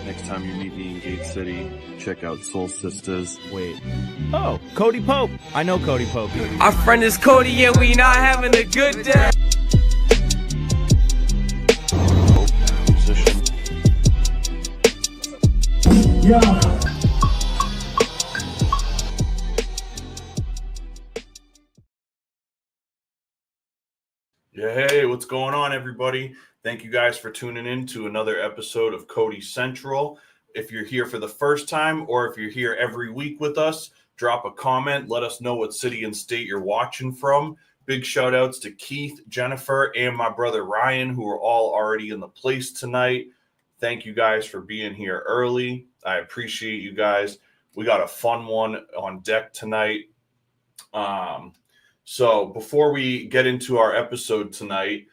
Next time you meet me in Gate City, check out Soul Sisters. Wait. Oh, Cody Pope. I know Cody Pope. Our friend is Cody and we not having a good day. Musician. Yeah. Hey, what's going on, everybody? Thank you guys for tuning in to another episode of Cody Central. If you're here for the first time or if you're here every week with us, drop a comment. Let us know what city and state you're watching from. Big shout outs to Keith, Jennifer, and my brother Ryan, who are all already in the place tonight. Thank you guys for being here early. I appreciate you guys. We got a fun one on deck tonight. So before we get into our episode tonight,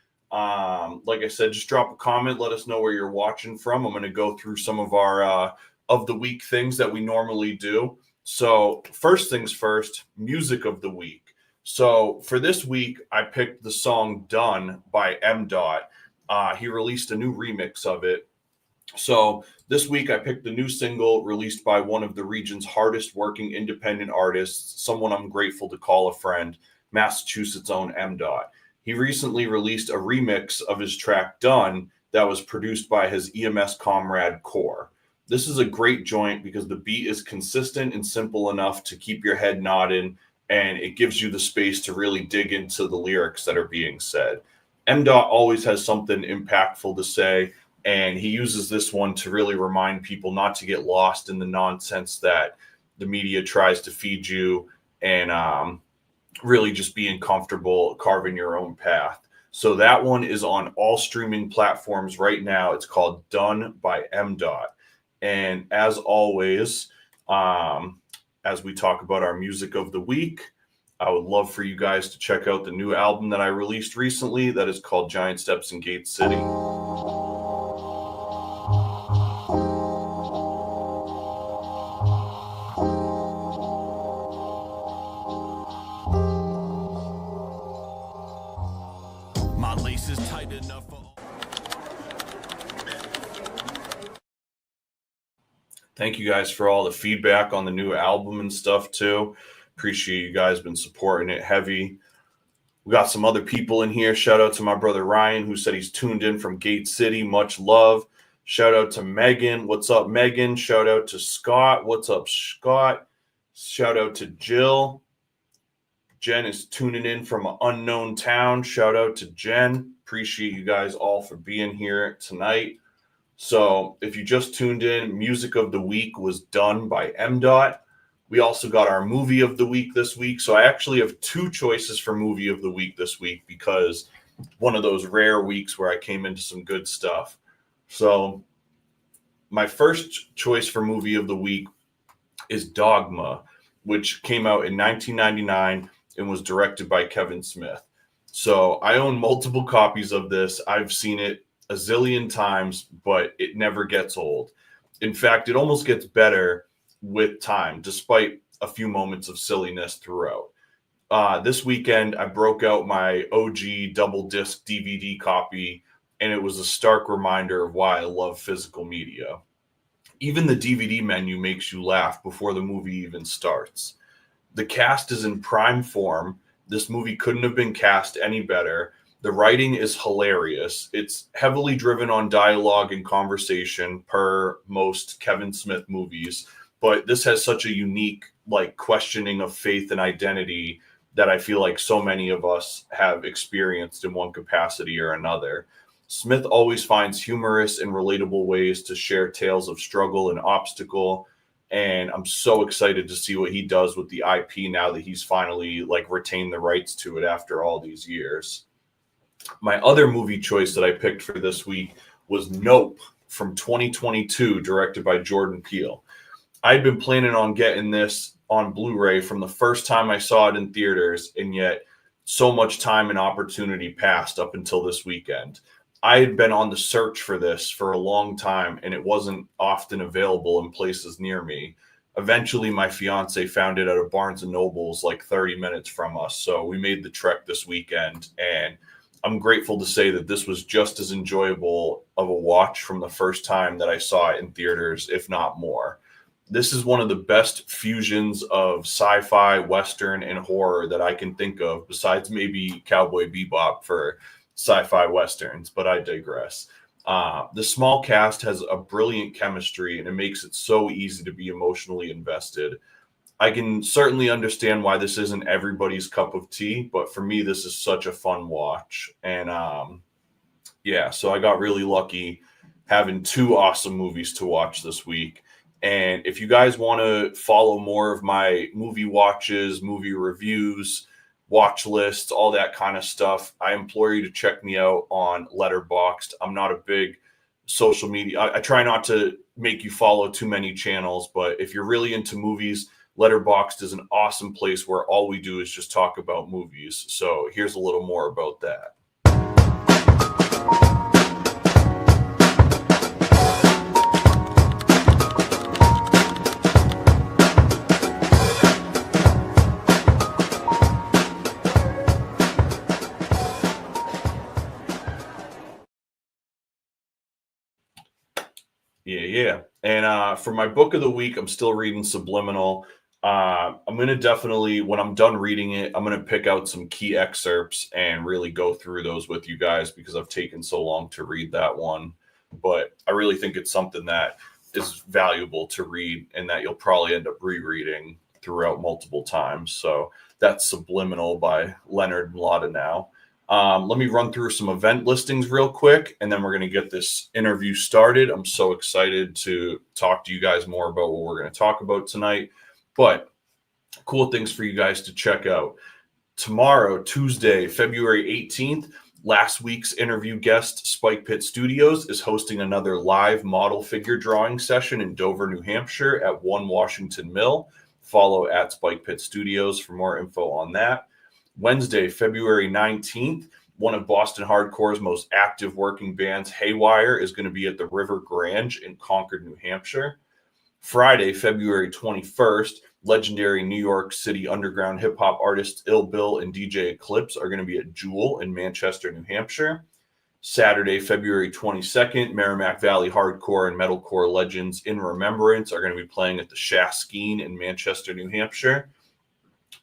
like I said, just drop a comment. Let us know where you're watching from. I'm going to go through some of our of the week things that we normally do. So first things first, music of the week. So for this week, I picked the song Done by M. He released a new remix of it. So this week I picked the new single released by one of the region's hardest working independent artists, someone I'm grateful to call a friend, Massachusetts' own M. He recently released a remix of his track Done that was produced by his EMS comrade Core. This is a great joint because the beat is consistent and simple enough to keep your head nodding, and it gives you the space to really dig into the lyrics that are being said. M. always has something impactful to say, and he uses this one to really remind people not to get lost in the nonsense that the media tries to feed you, and really just being comfortable carving your own path. So that one is on all streaming platforms right now. It's called Done by M. And as always, as we talk about our music of the week, I would love for you guys to check out the new album that I released recently that is called Giant Steps in Gate City. Thank you guys for all the feedback on the new album and stuff too. Appreciate you guys been supporting it heavy. We got some other people in here. Shout out to my brother Ryan, who said he's tuned in from Gate City. Much love. Shout out to Megan. What's up, Megan? Shout out to Scott. What's up, Scott? Shout out to Jill. Jen is tuning in from an unknown town. Shout out to Jen. Appreciate you guys all for being here tonight. So if you just tuned in, music of the week was Done by M. We also got our movie of the week this week. So I actually have two choices for movie of the week this week because one of those rare weeks where I came into some good stuff. So my first choice for movie of the week is Dogma, which came out in 1999 and was directed by Kevin Smith. So I own multiple copies of this. I've seen it a zillion times, but it never gets old. In fact, it almost gets better with time, despite a few moments of silliness throughout. This weekend, I broke out my OG double disc DVD copy, and it was a stark reminder of why I love physical media. Even the DVD menu makes you laugh before the movie even starts. The cast is in prime form. This movie couldn't have been cast any better. The writing is hilarious. It's heavily driven on dialogue and conversation per most Kevin Smith movies, but this has such a unique questioning of faith and identity that I feel like so many of us have experienced in one capacity or another. Smith always finds humorous and relatable ways to share tales of struggle and obstacle, and I'm so excited to see what he does with the IP now that he's finally retained the rights to it after all these years. My other movie choice that I picked for this week was Nope from 2022, directed by Jordan Peele. I'd been planning on getting this on Blu-ray from the first time I saw it in theaters, and yet so much time and opportunity passed up until this weekend. I had been on the search for this for a long time, and it wasn't often available in places near me. Eventually, my fiance found it at a Barnes & Noble's 30 minutes from us, so we made the trek this weekend, and I'm grateful to say that this was just as enjoyable of a watch from the first time that I saw it in theaters, if not more. This is one of the best fusions of sci-fi, Western, and horror that I can think of, besides maybe Cowboy Bebop for sci-fi Westerns, but I digress. The small cast has a brilliant chemistry, and it makes it so easy to be emotionally invested. I can certainly understand why this isn't everybody's cup of tea, but for me, this is such a fun watch. And yeah, so I got really lucky having two awesome movies to watch this week. And if you guys want to follow more of my movie watches, movie reviews, watch lists, all that kind of stuff, I implore you to check me out on Letterboxd. I'm not a big social media. I try not to make you follow too many channels, but if you're really into movies, Letterboxd is an awesome place where all we do is just talk about movies. So here's a little more about that. Yeah. And for my book of the week, I'm still reading Subliminal. I'm going to definitely, when I'm done reading it, I'm going to pick out some key excerpts and really go through those with you guys because I've taken so long to read that one. But I really think it's something that is valuable to read and that you'll probably end up rereading throughout multiple times. So that's Subliminal by Leonard Mlodinow. Let me run through some event listings real quick, and then we're going to get this interview started. I'm so excited to talk to you guys more about what we're going to talk about tonight. But cool things for you guys to check out. Tomorrow, Tuesday, February 18th, last week's interview guest, Spike Pit Studios, is hosting another live model figure drawing session in Dover, New Hampshire at 1 Washington Mill. Follow at Spike Pit Studios for more info on that. Wednesday, February 19th, one of Boston Hardcore's most active working bands, Haywire, is going to be at the River Grange in Concord, New Hampshire. Friday, February 21st, legendary New York City underground hip-hop artists Ill Bill and DJ Eclipse are going to be at Jewel in Manchester, New Hampshire. Saturday, February 22nd, Merrimack Valley hardcore and metalcore legends In Remembrance are going to be playing at the Shaskeen in Manchester, New Hampshire.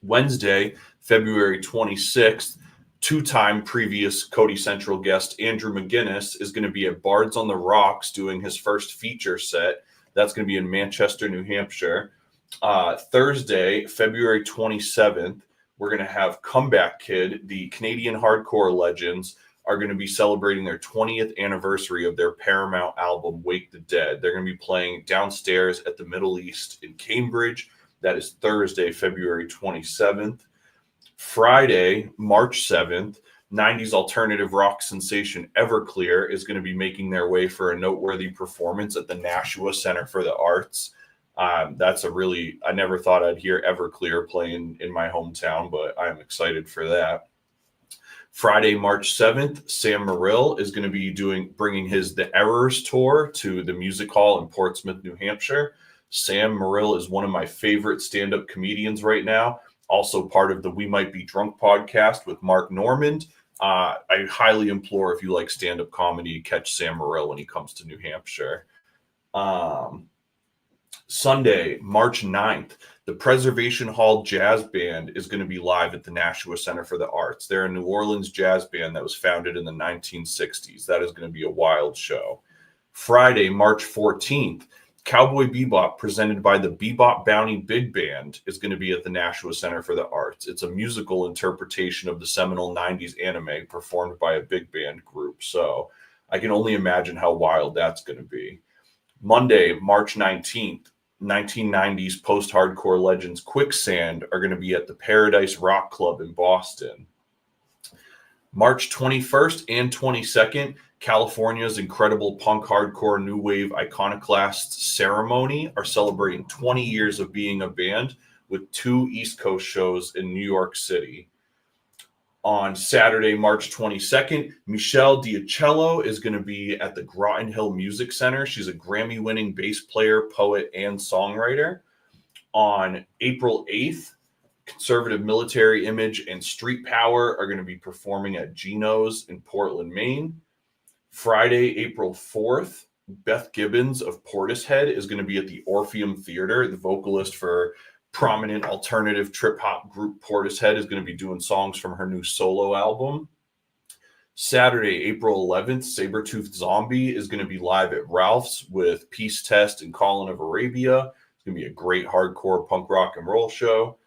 Wednesday, February 26th, two-time previous Cody Central guest Andrew McGinnis is going to be at Bards on the Rocks doing his first feature set. That's going to be in Manchester, New Hampshire. Thursday, February 27th, we're going to have Comeback Kid. The Canadian hardcore legends are going to be celebrating their 20th anniversary of their Paramount album, Wake the Dead. They're going to be playing downstairs at the Middle East in Cambridge. That is Thursday, February 27th. Friday, March 7th, 90s alternative rock sensation Everclear is going to be making their way for a noteworthy performance at the Nashua Center for the Arts. That's I never thought I'd hear Everclear playing in my hometown, but I'm excited for that. Friday, March 7th, Sam Morrill is going to be bringing his The Errors tour to the Music Hall in Portsmouth, New Hampshire. Sam Morrill is one of my favorite stand-up comedians right now, also part of the We Might Be Drunk podcast with Mark Normand. I highly implore, if you like stand-up comedy, catch Sam Morrill when he comes to New Hampshire. Sunday, March 9th, the Preservation Hall Jazz Band is going to be live at the Nashua Center for the Arts. They're a New Orleans jazz band that was founded in the 1960s. That is going to be a wild show. Friday, March 14th, Cowboy Bebop, presented by the Bebop Bounty Big Band, is going to be at the Nashua Center for the Arts. It's a musical interpretation of the seminal 90s anime performed by a big band group. So I can only imagine how wild that's going to be. Monday, March 19th, 1990s post-hardcore legends Quicksand are going to be at the Paradise Rock Club in Boston. March 21st and 22nd, California's incredible punk hardcore new wave iconoclasts Ceremony are celebrating 20 years of being a band with 2 East Coast shows in New York City. On Saturday, March 22nd, Michelle Diacello is going to be at the Groton Hill Music Center. She's a Grammy-winning bass player, poet, and songwriter. On April 8th, Conservative Military Image and Street Power are going to be performing at Geno's in Portland, Maine. Friday, April 4th, Beth Gibbons of Portishead is going to be at the Orpheum Theater. The vocalist for prominent alternative trip-hop group Portishead is going to be doing songs from her new solo album. Saturday, April 11th, Sabretooth Zombie is going to be live at Ralph's with Peace Test and Colin of Arabia. It's going to be a great hardcore punk rock and roll show.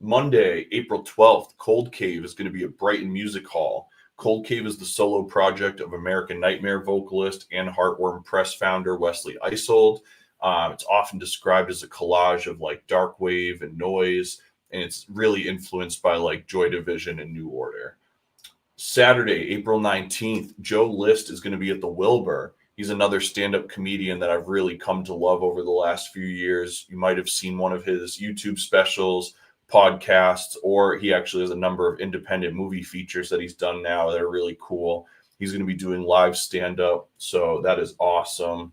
Monday, April 12th, Cold Cave is going to be at Brighton Music Hall. Cold Cave is the solo project of American Nightmare vocalist and Heartworm Press founder Wesley Isold. It's often described as a collage of like dark wave and noise, and it's really influenced by like Joy Division and New Order. Saturday, April 19th, Joe List is going to be at the Wilbur. He's another stand-up comedian that I've really come to love over the last few years. You might have seen one of his YouTube specials, podcasts, or he actually has a number of independent movie features that he's done now that are really cool. He's going to be doing live stand-up, so that is awesome.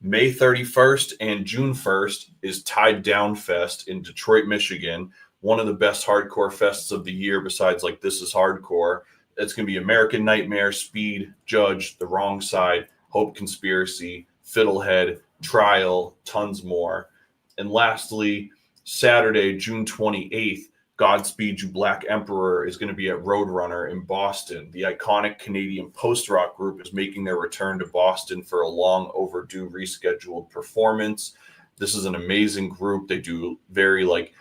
May 31st and June 1st is Tied Down Fest in Detroit, Michigan. One of the best hardcore fests of the year besides like This Is Hardcore. It's going to be American Nightmare, Speed, Judge, The Wrong Side, Hope Conspiracy, Fiddlehead, Trial, tons more. And lastly, Saturday, June 28th, Godspeed You Black Emperor is going to be at Roadrunner in Boston. The iconic Canadian post-rock group is making their return to Boston for a long overdue rescheduled performance. This is an amazing group. They do very like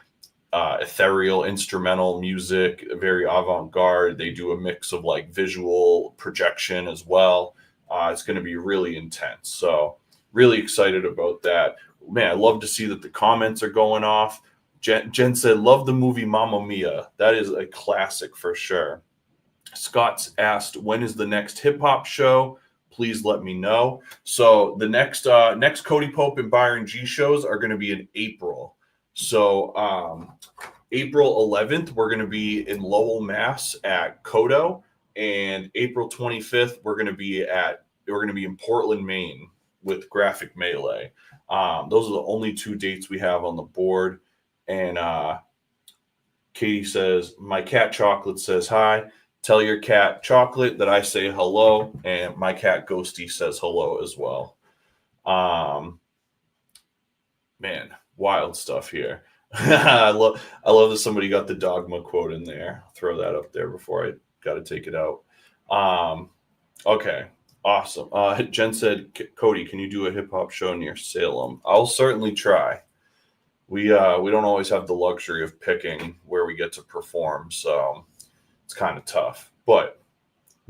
ethereal instrumental music, very avant-garde. They do a mix of like visual projection as well. It's going to be really intense. So really excited about that. Man, I love to see that the comments are going off. Jen said, love the movie Mamma Mia. That is a classic for sure. Scott's asked, when is the next hip hop show? Please let me know. So the next Cody Pope and Byron G shows are going to be in April. So April 11th, we're going to be in Lowell, Mass at Kodo. And April 25th, we're going to be in Portland, Maine with Graphic Melee. Those are the only two dates we have on the board. And Katie says, my cat Chocolate says hi. Tell your cat Chocolate that I say hello. And my cat Ghosty says hello as well. Man, wild stuff here. I love that somebody got the Dogma quote in there. I'll throw that up there before I got to take it out. Okay, awesome. Jen said, Cody, can you do a hip hop show near Salem? I'll certainly try. We don't always have the luxury of picking where we get to perform, so it's kind of tough. But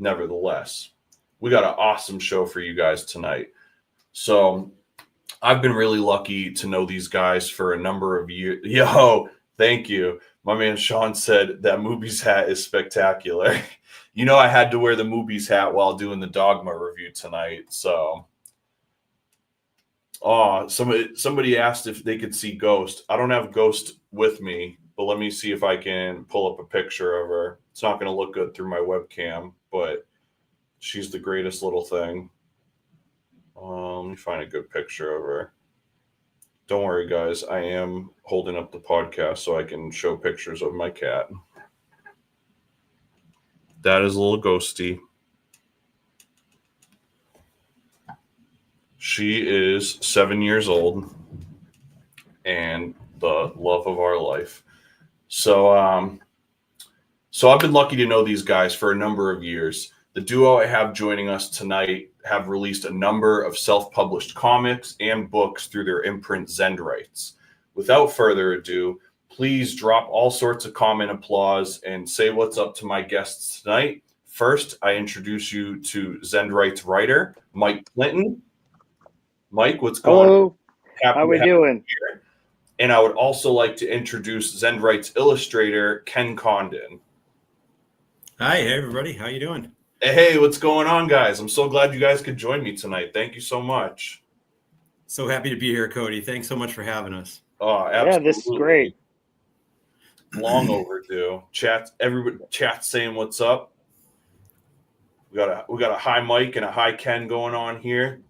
nevertheless, we got an awesome show for you guys tonight. So I've been really lucky to know these guys for a number of years. Yo, thank you. My man Sean said that Moobies hat is spectacular. You know, I had to wear the Moobies hat while doing the Dogma review tonight. So, somebody asked if they could see Ghost. I don't have Ghost with me, but let me see if I can pull up a picture of her. It's not going to look good through my webcam, but she's the greatest little thing. Let me find a good picture of her. Don't worry, guys. I am holding up the podcast so I can show pictures of my cat. That is a little Ghosty. She is 7 years old and the love of our life. So I've been lucky to know these guys for a number of years. The duo I have joining us tonight have released a number of self-published comics and books through their imprint Zendrites. Without further ado, please drop all sorts of comment applause and say what's up to my guests tonight. First, I introduce you to Zendrites writer, Mike Clinton. Mike, what's going on? How we doing? Here. And I would also like to introduce Zendrites illustrator, Ken Condon. Hi, hey everybody. How you doing? Hey, what's going on, guys? I'm so glad you guys could join me tonight. Thank you so much. So happy to be here, Cody. Thanks so much for having us. Oh, absolutely. Yeah, this is great. Long overdue. Everybody saying what's up. We got a high Mike and a high Ken going on here.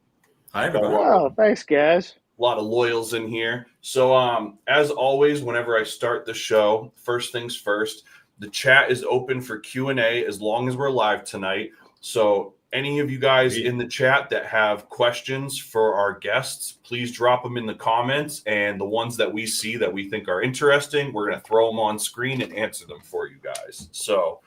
Hi, everybody. Oh, thanks, guys. A lot of loyals in here. So as always, whenever I start the show, first things first, the chat is open for Q&A as long as we're live tonight. So any of you guys in the chat that have questions for our guests, please drop them in the comments. And the ones that we see that we think are interesting, we're going to throw them on screen and answer them for you guys. So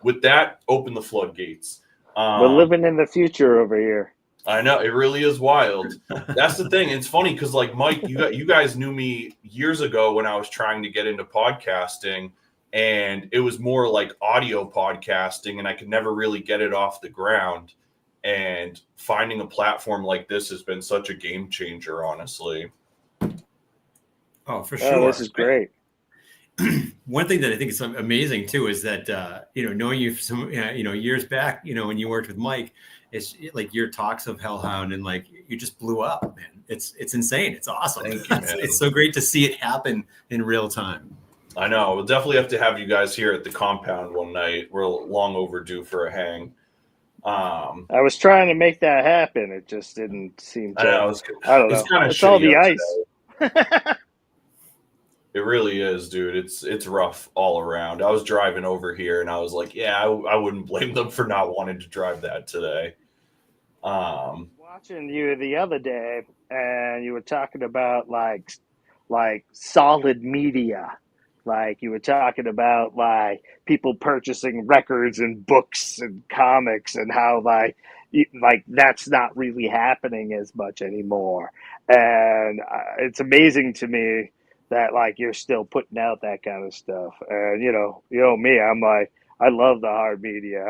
with that, open the floodgates. We're living in the future over here. I know, it really is wild. That's the thing. It's funny because, like, Mike, you guys knew me years ago when I was trying to get into podcasting, and it was more like audio podcasting, and I could never really get it off the ground. And finding a platform like this has been such a game changer, honestly. Oh, for sure. Oh, this is great. One thing that I think is amazing too is that knowing you from years back, when you worked with Mike, it's like your talks of Hellhound and like you just blew up, man. It's insane. It's awesome. Thank you, man. It's so great to see it happen in real time. I know. We'll definitely have to have you guys here at the compound one night. We're long overdue for a hang. I was trying to make that happen. It just didn't seem to. I don't know. It's all the ice. It really is, dude. It's rough all around. I was driving over here and I was like, yeah, I wouldn't blame them for not wanting to drive that today. Watching you the other day, and you were talking about like solid media. Like you were talking about like people purchasing records and books and comics, and how like that's not really happening as much anymore. And it's amazing to me that like you're still putting out that kind of stuff. And you know me, I'm like, I love the hard media.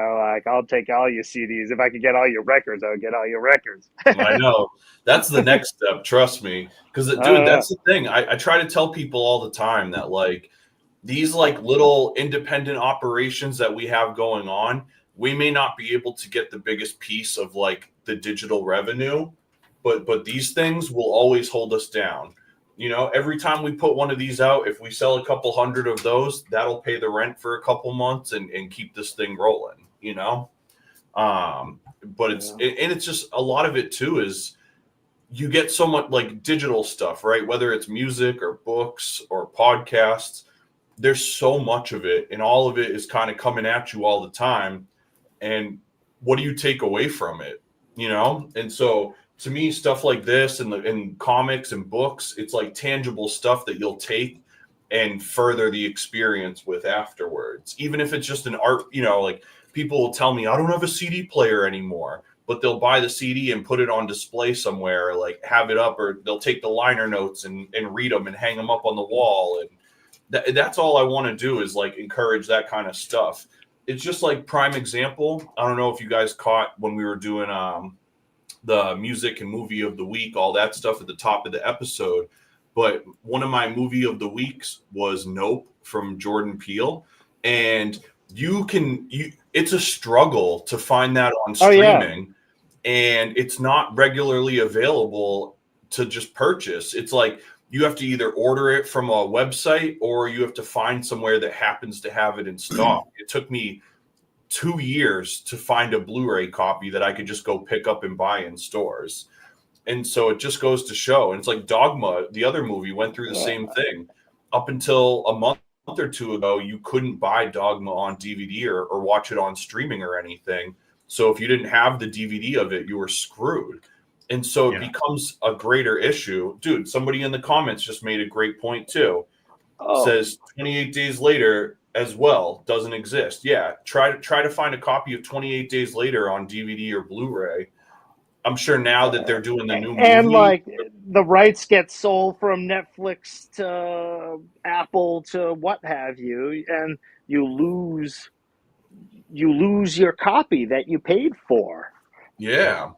I'll take all your CDs. If I could get all your records, I would get all your records. I know. That's the next step, trust me. Because dude, that's the thing. I try to tell people all the time that like these like little independent operations that we have going on, we may not be able to get the biggest piece of like the digital revenue, but these things will always hold us down. Every time we put one of these out, if we sell a couple hundred of those, that'll pay the rent for a couple months and keep this thing rolling, But it's just a lot of it too is you get so much like digital stuff, right? Whether it's music or books or podcasts, there's so much of it, and all of it is kind of coming at you all the time. And what do you take away from it? And so to me, stuff like this and comics and books, it's like tangible stuff that you'll take and further the experience with afterwards. Even if it's just an art, like people will tell me, I don't have a CD player anymore, but they'll buy the CD and put it on display somewhere, like have it up, or they'll take the liner notes and read them and hang them up on the wall. And that's all I want to do is like encourage that kind of stuff. It's just like prime example. I don't know if you guys caught when we were doing the music and movie of the week, all that stuff at the top of the episode. But one of my movie of the weeks was Nope from Jordan Peele. And it's a struggle to find that on streaming. And it's not regularly available to just purchase. It's like you have to either order it from a website or you have to find somewhere that happens to have it in stock. It took me 2 years to find a Blu-ray copy that I could just go pick up and buy in stores. And so it just goes to show. And it's like Dogma, the other movie, went through the same thing. Up until a month or two ago, you couldn't buy Dogma on DVD or watch it on streaming or anything. So if you didn't have the DVD of it, you were screwed. And so it becomes a greater issue. Dude, somebody in the comments just made a great point too. Says 28 days later as well doesn't exist. Yeah, try to find a copy of 28 Days Later on DVD or Blu-ray. I'm sure now that they're doing the new movie. And like the rights get sold from Netflix to Apple to what have you, and you lose your copy that you paid for. Yeah.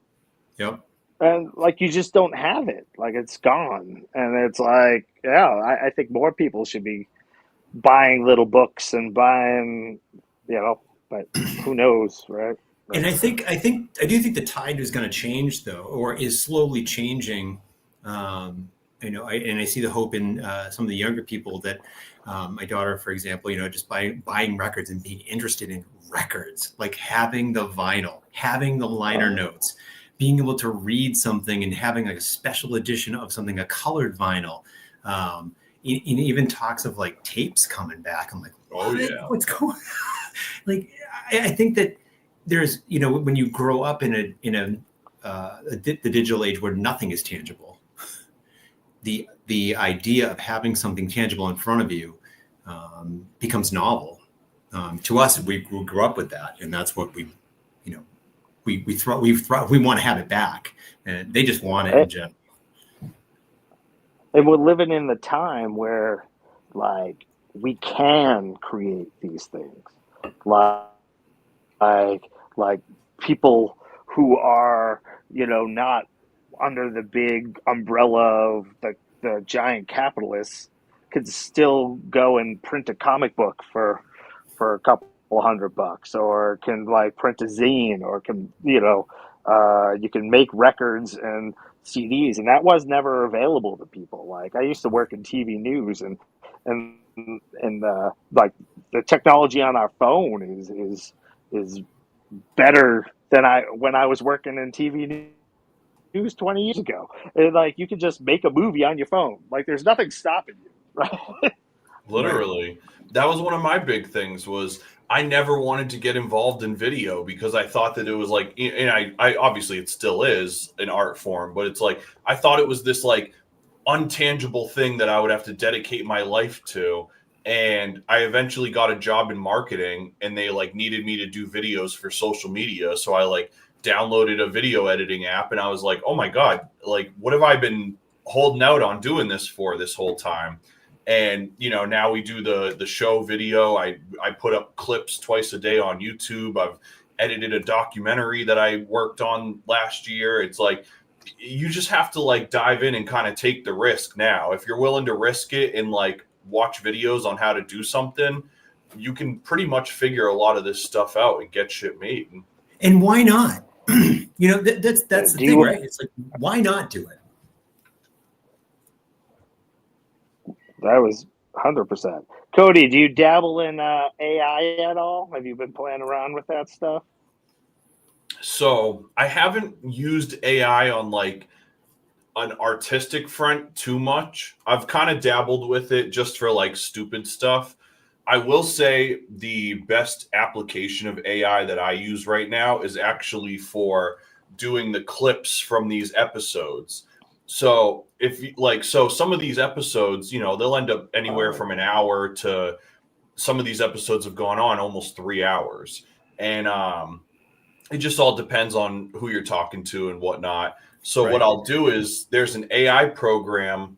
Yep. And like you just don't have it. Like it's gone. And it's like, I think more people should be buying little books and buying, but who knows, right? And I do think the tide is going to change though, or is slowly changing. I see the hope in some of the younger people that my daughter, for example, just buying records and being interested in records, like having the vinyl, having the liner notes, being able to read something and having like a special edition of something, a colored vinyl. It even talks of like tapes coming back. I'm like, what's going on? Like, I think that there's, when you grow up in the digital age where nothing is tangible, the idea of having something tangible in front of you becomes novel. To us, we grew up with that, and that's what we want to have it back, and they just want it in general. And we're living in the time where, like, we can create these things, like people who are, not under the big umbrella of the giant capitalists could still go and print a comic book for a couple $100, or can like print a zine, or can, you can make records and CDs, and that was never available to people. Like, I used to work in TV news, and like the technology on our phone is better than when I was working in TV news 20 years ago. And like, you could just make a movie on your phone. Like, there's nothing stopping you, right? Literally. That was one of my big things. Was I never wanted to get involved in video because I thought that it was like, and I obviously it still is an art form, but it's like, I thought it was this like untangible thing that I would have to dedicate my life to. And I eventually got a job in marketing, and they like needed me to do videos for social media. So I like downloaded a video editing app, and I was like, oh my God, like, what have I been holding out on doing this for this whole time? And, now we do the show video. I put up clips twice a day on YouTube. I've edited a documentary that I worked on last year. It's like, you just have to like dive in and kind of take the risk now. If you're willing to risk it and like watch videos on how to do something, you can pretty much figure a lot of this stuff out and get shit made. And why not? That's the thing, right? It's like, why not do it? That was 100%. Cody, do you dabble in AI at all? Have you been playing around with that stuff? So I haven't used AI on like an artistic front too much. I've kind of dabbled with it just for like stupid stuff. I will say the best application of AI that I use right now is actually for doing the clips from these episodes. So some of these episodes, they'll end up anywhere from an hour to, some of these episodes have gone on almost 3 hours. And it just all depends on who you're talking to and whatnot. So What I'll do is, there's an AI program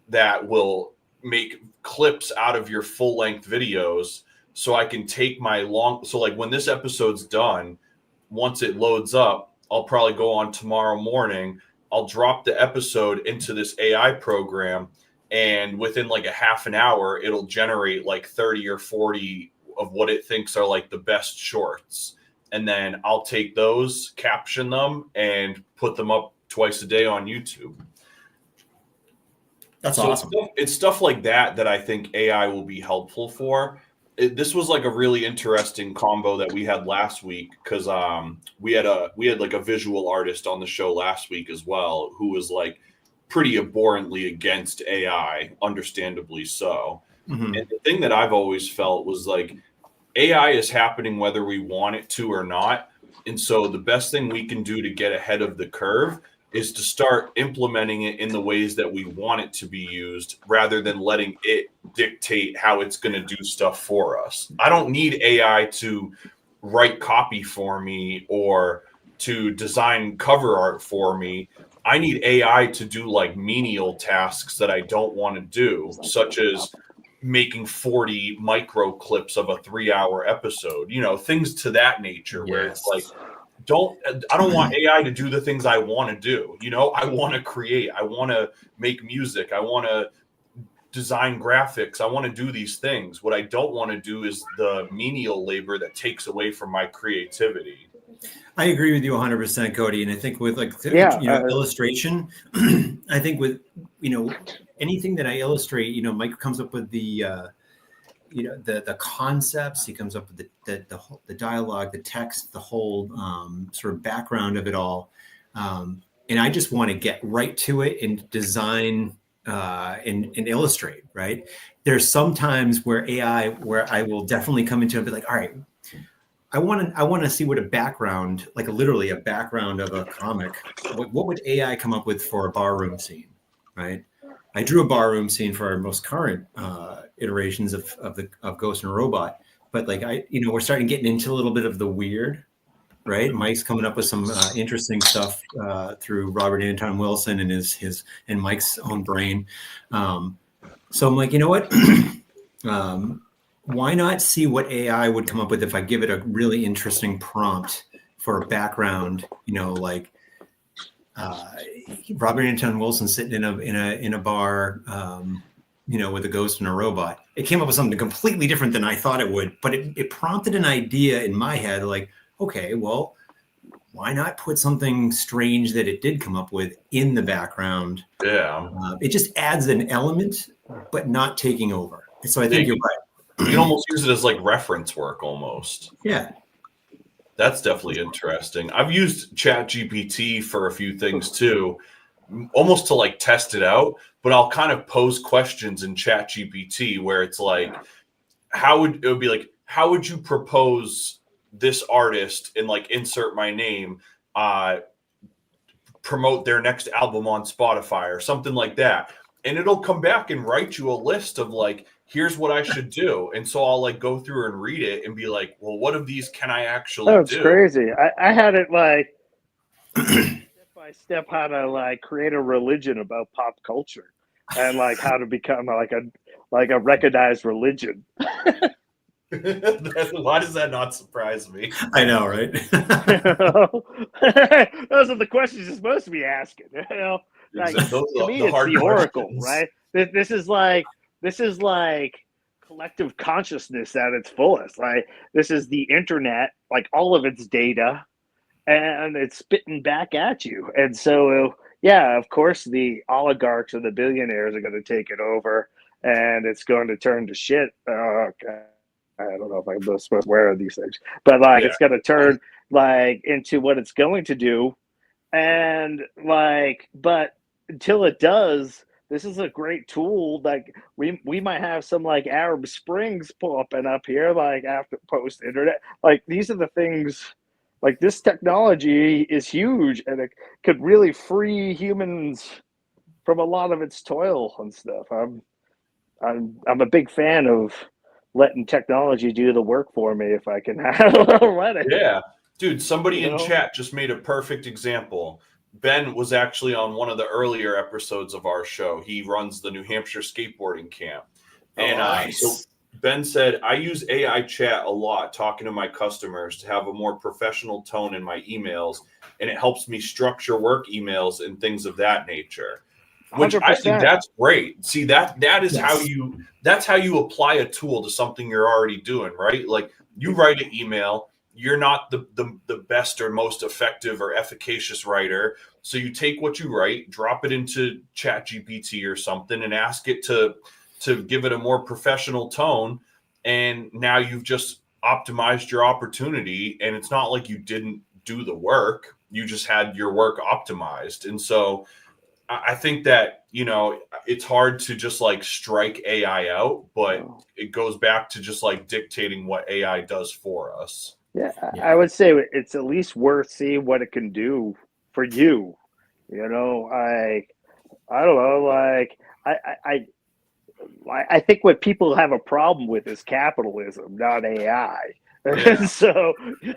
that will make clips out of your full length videos. So I can take so like when this episode's done, once it loads up, I'll probably go on tomorrow morning. I'll drop the episode into this AI program, and within like a half an hour, it'll generate like 30 or 40 of what it thinks are like the best shorts. And then I'll take those, caption them, and put them up twice a day on YouTube. That's awesome. It's stuff like that I think AI will be helpful for. This was like a really interesting combo that we had last week, because we had like a visual artist on the show last week as well, who was like pretty abhorrently against AI, understandably so. Mm-hmm. And the thing that I've always felt was like, AI is happening whether we want it to or not. And so the best thing we can do to get ahead of the curve is to start implementing it in the ways that we want it to be used, rather than letting it dictate how it's going to do stuff for us. I don't need AI to write copy for me or to design cover art for me. I need AI to do like menial tasks that I don't want to do, such as making 40 micro clips of a 3-hour episode, things to that nature. Yes. Where it's like, I don't want AI to do the things I want to do. I want to create, I want to make music, I want to design graphics, I want to do these things. What I don't want to do is the menial labor that takes away from my creativity. I agree with you 100%, Cody. And I think with illustration, I think with, anything that I illustrate, Mike comes up with the concepts. He comes up with the dialogue, the text, the whole sort of background of it all. And I just want to get right to it and design and illustrate, right? There's some times where I will definitely come into it and be like, all right, I want to see what a background, like literally a background of a comic, what would AI come up with for a barroom scene, right? I drew a barroom scene for our most current iterations of Ghost and Robot, but like we're starting getting into a little bit of the weird, right? Mike's coming up with some interesting stuff through Robert Anton Wilson and his and Mike's own brain. So I'm like, you know what? Why not see what AI would come up with if I give it a really interesting prompt for a background? Like Robert Anton Wilson sitting in a bar, with a ghost and a robot. It came up with something completely different than I thought it would, but it prompted an idea in my head, like, okay, well, why not put something strange that it did come up with in the background? Yeah. It just adds an element, but not taking over. So I think you're right. You can almost use it as like reference work almost. Yeah. That's definitely interesting. I've used ChatGPT for a few things too, almost to like test it out, but I'll kind of pose questions in ChatGPT where it's like, how would you propose this artist and like insert my name, promote their next album on Spotify or something like that. And it'll come back and write you a list of like, here's what I should do. And so I'll like go through and read it and be like, well, what of these can I actually do? It's crazy. I had it like step by step how to like create a religion about pop culture and like how to become like a recognized religion. Why does that not surprise me? I know, right? Those are the questions you're supposed to be asking. Like, to me, it's the oracle, right? This is like collective consciousness at its fullest. Like, this is the internet, like all of its data, and it's spitting back at you. And so, yeah, of course, the oligarchs and the billionaires are going to take it over, and it's going to turn to shit. Okay. I don't know if I'm supposed to wear these things, but like it's going to turn like into what it's going to do. And like, but until it does, this is a great tool. Like we might have some like Arab Springs popping up here, like after post internet. Like these are the things, like this technology is huge and it could really free humans from a lot of its toil and stuff. I'm a big fan of letting technology do the work for me if I can let it. Yeah. Dude, somebody in chat just made a perfect example. Ben was actually on one of the earlier episodes of our show. He runs the New Hampshire skateboarding camp. And nice. So Ben said, I use AI chat a lot talking to my customers to have a more professional tone in my emails, and it helps me structure work emails and things of that nature. Which 100%. I think that's great. See, that is that's how you apply a tool to something you're already doing, right? Like you write an email, you're not the best or most effective or efficacious writer. So you take what you write, drop it into ChatGPT or something and ask it to give it a more professional tone. And now you've just optimized your opportunity, and it's not like you didn't do the work. You just had your work optimized. And so I think that, it's hard to just like strike AI out, but it goes back to just like dictating what AI does for us. Yeah, I would say it's at least worth seeing what it can do for you. I don't know, like I think what people have a problem with is capitalism, not AI. Yeah. So, and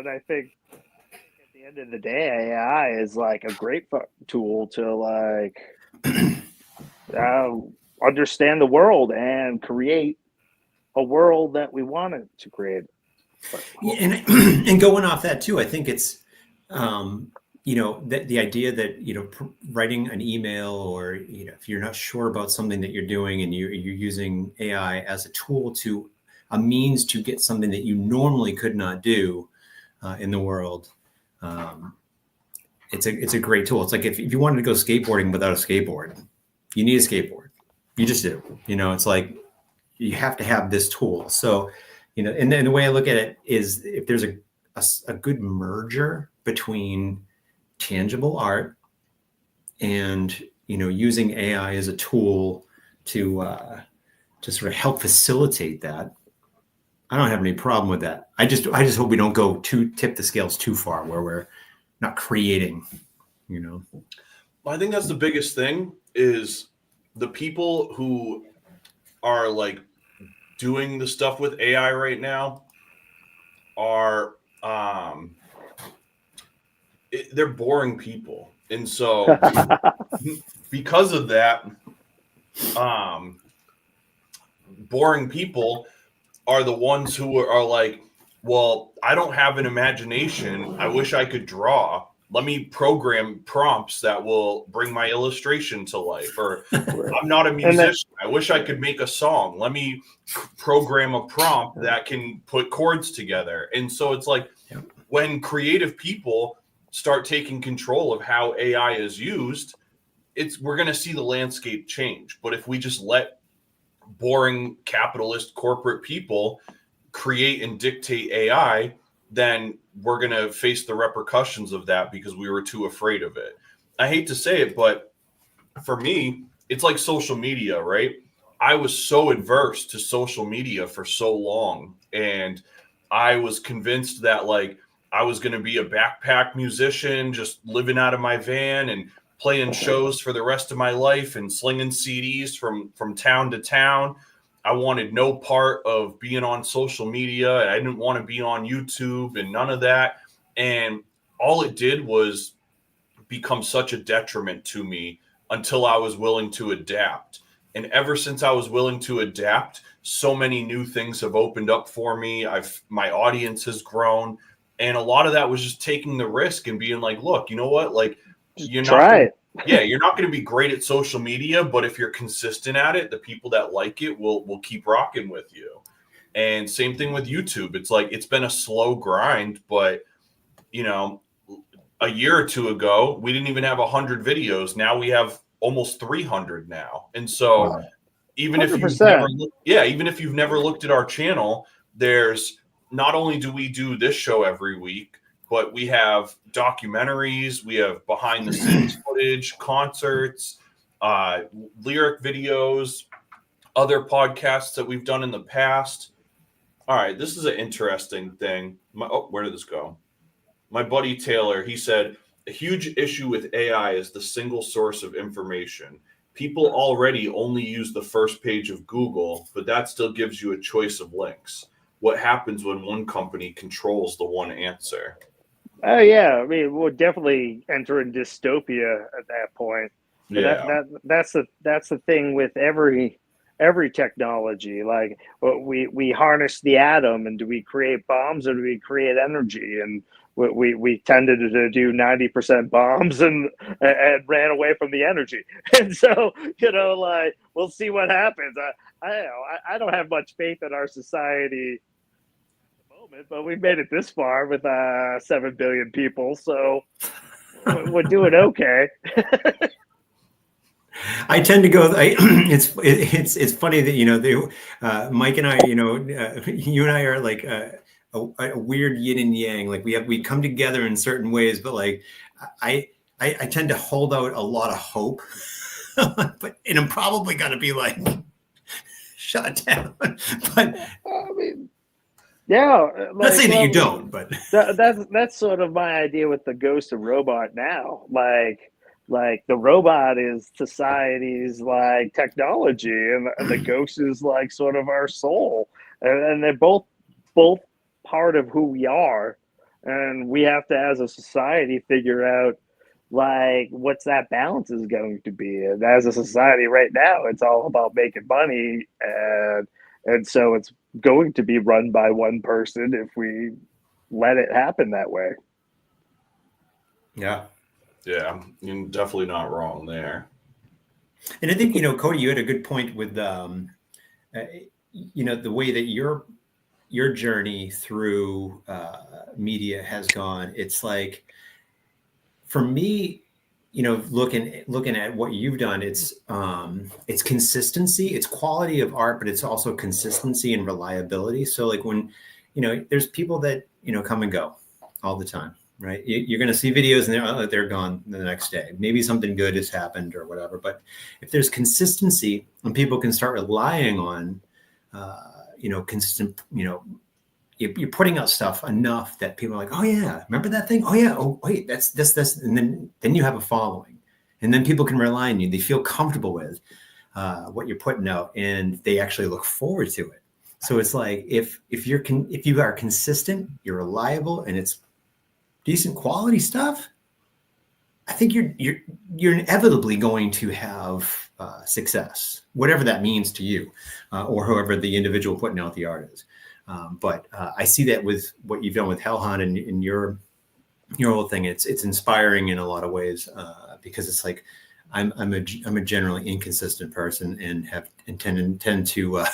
I think at the end of the day, AI is like a great tool to like understand the world and create a world that we wanted to create. And going off that too, I think it's, that the idea that, writing an email or, if you're not sure about something that you're doing and you're using AI as a tool to a means to get something that you normally could not do in the world. It's a great tool. It's like if you wanted to go skateboarding without a skateboard, you need a skateboard. You just do. It's like you have to have this tool. So, and then the way I look at it is if there's a a good merger between tangible art and, using AI as a tool to sort of help facilitate that. I don't have any problem with that. I just hope we don't go tip the scales too far where we're not creating, I think that's the biggest thing is the people who are like doing the stuff with AI right now are they're boring people. And so because of that, boring people are the ones who are like, well, I don't have an imagination. I wish I could draw. Let me program prompts that will bring my illustration to life. Or I'm not a musician. I wish I could make a song. Let me program a prompt that can put chords together. And so it's like when creative people start taking control of how AI is used, we're going to see the landscape change. But if we just let boring capitalist corporate people create and dictate AI, then we're going to face the repercussions of that because we were too afraid of it. I hate to say it, but for me, it's like social media, right? I was so adverse to social media for so long. And I was convinced that like I was going to be a backpack musician, just living out of my van and playing shows for the rest of my life and slinging CDs from town to town. I wanted no part of being on social media. I didn't want to be on YouTube and none of that. And all it did was become such a detriment to me until I was willing to adapt. And ever since I was willing to adapt, so many new things have opened up for me. My audience has grown. And a lot of that was just taking the risk and being like, look, you know what? Like, you're not you're not going to be great at social media, but if you're consistent at it, the people that like it will keep rocking with you. And same thing with YouTube. It's like, it's been a slow grind, but a year or two ago, we didn't even have 100 videos. Now we have almost 300 now. And so even if you've never looked at our channel, there's not only do we do this show every week, but we have documentaries, we have behind the scenes footage, concerts, lyric videos, other podcasts that we've done in the past. All right, this is an interesting thing. Where did this go? My buddy Taylor, he said, a huge issue with AI is the single source of information. People already only use the first page of Google, but that still gives you a choice of links. What happens when one company controls the one answer? Oh yeah, I mean, we'll definitely enter in dystopia at that point. Yeah, That's the thing with every technology. Like we harness the atom, and do we create bombs or do we create energy? And we tended to do 90% bombs and ran away from the energy. And so like we'll see what happens. I don't have much faith in our society. But we made it this far with 7 billion people, so we're doing okay. I tend to go. It's funny that Mike and I, you and I are like a weird yin and yang. Like we come together in certain ways, but like I tend to hold out a lot of hope, and I'm probably gonna be like shut down. But I mean, yeah, not saying that you don't, but that's sort of my idea with the Ghost of Robot now. Like the robot is society's like technology, and the ghost is like sort of our soul, and they're both part of who we are, and we have to, as a society, figure out like what's that balance is going to be. And as a society right now, it's all about making money, and so it's going to be run by one person if we let it happen that way. Yeah, you're definitely not wrong there. And I think, Cody, you had a good point with, the way that your journey through media has gone. It's like, for me, looking at what you've done, it's consistency, it's quality of art, but it's also consistency and reliability. So like when, there's people that, come and go, all the time, right? You're going to see videos and they're gone the next day. Maybe something good has happened or whatever. But if there's consistency and people can start relying on, consistent, you're putting out stuff enough that people are like, oh yeah, remember that thing? Oh yeah. Oh wait, that's this. And then you have a following, and then people can rely on you. They feel comfortable with what you're putting out, and they actually look forward to it. So it's like if you are consistent, you're reliable, and it's decent quality stuff, I think you're inevitably going to have success, whatever that means to you, or whoever the individual putting out the art is. But I see that with what you've done with Hellhound and your whole thing. It's inspiring in a lot of ways because it's like I'm a generally inconsistent person and tend to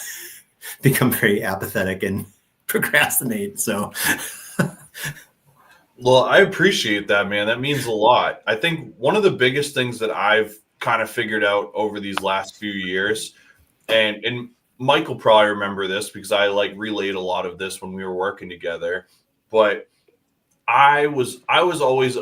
become very apathetic and procrastinate. So. Well, I appreciate that, man. That means a lot. I think one of the biggest things that I've kind of figured out over these last few years, and Mike will probably remember this because I relayed a lot of this when we were working together, but I was always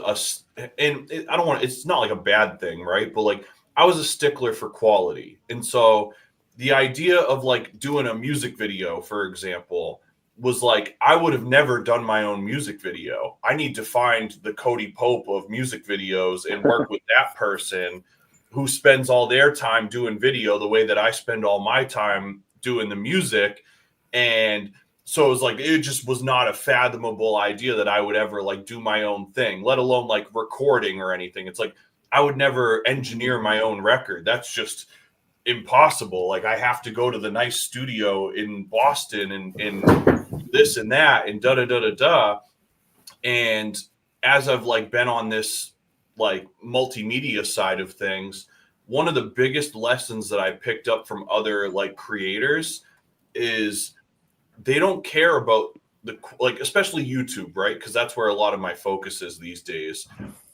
it's not like a bad thing, right? But I was a stickler for quality. And so the idea of doing a music video, for example, was I would have never done my own music video. I need to find the Cody Pope of music videos and work with that person who spends all their time doing video the way that I spend all my time doing the music. And so it was it just was not a fathomable idea that I would ever do my own thing, let alone recording or anything. It's I would never engineer my own record. That's just impossible. I have to go to the nice studio in Boston and this and that and da. And as I've been on this multimedia side of things, one of the biggest lessons that I picked up from other creators is they don't care about especially YouTube, right? Because that's where a lot of my focus is these days.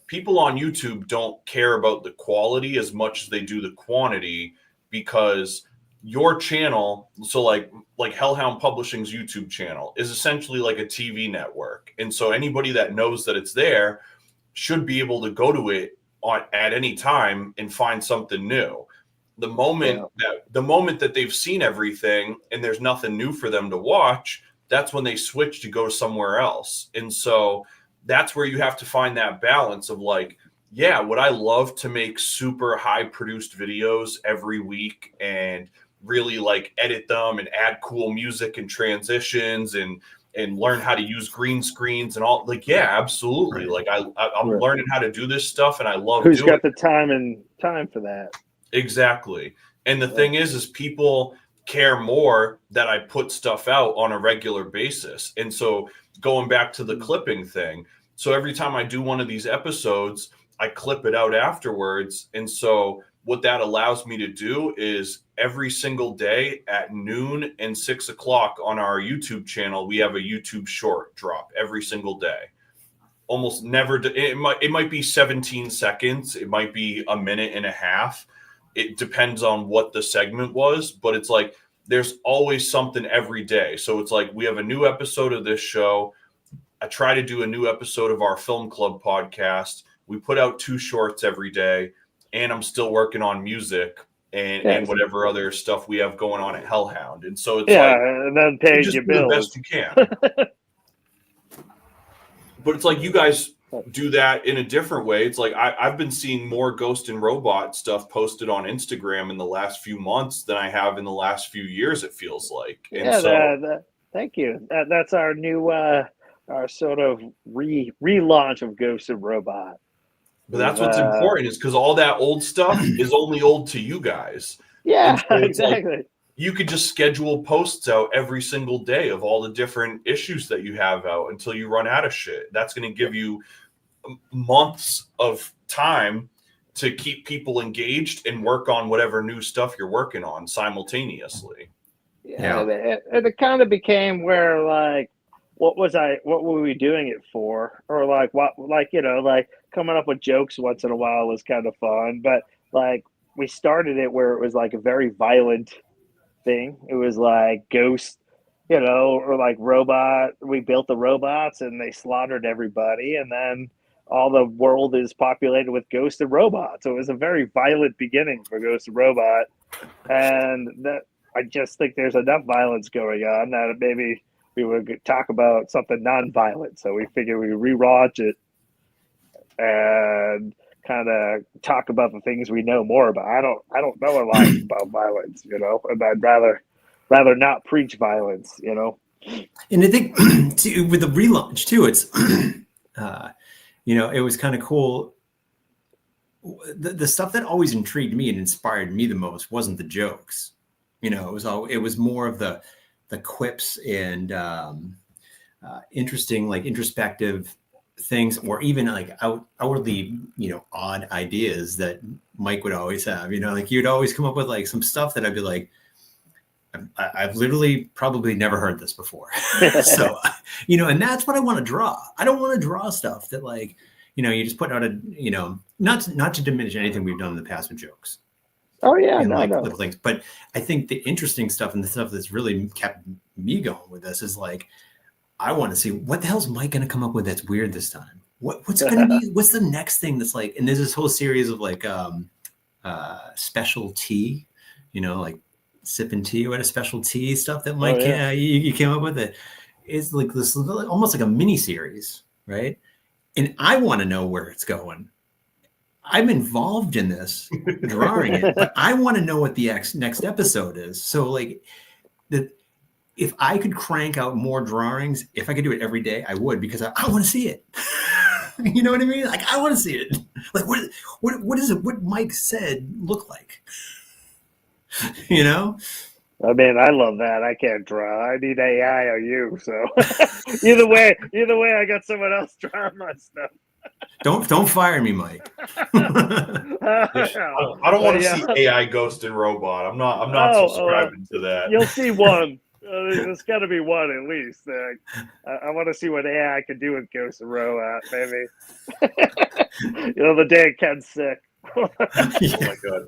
People on YouTube don't care about the quality as much as they do the quantity, because your channel, so like Hellhound Publishing's YouTube channel, is essentially like a TV network. And so anybody that knows that it's there should be able to go to it at any time and find something new. The moment that they've seen everything and there's nothing new for them to watch, that's when they switch to go somewhere else. And so that's where you have to find that balance of would I love to make super high produced videos every week and really edit them and add cool music and transitions and learn how to use green screens and all? Yeah, absolutely. Right. I'm learning how to do this stuff and I love Who's got the time for that? Exactly. And the thing is people care more that I put stuff out on a regular basis. And so going back to the clipping thing, so every time I do one of these episodes, I clip it out afterwards. And so what that allows me to do is every single day at noon and 6 o'clock on our YouTube channel, we have a YouTube short drop every single day. Almost never. It might be 17 seconds. It might be a minute and a half. It depends on what the segment was, but it's there's always something every day. So it's we have a new episode of this show. I try to do a new episode of our Film Club podcast. We put out 2 shorts every day, and I'm still working on music and whatever other stuff we have going on at Hellhound. And so it's and then pay your bills the best you can. But it's you guys do that in a different way. It's I've been seeing more Ghost and Robot stuff posted on Instagram in the last few months than I have in the last few years, it feels like. And thank you. That's our new our sort of relaunch of Ghost and Robot. But that's what's important, is because all that old stuff is only old to you guys. Yeah, so exactly. You could just schedule posts out every single day of all the different issues that you have out until you run out of shit. That's going to give you months of time to keep people engaged and work on whatever new stuff you're working on simultaneously. Yeah. And it kind of became where what were we doing it for? Or coming up with jokes once in a while was kind of fun. But we started it where it was a very violent thing. It was ghosts you know, or like we built the robots and they slaughtered everybody, and then all the world is populated with ghosts and robots. So it was a very violent beginning for Ghost and Robot, and that I just think there's enough violence going on that maybe we would talk about something non-violent. So we figured we rewatch it and kind of talk about the things we know more about. I don't know a lot about violence, you know, and I'd rather not preach violence, you know. And I think with the relaunch too, it's you know, it was kind of cool. The stuff that always intrigued me and inspired me the most wasn't the jokes. You know, it was more of the quips and interesting, like introspective things, or even like outwardly, you know, odd ideas that Mike would always have. You know, like you'd always come up with like some stuff that I'd be like, I've literally probably never heard this before. So, you know, and that's what I want to draw. I don't want to draw stuff that, like, you know, you just put out a, you know, not to diminish anything we've done in the past with jokes. Oh yeah, and no, like no. little things. But I think the interesting stuff and the stuff that's really kept me going with this is like, I want to see what the hell's Mike going to come up with that's weird this time. What's going to be, what's the next thing that's like, and there's this whole series of like special tea, you know, like sipping tea, what a special tea stuff that Mike, you came up with. It's like this, almost like a mini series, right? And I want to know where it's going. I'm involved in this, drawing it, but I want to know what the next episode is. So like if I could crank out more drawings, if I could do it every day, I would, because I want to see it. You know what I mean? Like, I want to see it. Like, what is it? What Mike said look like? You know? I mean, I love that. I can't draw. I need AI or you. So either way, I got someone else drawing my stuff. Don't fire me, Mike. I don't want to see AI Ghost and Robot. I'm not subscribing to that. You'll see one. There's got to be one at least. I want to see what AI can do with Ghost and Robot, maybe. You know, the day Ken's sick. Oh my god!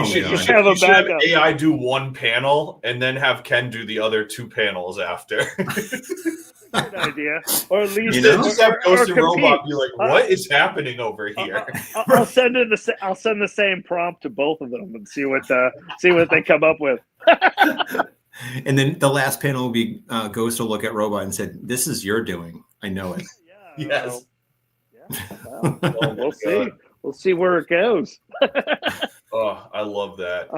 You should have have AI do one panel and then have Ken do the other two panels after. Good idea. Or at least, you know, just have Ghost and Robot be like, "What is happening over here?" I'll send the same prompt to both of them and see what they come up with. And then the last panel will be Ghost will look at Robot and said, "This is your doing. I know it." Yeah. Yes. Well, we'll see. We'll see where it goes. Oh, I love that.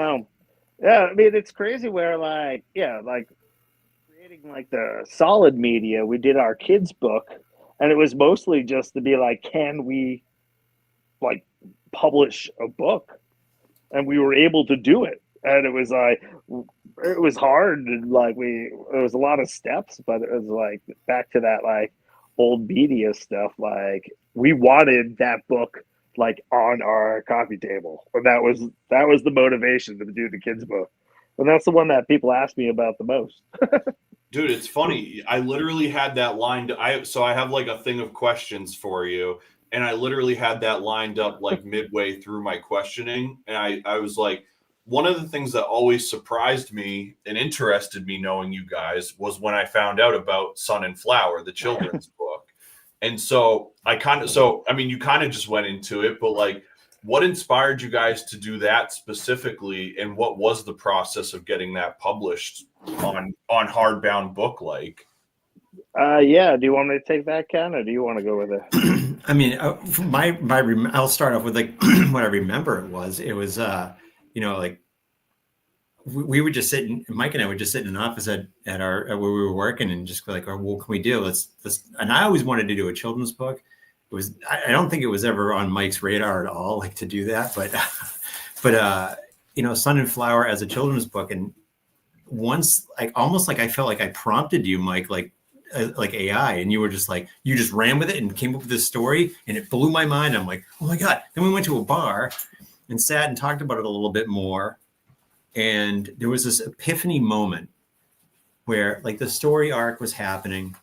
Yeah, I mean, it's crazy where like creating like the solid media, we did our kids' book, and it was mostly just to be like, can we like publish a book? And we were able to do it. And it was like, it was hard. Like there was a lot of steps, but it was like back to that like old media stuff. Like we wanted that book like on our coffee table, and that was the motivation to do the kids' book, and that's the one that people ask me about the most. Dude, it's funny. I literally had that lined. So I have like a thing of questions for you, and I literally had that lined up like midway through my questioning, and I was like, one of the things that always surprised me and interested me knowing you guys was when I found out about Sun and Flower, the children's book. And so I mean, you kind of just went into it, but like, what inspired you guys to do that specifically? And what was the process of getting that published on hardbound book? Like, yeah. Do you want me to take that, Ken, or do you want to go with it? I mean, I'll start off with like what I remember. It was, you know, like we would just sit, Mike and I would just sit in an office at where we were working and just be like, oh, what can we do? Let's, and I always wanted to do a children's book. It was, I don't think it was ever on Mike's radar at all, like to do that, but you know, Sun and Flower as a children's book. And once, like, almost like I felt like I prompted you, Mike, like AI, and you were just like, you just ran with it and came up with this story, and it blew my mind. I'm like, oh my God. Then we went to a bar and sat and talked about it a little bit more. And there was this epiphany moment where like the story arc was happening. And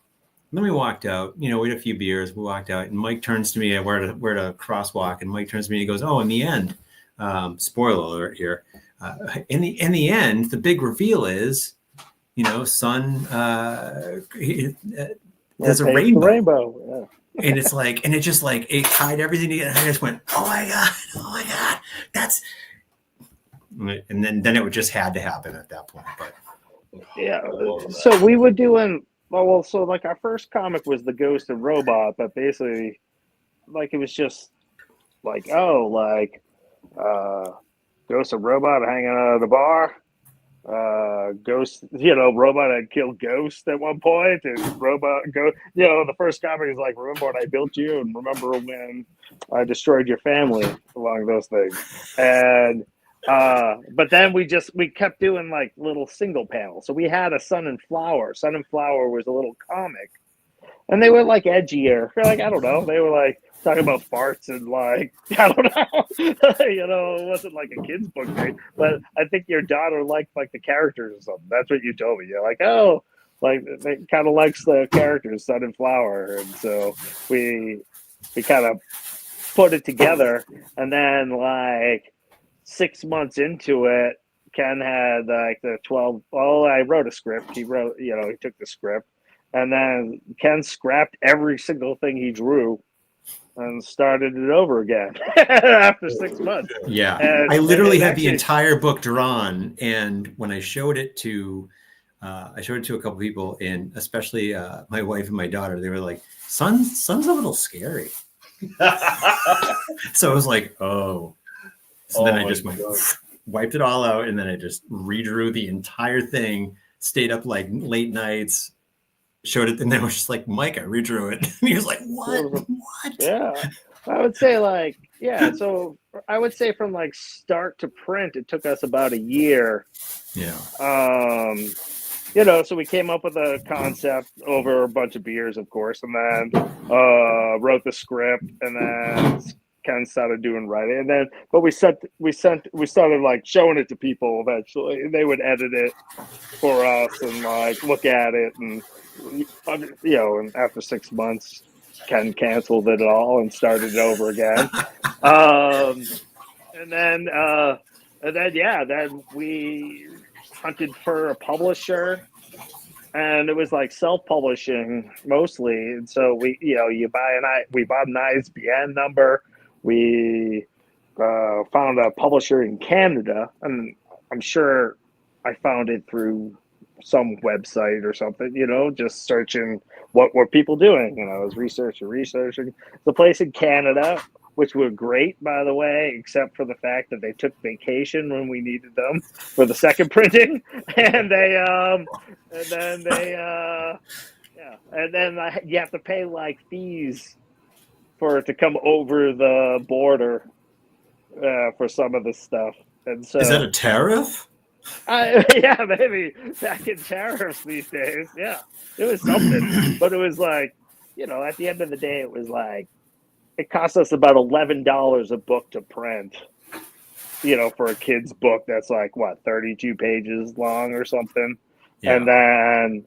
then we walked out, you know, we had a few beers, we walked out, and Mike turns to me, we're at a crosswalk, and Mike turns to me and he goes, oh, in the end, spoiler alert here, in the end, the big reveal is sun there's a Paint the rainbow. rainbow. Yeah. And it's like, and it just like, it tied everything together. And I just went, oh my God, that's, and then it would just had to happen at that point. But Yeah. So we were doing, so like our first comic was The Ghost of Robot, but basically, like, it was just like, Ghost of Robot hanging out at the bar. Ghost, Robot had killed Ghost at one point, and Robot the first comic is like, remember when I built you, and remember when I destroyed your family, along those things. And but then we kept doing like little single panels. So we had a Sun and Flower. Sun and Flower was a little comic, and they were like edgier. Like, I don't know, they were like talking about farts and like, I don't know, it wasn't like a kid's book thing, but I think your daughter liked like the characters or something. That's what you told me. You're like, oh, like they kind of likes the characters, Sun and Flower, and so we kind of put it together, and then like 6 months into it, Ken had like the 12. Oh, I wrote a script. He wrote, he took the script, and then Ken scrapped every single thing he drew and started it over again after 6 months. Yeah, and I literally had the entire book drawn, and when I showed it to a couple people, and especially my wife and my daughter, they were like, "Sun's a little scary." So I was like, "Oh." So then I just wiped it all out, and then I just redrew the entire thing. Stayed up like late nights. Showed it, and then I was just like, Mike, I redrew it. And he was like, what? Yeah. I would say like, so I would say from like start to print, it took us about a year. Yeah. So we came up with a concept over a bunch of beers, of course, and then wrote the script, and then Ken started doing writing, and then we started like showing it to people eventually, and they would edit it for us and like look at it, and and after 6 months, Ken canceled it all and started it over again. Then we hunted for a publisher, and it was like self-publishing mostly. And so we bought an ISBN number. We found a publisher in Canada, and I'm sure I found it through some website or something, just searching what were people doing. I was researching the place in Canada, which were great, by the way, except for the fact that they took vacation when we needed them for the second printing, and then you have to pay like fees for it to come over the border for some of the stuff. And so, is that a tariff? Yeah, maybe back in tariffs these days. Yeah, it was something, but it was like, at the end of the day, it was like, it cost us about $11 a book to print, for a kid's book that's like, what, 32 pages long or something. Yeah. And then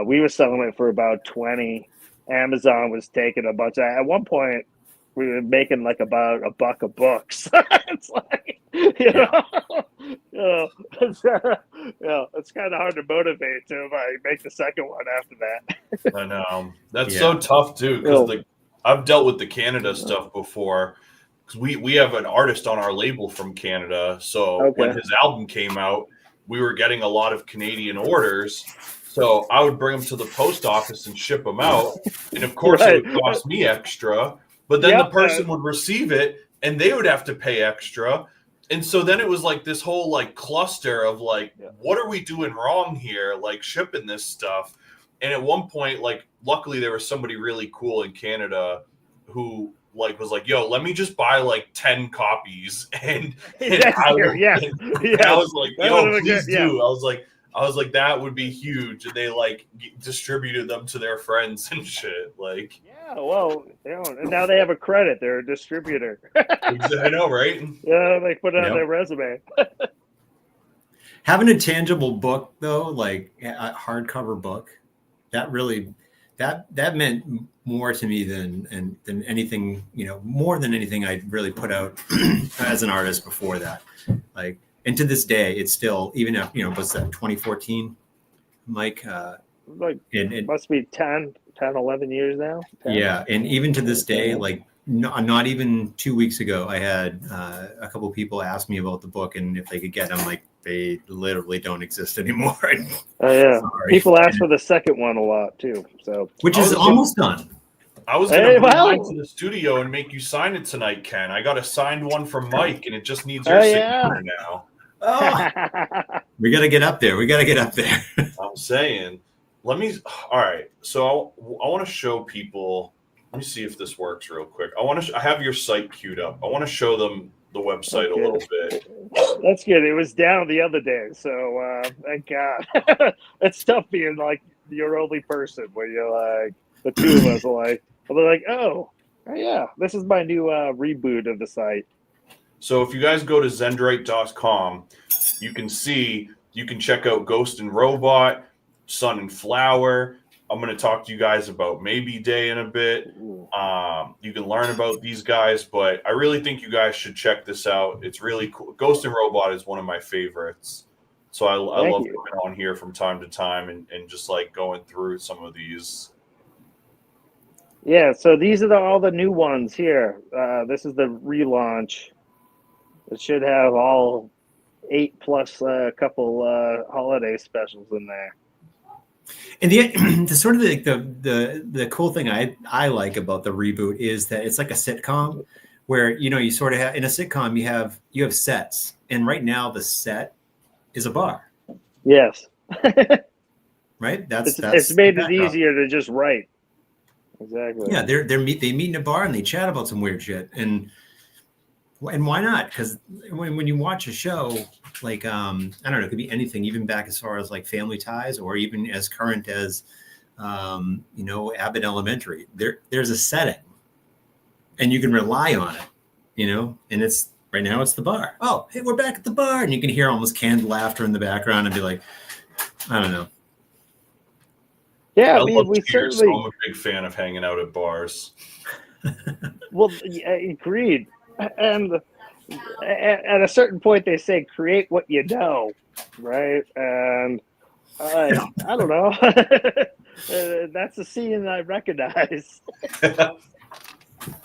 we were selling it for about 20. Amazon was taking a bunch. At one point, we were making like about $1 a book. It's like, it's kind of hard to motivate to make the second one after that. I know. That's so tough too, because I've dealt with the Canada stuff before, because we have an artist on our label from Canada. So when his album came out, we were getting a lot of Canadian orders. So I would bring them to the post office and ship them out. And of course, it would cost me extra. But then the person would receive it, and they would have to pay extra. And so then it was like this whole like cluster of like, what are we doing wrong here? Like shipping this stuff. And at one point, like, luckily there was somebody really cool in Canada who like was like, yo, let me just buy like 10 copies. And I was like, yo, please do. I was like, that would be huge. And they like distributed them to their friends and shit. Like, and now they have a credit. They're a distributor. I know, right? Yeah, they put it on their resume. Having a tangible book, though, like a hardcover book, that really that meant more to me than anything, more than anything I'd really put out as an artist before that. Like, and to this day, it's still, even if, what's that, 2014? Mike. Like, And must be 10, 11 years now. 10? yeah, and even to this day, like not even 2 weeks ago, I had a couple people ask me about the book and if they could get them. Like, they literally don't exist anymore. Oh yeah, Sorry. people ask for the second one a lot too. So Which is almost done. I was going to bring mine to the studio and make you sign it tonight, Ken. I got a signed one from Mike, and it just needs your signature now. Oh, we got to get up there. I'm saying, all right. So I want to show people. Let me see if this works real quick. I have your site queued up. I want to show them the website a little bit. That's good. It was down the other day, so thank God. It's tough being like your only person when you're like the two of us are like, they're like, oh yeah, this is my new reboot of the site. So if you guys go to Zendrite.com, you can check out Ghost and Robot, Sun and Flower. I'm going to talk to you guys about Maybe Day in a bit. You can learn about these guys, but I really think you guys should check this out. It's really cool. Ghost and Robot is one of my favorites. So I love coming on here from time to time and just like going through some of these. Yeah, so these are all the new ones here. This is the relaunch. It should have all 8 plus a couple holiday specials in there. And the sort of the cool thing I like about the reboot is that it's like a sitcom where, you know, you sort of have, in a sitcom you have sets, and right now the set is a bar. Yes. Right? It's made it easier to just write. Exactly. Yeah, they meet in a bar and they chat about some weird shit, and why not? Because when you watch a show like I don't know, it could be anything, even back as far as like Family Ties, or even as current as Abbott Elementary. There's a setting, and you can rely on it, you know. And it's right now it's the bar. Oh, hey, we're back at the bar, and you can hear almost canned laughter in the background, and be like, I don't know. Yeah, I love we Cheers, certainly. so I'm a big fan of hanging out at bars. Well, agreed. And at a certain point, they say, create what you know, right? And I don't know. That's a scene I recognize.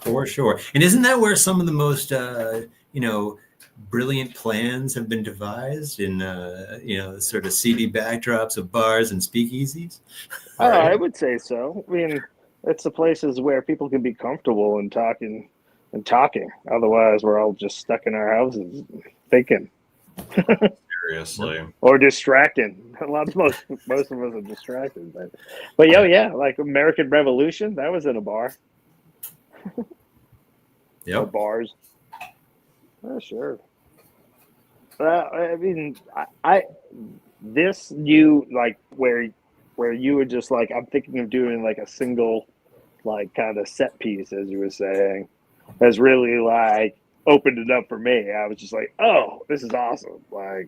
For sure. And isn't that where some of the most, brilliant plans have been devised in, sort of seedy backdrops of bars and speakeasies? I would say so. I mean, it's the places where people can be comfortable and talking. Otherwise, we're all just stuck in our houses thinking. Seriously. Or distracting. Most of us are distracted. But yeah, like American Revolution, that was in a bar. Yeah. Bars. Oh, sure. I mean, this new, like, where you were just like, I'm thinking of doing like a single, like, kind of set piece, as you were saying, has really like opened it up for me. I was just like, oh, this is awesome. Like,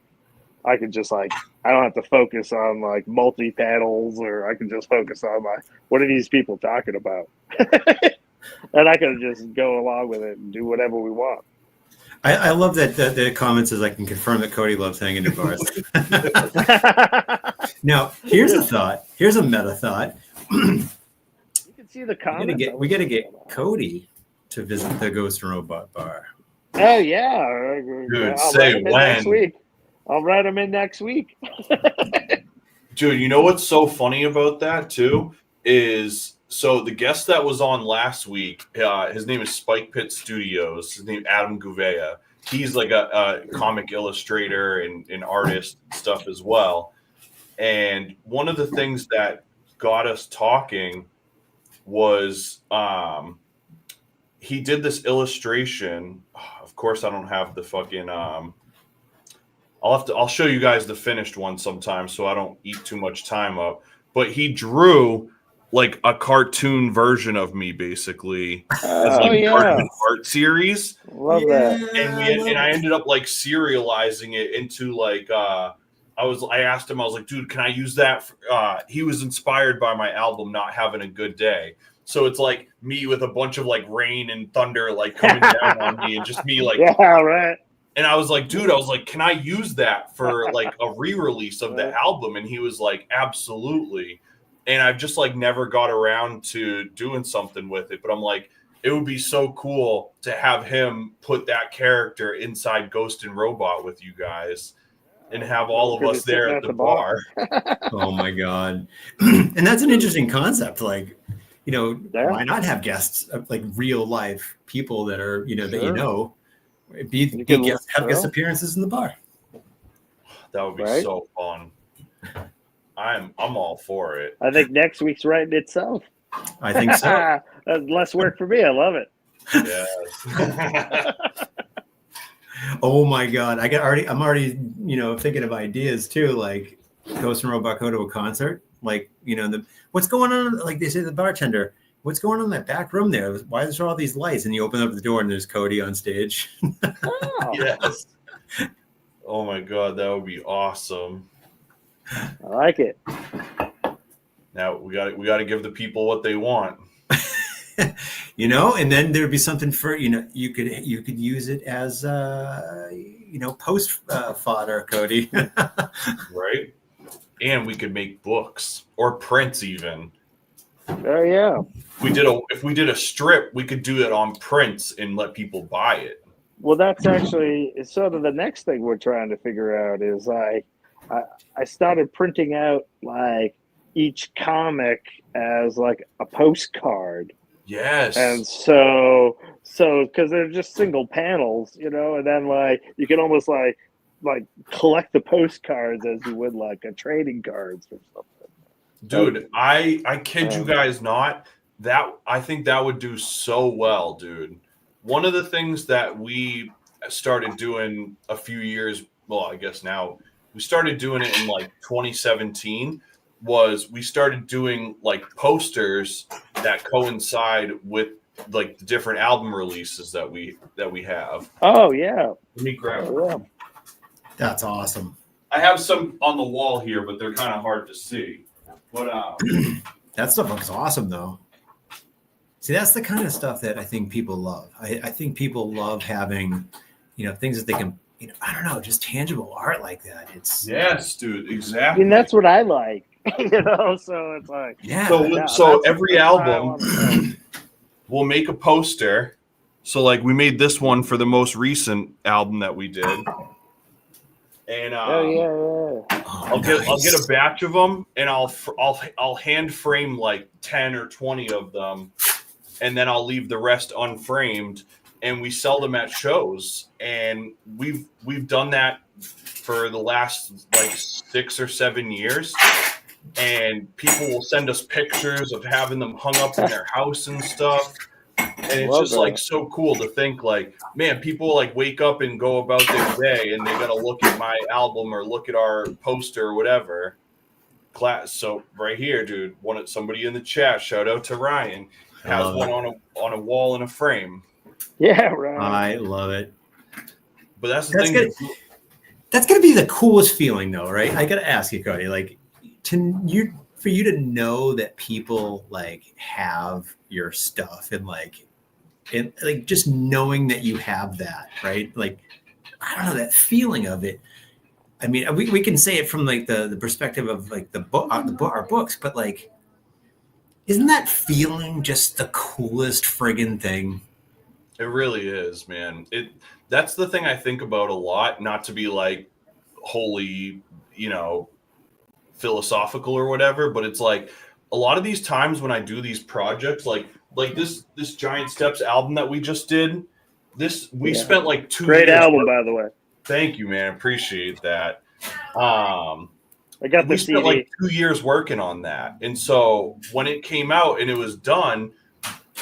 I could just like, I don't have to focus on like multi panels, or I can just focus on like, what are these people talking about? And I can just go along with it and do whatever we want. I love that the comment says I can confirm that Cody loves hanging at bars. Now, here's a thought. Here's a meta thought. You can see the comments. We got to get Cody to visit the Ghost and Robot bar. Oh yeah, dude. Say when. Next week. I'll write them in next week. Dude, you know what's so funny about that too is, so the guest that was on last week, his name is Spike Pit Studios. His name is Adam Gouveia. He's like a comic illustrator and artist and stuff as well. And one of the things that got us talking was he did this illustration. Of course, I don't have the fucking. I'll show you guys the finished one sometime, so I don't eat too much time up. But he drew like a cartoon version of me, basically, as like a cartoon art series. Love that. And I ended up like serializing it into like I asked him, I was like, dude, can I use that? He was inspired by my album Not Having a Good Day. So it's like me with a bunch of like rain and thunder like coming down on me, and just me like yeah, right. And I was like, dude, can I use that for like a re-release of the album? And he was like, absolutely. And I've just like never got around to doing something with it. But I'm like, it would be so cool to have him put that character inside Ghost and Robot with you guys and have all of us there at the bar. Oh my God. And that's an interesting concept. Like, why not have guests, like real life people that are, that have guest appearances in the bar. That would be so fun. I'm all for it. I think next week's writing itself. I think so. That's less work for me. I love it. Yes. Oh my God. I'm already, thinking of ideas too, like Ghost and Robot go to a concert. Like, what's going on? Like they say to the bartender, what's going on in that back room there? Why is there all these lights? And you open up the door and there's Cody on stage. Oh. Yes. Oh my God, that would be awesome. I like it. Now we got to give the people what they want. And then there'd be something for, you could use it as post fodder, Cody. Right? And we could make books or prints even. Oh yeah. If we did a strip, we could do it on prints and let people buy it. Well, that's actually sort of the next thing we're trying to figure out is like I started printing out like each comic as like a postcard. Yes. And so because they're just single panels, and then like you can almost like collect the postcards as you would like a trading cards or something. Dude, I kid you guys not. That I think that would do so well, dude. One of the things that we started doing a few years, well, I guess now we started doing it in like 2017 was we started doing like posters that coincide with like the different album releases that we have. Oh yeah. Let me grab them. Yeah. That's awesome. I have some on the wall here, but they're kind of hard to see. But that stuff looks awesome though. See, that's the kind of stuff that I think people love. I think people love having, things that they can, I don't know, just tangible art like that. It's yes, dude, I exactly. mean, that's what I like, so it's like, yeah. So every album we'll make a poster. So like we made this one for the most recent album that we did. And yeah. I'll get a batch of them and I'll hand frame like 10 or 20 of them. And then I'll leave the rest unframed, and we sell them at shows. And we've done that for the last like 6 or 7 years. And people will send us pictures of having them hung up in their house and stuff. And it's just like so cool to think like, man, people like wake up and go about their day, and they got to look at my album or look at our poster or whatever. So right here, dude, somebody in the chat, shout out to Ryan. Has one on a wall in a frame. Yeah, right. I love it. But that's the thing. That's gonna be the coolest feeling, though, right? I gotta ask you, Cody. Like, for you to know that people like have your stuff and like just knowing that you have that, right? Like, I don't know, that feeling of it. I mean, we can say it from like the perspective of like our books, but like. Isn't that feeling just the coolest friggin' thing? It really is, man. That's the thing I think about a lot, not to be like wholly, philosophical or whatever, but it's like a lot of these times when I do these projects, like this Giant Steps album that we just did, we spent like 2 Great years. album, by the way. Thank you, man. Appreciate that. I got the we CD. spent like 2 years working on that. And so when it came out and it was done,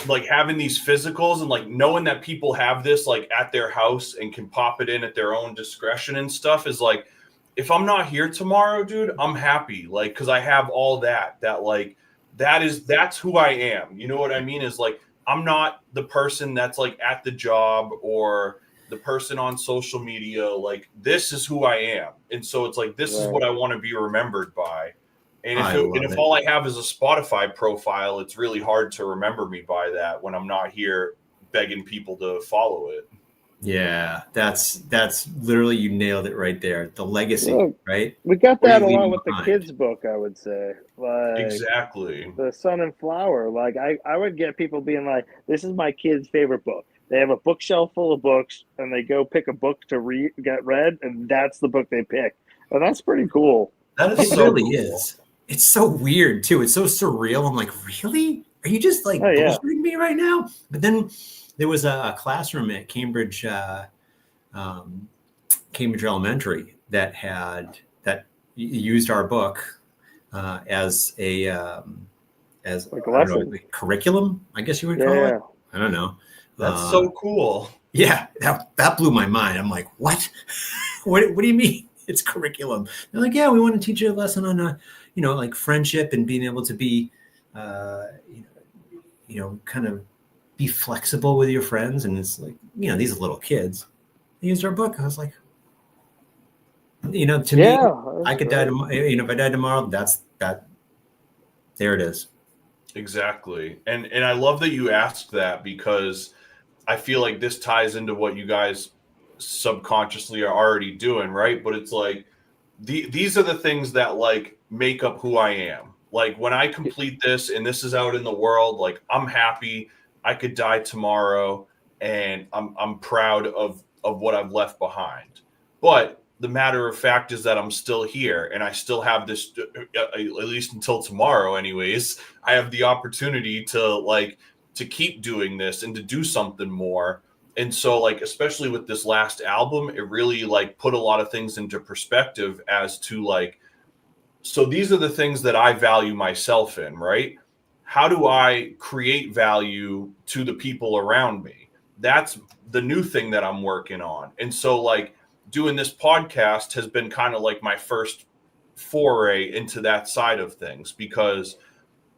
like having these physicals and like knowing that people have this like at their house and can pop it in at their own discretion and stuff is like, if I'm not here tomorrow, dude, I'm happy. Like, cause I have all that like, that's who I am. You know what I mean? Is like, I'm not the person that's like at the job or the person on social media. Like, this is who I am. And so it's like, this is what I want to be remembered by. And if all I have is a Spotify profile, it's really hard to remember me by that when I'm not here begging people to follow it. Yeah, that's literally, you nailed it right there. The legacy, Look, right? we got What are that you a lot leaving with the behind? kids' book, I would say. Like Exactly. the Sun and Flower. Like I would get people being like, "This is my kid's favorite book." They have a bookshelf full of books, and they go pick a book to get read, and that's the book they pick, and that's pretty cool. That is It so really cool. is. It's so weird too. It's so surreal. I'm like, really? Are you just like Oh yeah, bullshitting me right now? But then there was a classroom at Cambridge, um, Cambridge Elementary that used our book as a as like a I don't know, lesson. like curriculum, I guess you would call it. Yeah, I don't know. That's so cool. Yeah, that blew my mind. I'm like, what? what do you mean it's curriculum? They're like, yeah, we want to teach you a lesson on like friendship and being able to be kind of be flexible with your friends. And it's like, these are little kids. They used our book. I was like, to me, yeah. I That's could die great. tomorrow. If I died tomorrow, that's that. There it is. Exactly. And I love that you asked that, because I feel like this ties into what you guys subconsciously are already doing, right? But it's like these are the things that like make up who I am. Like when I complete this and this is out in the world, like I'm happy. I could die tomorrow, and I'm proud of what I've left behind. But the matter of fact is that I'm still here, and I still have this, at least until tomorrow, anyways. I have the opportunity to keep doing this and to do something more. And so like, especially with this last album, it really like put a lot of things into perspective as to like, so these are the things that I value myself in, right? How do I create value to the people around me? That's the new thing that I'm working on. And so like doing this podcast has been kind of like my first foray into that side of things, because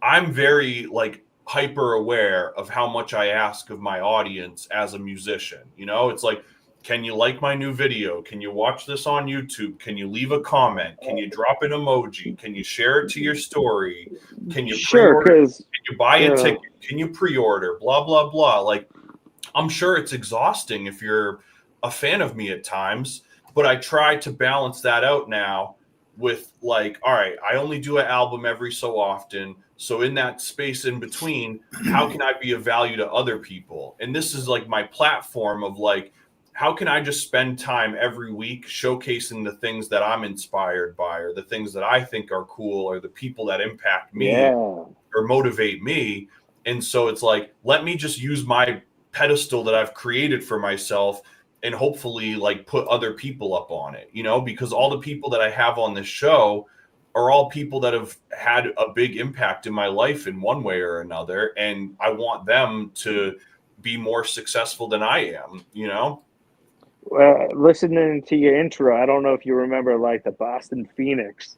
I'm very like hyper aware of how much I ask of my audience as a musician. It's like, can you like my new video? Can you watch this on YouTube? Can you leave a comment? Can you drop an emoji? Can you share it to your story? Can you Sure, pre-order? because Can you buy a yeah, ticket? Can you pre-order? Blah, blah, blah. Like, I'm sure it's exhausting if you're a fan of me at times, but I try to balance that out now with like, all right, I only do an album every so often. So in that space in between, how can I be of value to other people? And this is like my platform of like, how can I just spend time every week showcasing the things that I'm inspired by, or the things that I think are cool, or the people that impact me yeah, or motivate me. And so it's like, let me just use my pedestal that I've created for myself and hopefully like put other people up on it, because all the people that I have on this show are all people that have had a big impact in my life in one way or another. And I want them to be more successful than I am. listening to your intro, I don't know if you remember like the Boston Phoenix.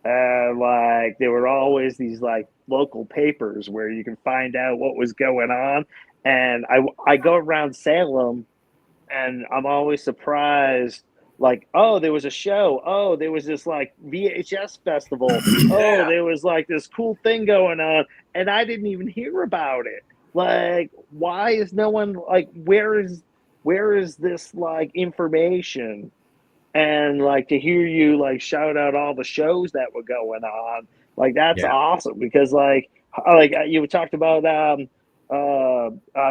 Like there were always these like local papers where you can find out what was going on. And I go around Salem, and I'm always surprised. Like, oh, there was a show. Oh, there was this like VHS festival. Oh, Yeah. there was like this cool thing going on, and I didn't even hear about it. Like, why is no one like? Where is this like information? And like to hear you like shout out all the shows that were going on, like that's Yeah. awesome, because like you talked about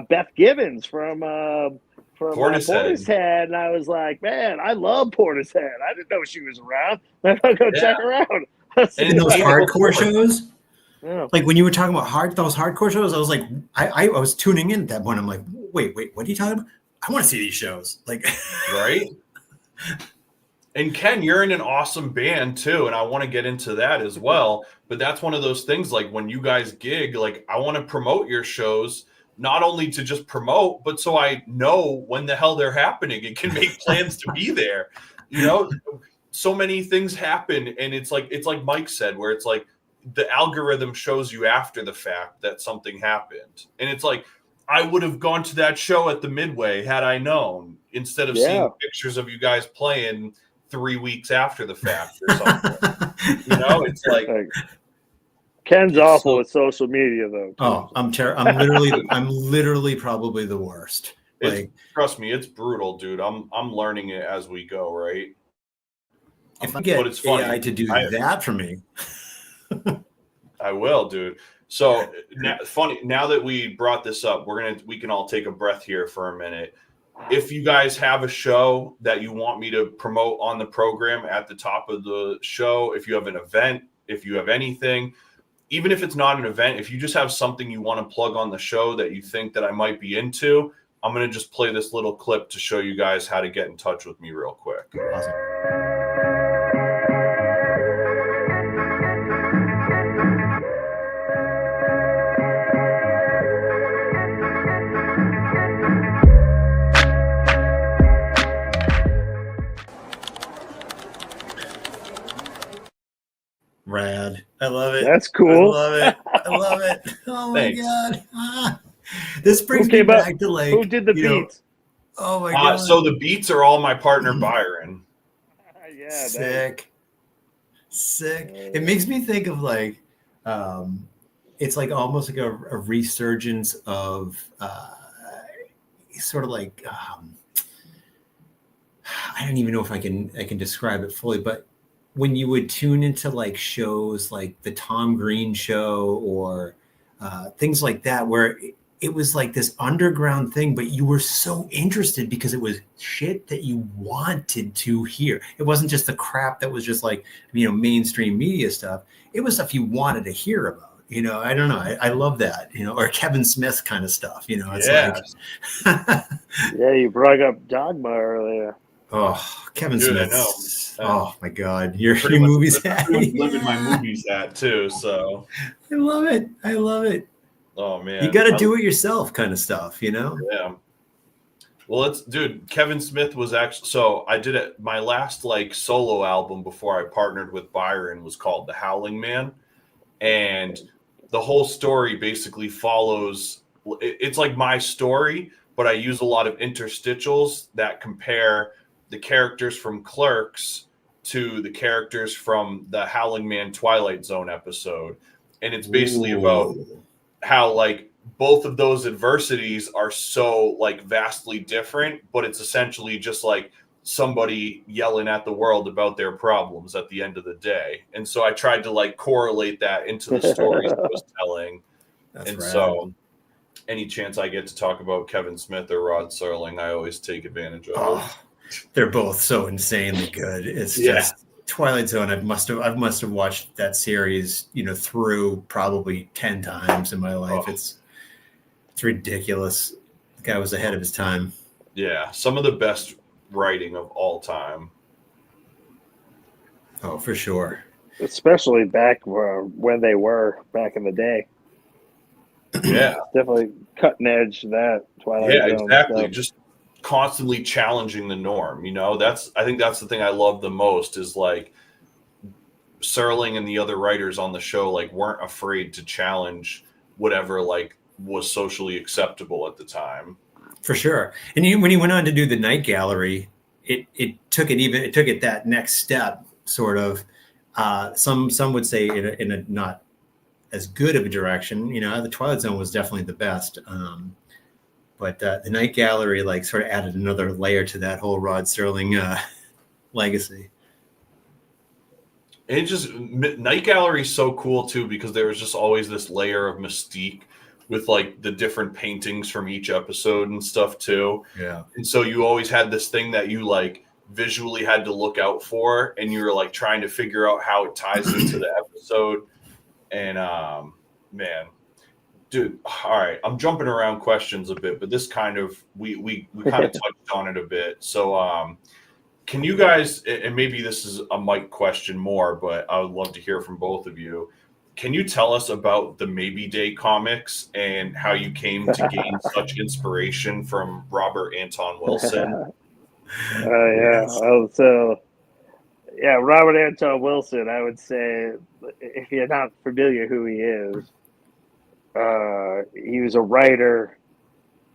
Beth Gibbons from Portishead. Portishead, and I was like, man, I love Portishead. I didn't know she was around. I'm gonna go check Yeah. her out. And And it those came hardcore before. shows, Yeah. like when you were talking about those hardcore shows, I was like, I was tuning in at that point. I'm like, wait, what are you talking about? I want to see these shows. Like, Right. And Ken, you're in an awesome band too, and I want to get into that as well. But that's one of those things, like when you guys gig, like I want to promote your shows, not only to just promote, but so I know when the hell they're happening and can make plans to be there. So many things happen, and it's like Mike said, where it's like the algorithm shows you after the fact that something happened. And it's like, I would have gone to that show at the Midway had I known, instead of seeing pictures of you guys playing 3 weeks after the fact or something. It's like Ken's it's awful so, with social media though. oh, I'm literally probably the worst. Like, trust me, it's brutal, dude. I'm learning it as we go, right? if I get but it's funny. AI to do that for me, I will, dude. So funny. Now that we brought this up, we can all take a breath here for a minute. If you guys have a show that you want me to promote on the program at the top of the show, if you have an event, if you have anything, even if it's not an event, if you just have something you want to plug on the show that you think that I might be into, I'm going to just play this little clip to show you guys how to get in touch with me real quick. awesome. Rad. I love it. That's cool. I love it. I love it. Oh my Thanks. God. This brings me back to like, who did the beats? Oh my God. So the beats are all my partner Byron. Yeah, Sick. It makes me think of like, it's like almost like a resurgence of sort of like, I don't even know if I can describe it fully, but when you would tune into like shows like the Tom Green show or things like that, where it was like this underground thing, but you were so interested because it was shit that you wanted to hear. It wasn't just the crap that was just like, mainstream media stuff. It was stuff you wanted to hear about. I don't know. I love that, or Kevin Smith kind of stuff. It's like, yeah, you brought up Dogma earlier. Oh, Kevin Dude, Smith. I know. Oh my God, your Pretty much movies hat. living my movies hat too. So I love it. Oh man, you got to do it yourself, kind of stuff. Yeah. Well, dude. Kevin Smith was actually. So I did it. My last like solo album before I partnered with Byron was called The Howling Man, and the whole story basically follows. It's like my story, but I use a lot of interstitials that compare the characters from Clerks to the characters from the Howling Man Twilight Zone episode. And it's basically about how like both of those adversities are so like vastly different, but it's essentially just like somebody yelling at the world about their problems at the end of the day. And so I tried to like correlate that into the stories I was telling. That's rad. So any chance I get to talk about Kevin Smith or Rod Serling, I always take advantage of it. They're both so insanely good. It's just Twilight Zone. I must have watched that series, through probably 10 times in my life. It's ridiculous. The guy was ahead of his time. Yeah, some of the best writing of all time. Oh, for sure. Especially back when they were back in the day. Yeah, definitely cutting edge that Twilight Zone. Yeah, exactly. Stuff. Just constantly challenging the norm. I think that's the thing I love the most is like Serling and the other writers on the show like weren't afraid to challenge whatever like was socially acceptable at the time. For sure. And when he went on to do the Night Gallery, it took it that next step, sort of. Some would say in a not as good of a direction. The Twilight Zone was definitely the best. But the Night Gallery like sort of added another layer to that whole Rod Serling legacy. And Night Gallery is so cool too because there was just always this layer of mystique with like the different paintings from each episode and stuff too. Yeah. And so you always had this thing that you like visually had to look out for, and you were like trying to figure out how it ties into the episode. And man, dude, all right, I'm jumping around questions a bit, but this kind of we kind of touched on it a bit. So can you guys, and maybe this is a Mike question more, but I would love to hear from both of you. Can you tell us about the Maybe Day comics and how you came to gain such inspiration from Robert Anton Wilson? Robert Anton Wilson, I would say, if you're not familiar who he is, he was a writer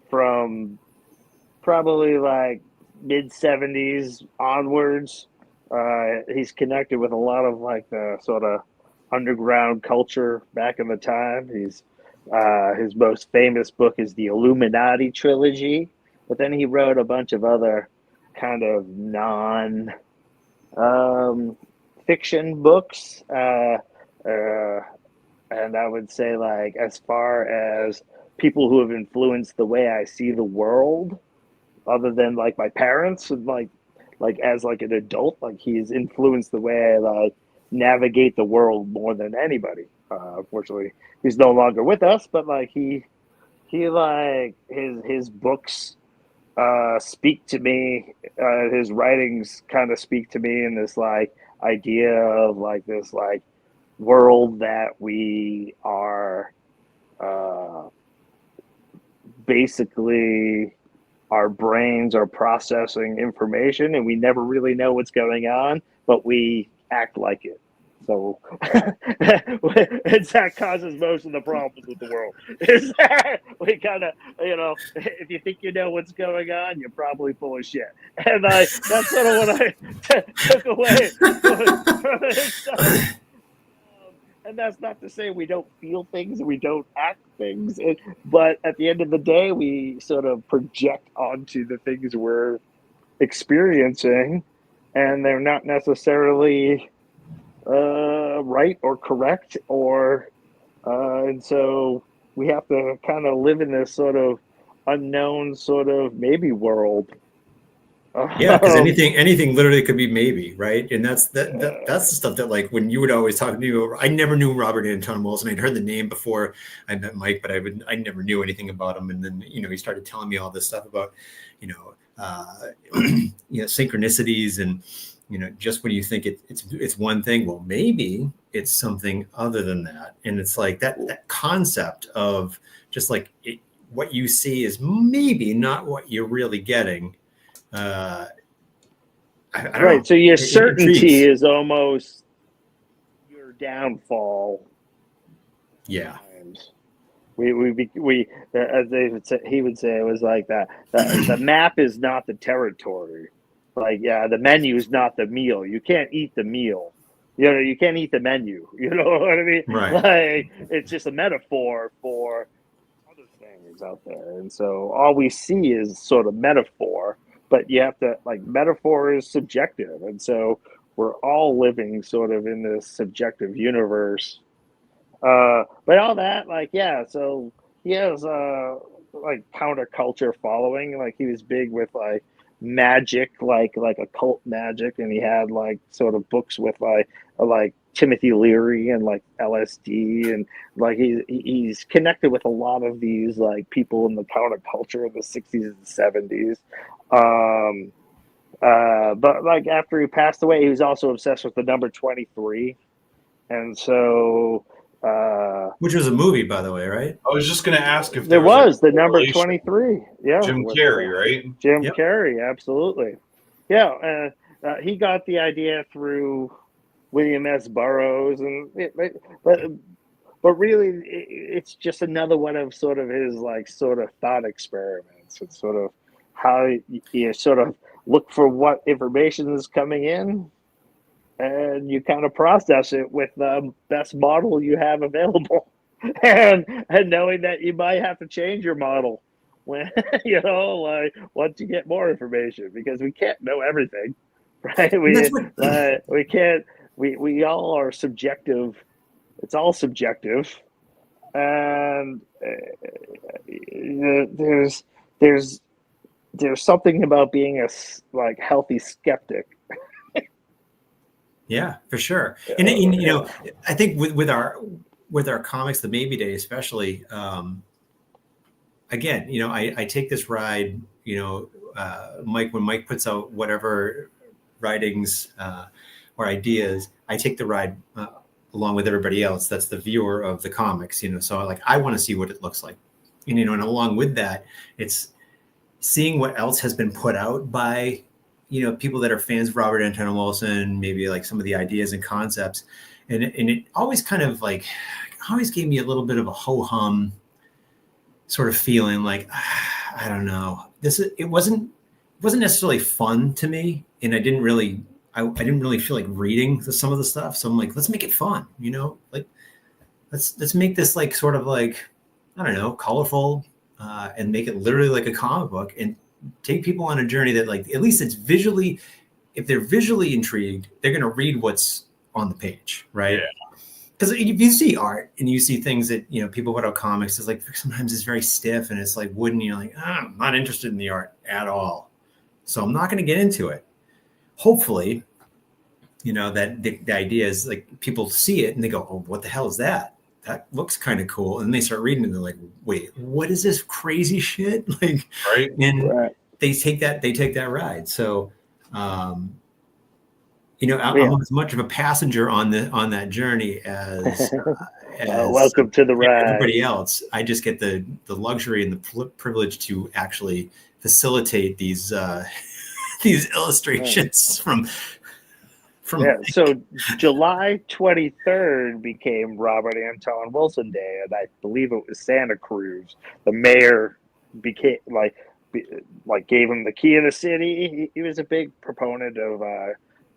from probably like mid-70s onwards. He's connected with a lot of like the sort of underground culture back in the time. He's his most famous book is the Illuminati trilogy. but then he wrote a bunch of other kind of non fiction books. And I would say, like, as far as people who have influenced the way I see the world, other than like my parents, and like as like an adult, like he's influenced the way I like navigate the world more than anybody. Unfortunately, he's no longer with us, but like he like his books speak to me. His writings kind of speak to me in this like idea of like this like world that we are basically our brains are processing information and we never really know what's going on, but we act like it. So that causes most of the problems with the world. Is that we kind of, if you think you know what's going on, you're probably full of shit. And that's sort of what I took away from his stuff. And that's not to say we don't feel things and we don't act things, but at the end of the day, we sort of project onto the things we're experiencing, and they're not necessarily right or correct, and so we have to kind of live in this sort of unknown sort of maybe world. Yeah, because anything literally could be maybe, right? And that's the stuff that, like, when you would always talk to me, I never knew Robert Anton Wilson. I'd heard the name before I met Mike, but I never knew anything about him. And then he started telling me all this stuff about synchronicities and just when you think it's one thing, well, maybe it's something other than that. And it's like that concept of just like what you see is maybe not what you're really getting. I don't know. So your certainty is almost your downfall. Yeah. We as he would say, it was like that. The map is not the territory. Like, yeah, the menu is not the meal. You can't eat the meal. You can't eat the menu. You know what I mean? Right. Like, it's just a metaphor for other things out there. And so all we see is sort of metaphor, but you have to, like, metaphor is subjective. And so we're all living sort of in this subjective universe. But all that, like, yeah, so he has like counterculture following. Like, he was big with like magic, like occult magic, and he had like sort of books with like Timothy Leary and like LSD, and like he's connected with a lot of these like people in the counterculture in the 60s and 70s. But like after he passed away, he was also obsessed with the number 23, and so which was a movie, by the way, right? I was just going to ask if there was the number 23. Yeah, Jim Carrey, right? Jim Carrey, absolutely. Yeah, he got the idea through William S. Burroughs, but really, it's just another one of sort of his like sort of thought experiments. It's sort of how you sort of look for what information is coming in, and you kind of process it with the best model you have available, and knowing that you might have to change your model when like once you get more information, because we can't know everything, right? We can't. We all are subjective. It's all subjective, and there's something about being a like healthy skeptic. Yeah, for sure. And I think with our comics, the Maybe Day especially, again, I take this ride, Mike, when Mike puts out whatever writings or ideas, I take the ride along with everybody else. That's the viewer of the comics, so like, I want to see what it looks like. And along with that, it's seeing what else has been put out by people that are fans of Robert Anton Wilson, maybe like some of the ideas and concepts. And it always kind of like, always gave me a little bit of a ho-hum sort of feeling, like, I don't know, it wasn't necessarily fun to me. And I didn't really feel like reading some of the stuff. So I'm like, let's make it fun, like let's make this like sort of like, I don't know, colorful, and make it literally like a comic book. And take people on a journey that, like, at least it's visually, if they're visually intrigued, they're going to read what's on the page, right? Because if you see art and you see things that, you know, people put out comics, it's like sometimes it's very stiff and it's like wooden. You're like, I'm not interested in the art at all, so I'm not going to get into it. Hopefully, you know, that the idea is like people see it and they go, oh, what the hell is that? That looks kind of cool. And they start reading it and they're like, wait, what is this crazy shit? Like, Right. And they take that ride. So, you know, I'm as much of a passenger on that journey as welcome to the ride. Everybody else. I just get the luxury and the privilege to actually facilitate these illustrations from. So July 23rd became Robert Anton Wilson Day, and I believe it was Santa Cruz. The mayor became gave him the key of the city. He was a big proponent of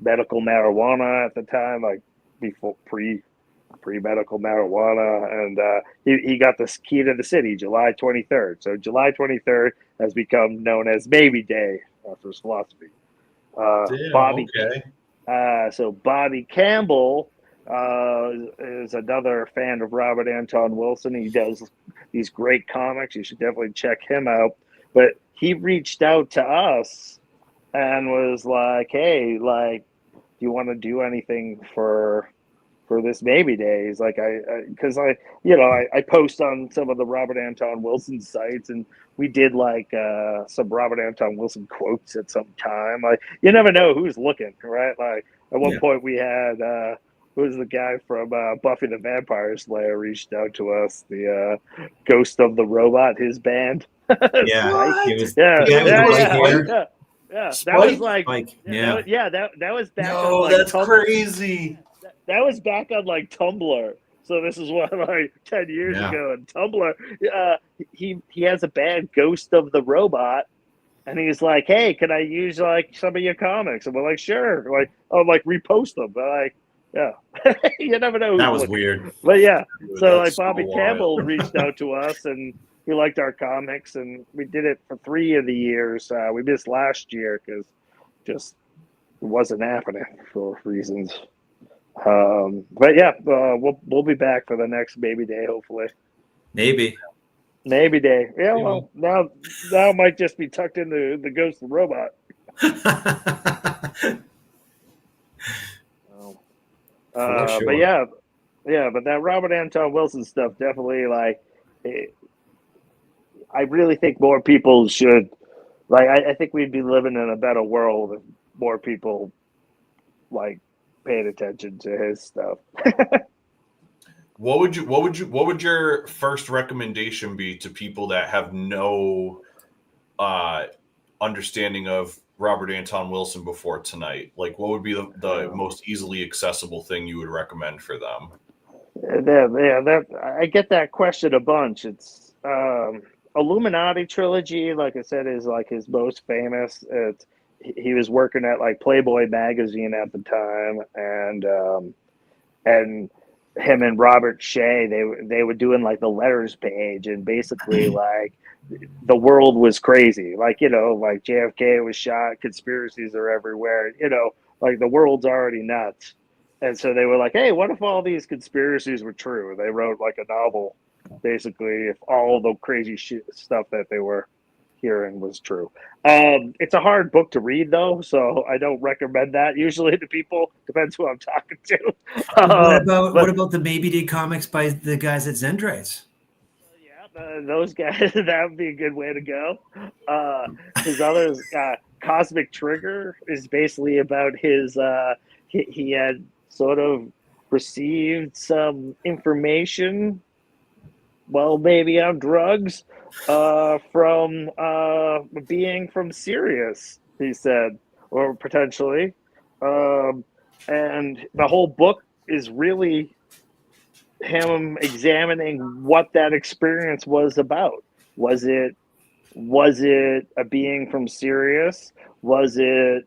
medical marijuana at the time, like before pre-medical marijuana, and he got the key to the city July 23rd. So July 23rd has become known as Baby Day after his philosophy. Bobby Campbell is another fan of Robert Anton Wilson. He does these great comics. You should definitely check him out. But he reached out to us and was like, hey, like, do you want to do anything for this Baby Day? He's like, because I post on some of the Robert Anton Wilson sites, and we did like some Robert Anton Wilson quotes at some time. Like, you never know who's looking, right? Like at one point we had who was the guy from Buffy the Vampire Slayer reached out to us, the Ghost of the Robot, his band. That was like Spike. that was back No, on, that's crazy. That was back on like Tumblr. So this is what, like 10 years ago on Tumblr. He has a band, Ghost of the Robot, and he's like, hey, can I use like some of your comics? And we're like, sure. Like, oh, like repost them. But like, yeah, you never know. That was weird. But yeah, Dude, so like that's Bobby so Campbell wild. reached out to us, and he liked our comics, and we did it for 3 of the years. We missed last year because just it wasn't happening for reasons. But yeah, we'll be back for the next Baby Day, hopefully. Maybe Day. Yeah, well, now it might just be tucked into the Ghost of the Robot. Sure. But that Robert Anton Wilson stuff definitely, like, I really think more people should, like, I think we'd be living in a better world if more people like paid attention to his stuff. What would your first recommendation be to people that have no understanding of Robert Anton Wilson before tonight? Like, what would be the most easily accessible thing you would recommend for them? I get that question a bunch. It's Illuminati trilogy, like I said, is like his most famous. He was working at like Playboy magazine at the time, and him and Robert Shea, they were doing like the letters page, and basically like the world was crazy. Like, you know, like JFK was shot, conspiracies are everywhere, you know, like the world's already nuts. And so they were like, hey, what if all these conspiracies were true? They wrote like a novel, basically, if all the crazy stuff that they were hearing was true. It's a hard book to read, though, so I don't recommend that usually to people. Depends who I'm talking to. What about the Baby Day comics by the guys at Zendrites? Those guys, that would be a good way to go. His others, Cosmic Trigger, is basically about his, he had sort of received some information, well, maybe on drugs, from being from Sirius, he said, or potentially. And the whole book is really him examining what that experience was about. Was it a being from Sirius? Was it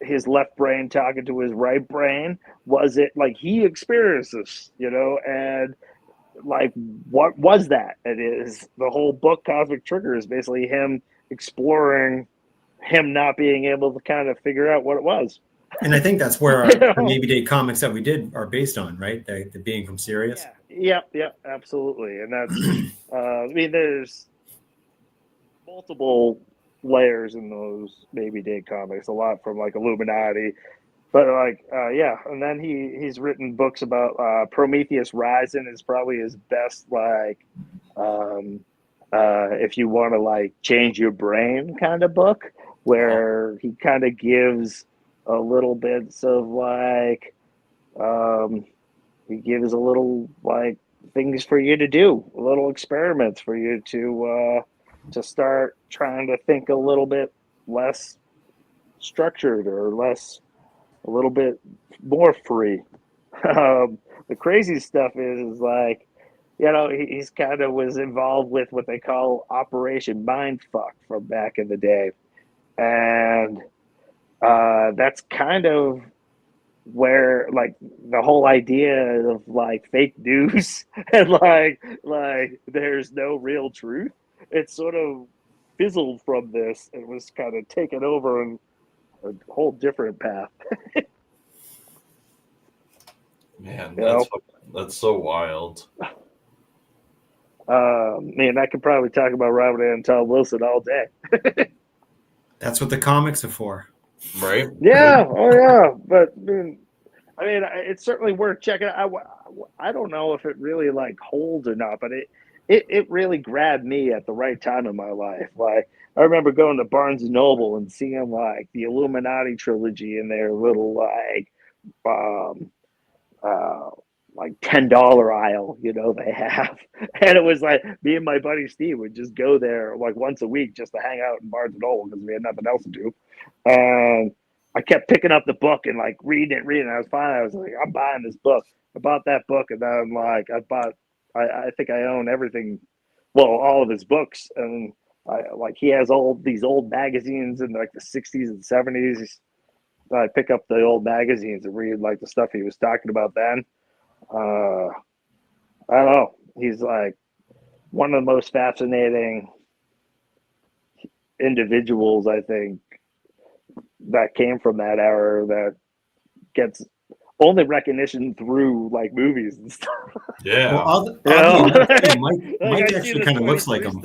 his left brain talking to his right brain? Was it like he experienced this, you know? And like, what was that? It is the whole book, Cosmic Trigger, is basically him exploring him not being able to kind of figure out what it was. And I think that's where You know? our Navy Day comics that we did are based on, right? The being from Sirius. Yep, absolutely. And that's, I mean, there's multiple layers in those Navy Day comics, a lot from like Illuminati, but like, and then he's written books about Prometheus Rising is probably his best, like, if you want to like change your brain kind of book, where he kind of gives a little bits of like, he gives a little like things for you to do, little experiments for you to start trying to think a little bit less structured or a little bit more free. The crazy stuff is like, you know, he's kind of was involved with what they call Operation Mindfuck from back in the day. And that's kind of where like the whole idea of like fake news and like there's no real truth, it sort of fizzled from this and was kind of taken over in a whole different path. Man, You that's so wild. Man, I could probably talk about Robert Anton Wilson all day. That's what the comics are for. Right? Yeah, but I mean, it's certainly worth checking out. I don't know if it really like holds or not, but it really grabbed me at the right time in my life. Like I remember going to Barnes and Noble and seeing like the Illuminati trilogy in their little like $10 aisle, you know, they have. And it was like me and my buddy Steve would just go there like once a week just to hang out in Barnes and Noble because we had nothing else to do. And I kept picking up the book and like reading it. I was fine. I was like, I'm buying this book. I bought that book, and then like I think I own everything, well, all of his books. And like he has all these old magazines in like the 60s and 70s. I pick up the old magazines and read like the stuff he was talking about then. I don't know. He's like one of the most fascinating individuals, I think, that came from that era that gets only recognition through like movies and stuff. Yeah. Well, Mike actually kind of looks like him.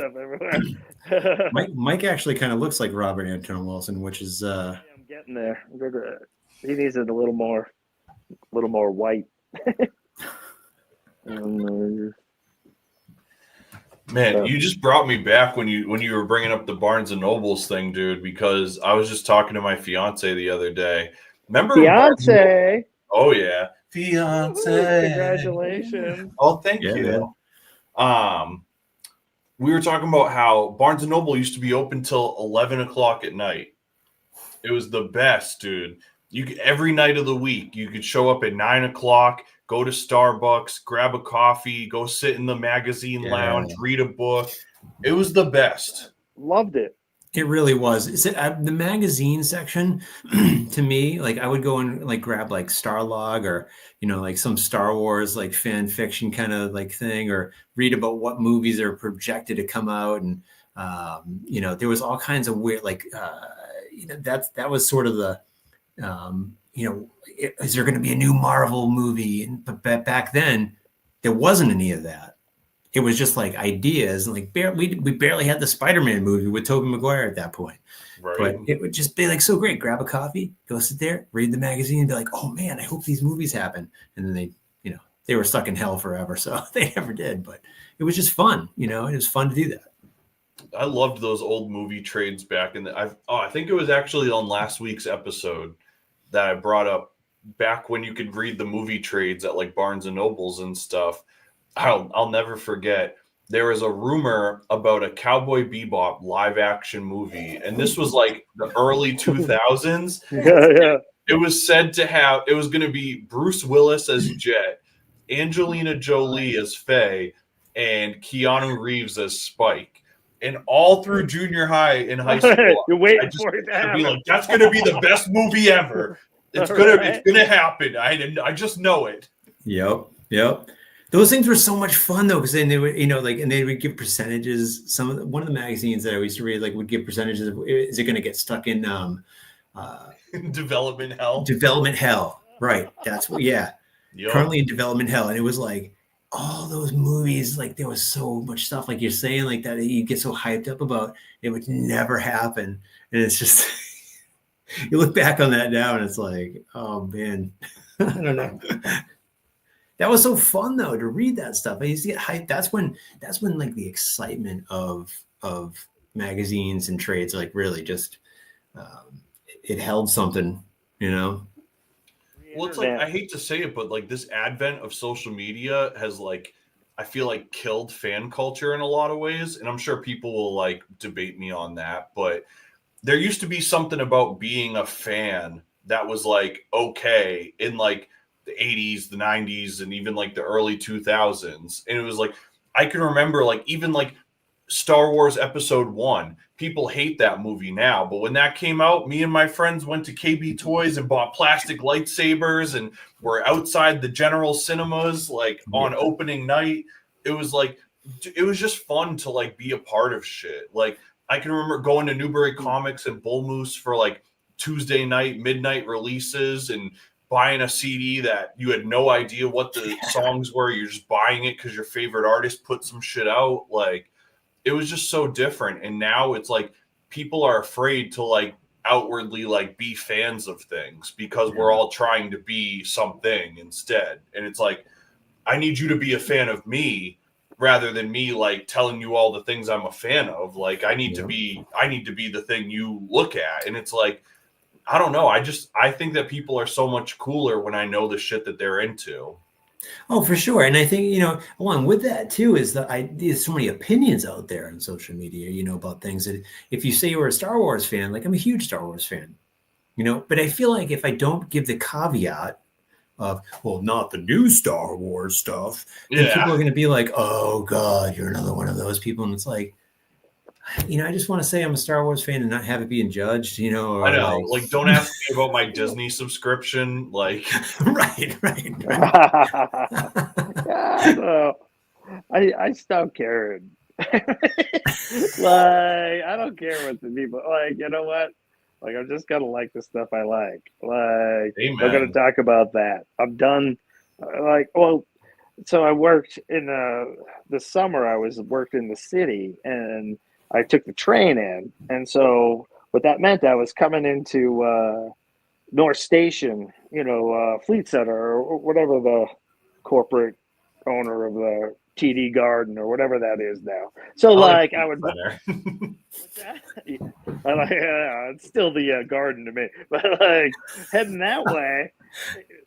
Mike actually kind of looks like Robert Anton Wilson, which is I'm getting there. He needs it a little more white. Man, you just brought me back when you were bringing up the Barnes and Nobles thing, dude, because I was just talking to my fiance the other day. Remember fiance? Oh yeah, fiance! Congratulations! Oh, thank you. Man. We were talking about how Barnes and Noble used to be open till 11 o'clock at night. It was the best, dude. Every night of the week, you could show up at 9 o'clock. Go to Starbucks, grab a coffee, go sit in the magazine lounge, read a book. It was the best. Loved it. It really was. The magazine section to me, like I would go and like grab like Starlog or, you know, like some Star Wars like fan fiction kind of like thing, or read about what movies are projected to come out. And, you know, there was all kinds of weird, like, you know, that was sort of the, you know, is there going to be a new Marvel movie? But back then, there wasn't any of that. It was just like ideas, and like we barely had the Spider-Man movie with Tobey Maguire at that point. Right. But it would just be like so great. Grab a coffee, go sit there, read the magazine, and be like, "Oh man, I hope these movies happen." And then they were stuck in hell forever, so they never did. But it was just fun, you know. It was fun to do that. I loved those old movie trades back in the. I think it was actually on last week's episode that I brought up back when you could read the movie trades at like Barnes and Nobles and stuff. I'll never forget. There was a rumor about a Cowboy Bebop live action movie, and this was like the early 2000s. Yeah. It was said to have. It was going to be Bruce Willis as Jet, Angelina Jolie as Faye, and Keanu Reeves as Spike. And all through junior high and high school, you're waiting for it to happen. Like, that's going to be the best movie ever. It's gonna happen. I just know it. Yep. Those things were so much fun though, because then they would, and they would give percentages. One of the magazines that I used to read, would give percentages of, is it going to get stuck in Development hell? Development hell, right? That's what. Yeah, Yep. Currently in development hell, and it was like all those movies. There was so much stuff, like you're saying, that you get so hyped up about. It would never happen, and it's just you look back on that now, and it's like, oh man, I don't know. That was so fun though to read that stuff. I used to get hyped. That's when the excitement of magazines and trades really just it held something, Well, it's I hate to say it, but this advent of social media has I feel killed fan culture in a lot of ways, and I'm sure people will debate me on that, but there used to be something about being a fan that was okay in the 80s, the 90s, and even the early 2000s. And it was I can remember even Star Wars Episode 1. People hate that movie now, but when that came out, me and my friends went to KB Toys and bought plastic lightsabers and were outside the General Cinemas on opening night. It was it was just fun to be a part of shit. I can remember going to Newbury Comics and Bull Moose for Tuesday night midnight releases and buying a CD that you had no idea what the songs were. You're just buying it because your favorite artist put some shit out. It was just so different. And now it's people are afraid to outwardly be fans of things because we're all trying to be something instead. And it's I need you to be a fan of me rather than me telling you all the things I'm a fan of. I need to be the thing you look at. And it's I don't know. I think that people are so much cooler when I know the shit that they're into. Oh, for sure. And I think, along with that too, is that there's so many opinions out there on social media, about things that if you say you were a Star Wars fan, I'm a huge Star Wars fan, but I feel if I don't give the caveat of, well, not the new Star Wars stuff, then people are going to be oh God, you're another one of those people. And it's I just want to say I'm a Star Wars fan and not have it being judged, or I know, don't ask me about my Disney subscription, right. I stopped caring. I don't care what the people you know what? I'm just gonna like the stuff I like. We're gonna talk about that. I'm done. So I worked in the summer. I worked in the city, and I took the train in, and so what that meant, I was coming into North Station, Fleet Center, or whatever the corporate owner of the TD Garden or whatever that is now. So I would. It's still the garden to me, but heading that way.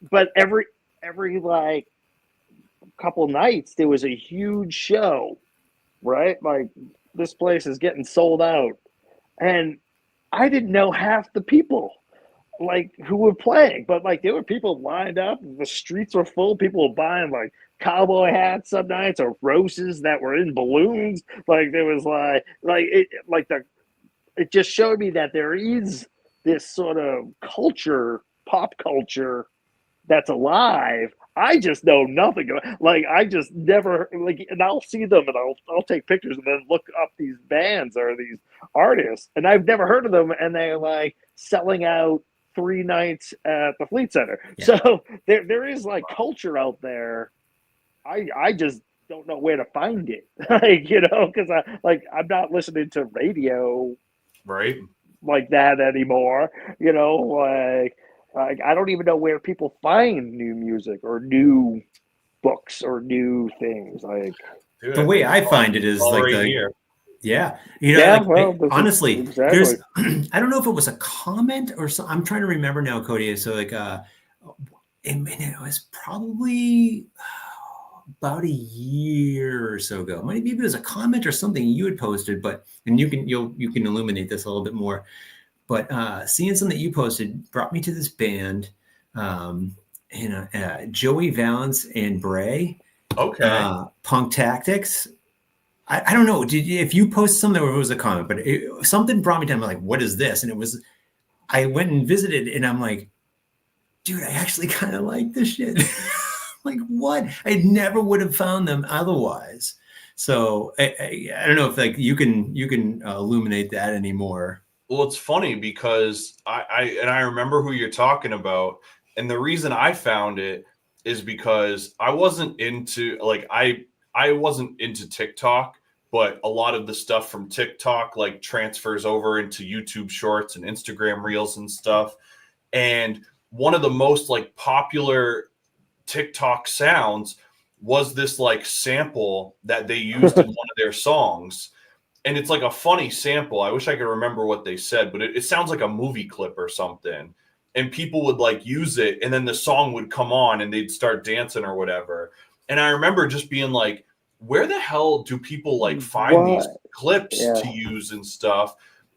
But every couple nights there was a huge show, right? This place is getting sold out, and I didn't know half the people who were playing, but there were people lined up. The streets were full. People were buying cowboy hats some nights or roses that were in balloons. There was it just showed me that there is this sort of pop culture that's alive. I just know nothing. I just never and I'll see them and I'll take pictures and then look up these bands or these artists, and I've never heard of them, and they're selling out 3 nights at the Fleet Center. Yeah. So there is culture out there. I just don't know where to find it, because I'm not listening to radio, right? That anymore. I don't even know where people find new music or new books or new things. Dude, the way I find it is honestly, exactly. There's I don't know if it was a comment or so. I'm trying to remember now, Cody. So it was probably about a year or so ago. Maybe it was a comment or something you had posted, and you can illuminate this a little bit more. But seeing something that you posted brought me to this band, Joey Valance and Bray. Okay. Punk Tactics. I don't know. If you posted something or it was a comment, but something brought me down. I'm what is this? And I went and visited, and I'm dude, I actually kind of like this shit. Like, what? I never would have found them otherwise. So I don't know if like you can illuminate that anymore. Well, it's funny because I remember who you're talking about, and the reason I found it is because I wasn't into like I wasn't into TikTok, but a lot of the stuff from TikTok like transfers over into YouTube Shorts and Instagram Reels and stuff. And one of the most like popular TikTok sounds was this like sample that they used in one of their songs. And it's like a funny sample. I wish I could remember what they said, but it sounds like a movie clip or something. And people would like use it, and then the song would come on and they'd start dancing or whatever. And I remember just being like, where the hell do people like find these clips to use and stuff?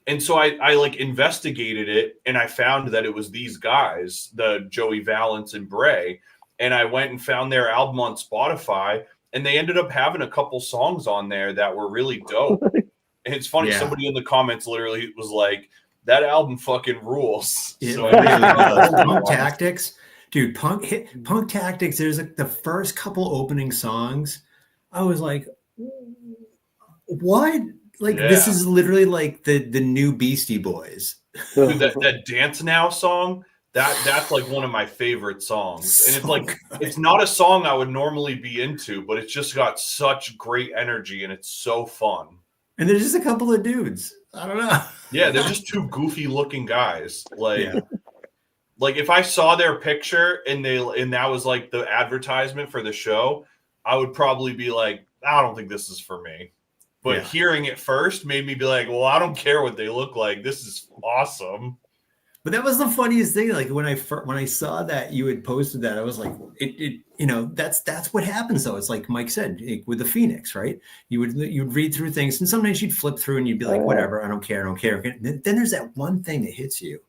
And so I like investigated it, and I found that it was these guys, the Joey Valance and Bray. And I went and found their album on Spotify, and they ended up having a couple songs on there that were really dope. And it's funny, somebody in the comments literally was like, that album fucking rules. So Punk Tactics, dude, Punk Tactics, there's like the first couple opening songs. I was like, what? Like, this is literally like the new Beastie Boys. Dude, that Dance Now song, that's like one of my favorite songs. And it's like, it's not a song I would normally be into, but it's just got such great energy and it's so fun. And there's just a couple of dudes. I don't know. Yeah, they're just two goofy looking guys. Like, like if I saw their picture and that was like the advertisement for the show, I would probably be like, I don't think this is for me. But hearing it first made me be like, well, I don't care what they look like. This is awesome. But that was the funniest thing. Like when I saw that you had posted that, I was like, it that's what happens though. It's like Mike said with the Phoenix, right? You'd read through things, and sometimes you'd flip through and you'd be like, whatever, I don't care. Then there's that one thing that hits you,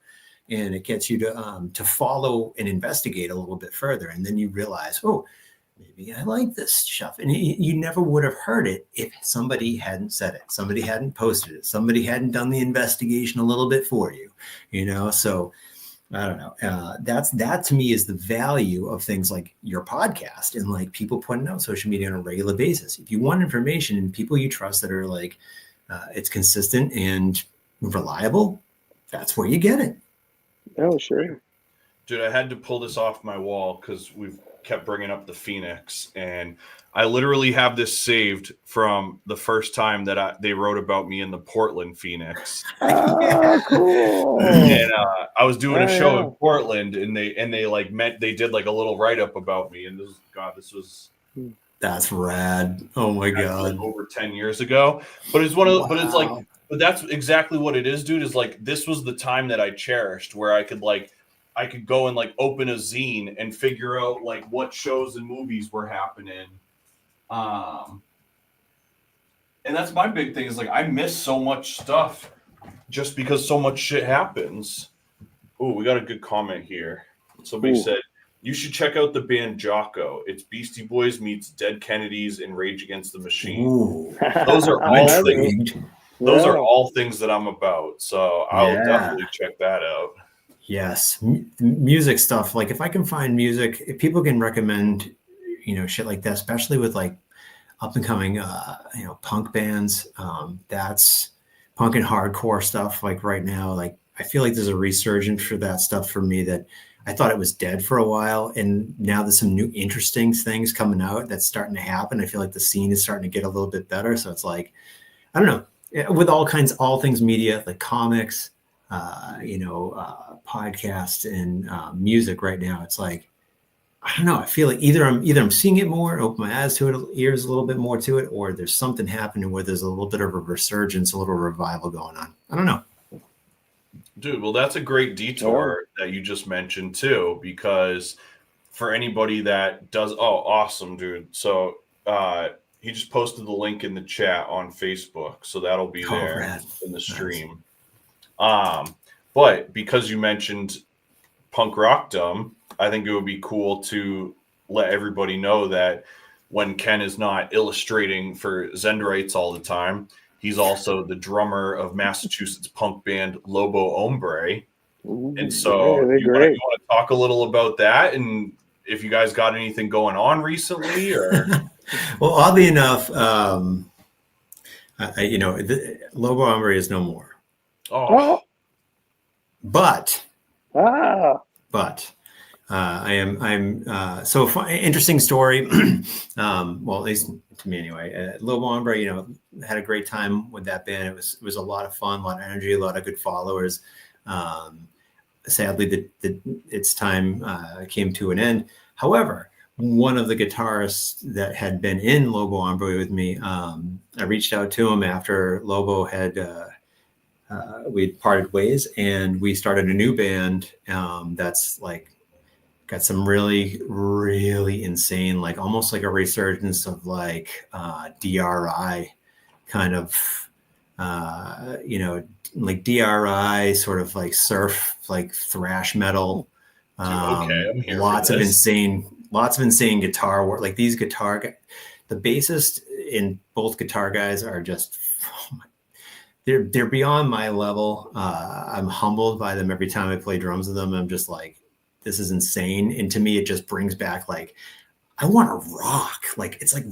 and it gets you to follow and investigate a little bit further, and then you realize, oh, maybe I like this stuff. And you never would have heard it if somebody hadn't said it, somebody hadn't posted it, somebody hadn't done the investigation a little bit for you, So I don't know. That to me is the value of things like your podcast and like people putting out social media on a regular basis. If you want information and people you trust that are like, it's consistent and reliable, that's where you get it. Oh, sure. Dude, I had to pull this off my wall because we've kept bringing up the Phoenix, and I literally have this saved from the first time that they wrote about me in the Portland Phoenix. Cool. And I was doing a show in Portland, and they did like a little write up about me, and this was that's rad. Oh my god, like over 10 years ago. But it's one of but it's like, but that's exactly what it is, dude. Is like this was the time that I cherished, where I could go and like open a zine and figure out like what shows and movies were happening. And that's my big thing is like, I miss so much stuff just because so much shit happens. Oh, we got a good comment here. Somebody said, you should check out the band Jocko. It's Beastie Boys meets Dead Kennedys and Rage Against the Machine. Ooh. Those are all things. Those are all things that I'm about. So I'll definitely check that out. Yes, music stuff. Like if I can find music, if people can recommend, shit like that, especially with like up and coming, punk bands. That's punk and hardcore stuff. Like right now, like I feel like there's a resurgence for that stuff for me that I thought it was dead for a while, and now there's some new interesting things coming out that's starting to happen. I feel like the scene is starting to get a little bit better. So it's like, I don't know, with all things media, like comics. Podcasts and music right now. It's like, I don't know. I feel like either I'm seeing it more, open my eyes to it, ears a little bit more to it, or there's something happening where there's a little bit of a resurgence, a little revival going on. I don't know. Dude, well, that's a great detour that you just mentioned too, because for anybody that does, awesome, dude. So he just posted the link in the chat on Facebook, so that'll be there in the stream. Nice. But because you mentioned punk rockdom, I think it would be cool to let everybody know that when Ken is not illustrating for Zendrites all the time, he's also the drummer of Massachusetts punk band Lobo Hombre. And so you want to talk a little about that and if you guys got anything going on recently, or Well, oddly enough, Lobo Hombre is no more. oh, But Ah, interesting story. Well, at least to me anyway. Lobo Hombre, had a great time with that band. It was a lot of fun, a lot of energy, a lot of good followers. Sadly, its time came to an end. However, one of the guitarists that had been in Lobo Hombre with me, I reached out to him after Lobo had we'd parted ways, and we started a new band that's like got some really, really insane, like almost like a resurgence of like DRI kind of, like DRI sort of like surf, like thrash metal. okay, I'm here Lots for of this. insane guitar work. Like these the bassist in both guitar guys are just, they're beyond my level. I'm humbled by them every time I play drums with them. I'm just like, this is insane. And to me, it just brings back like, I want to rock. Like, it's like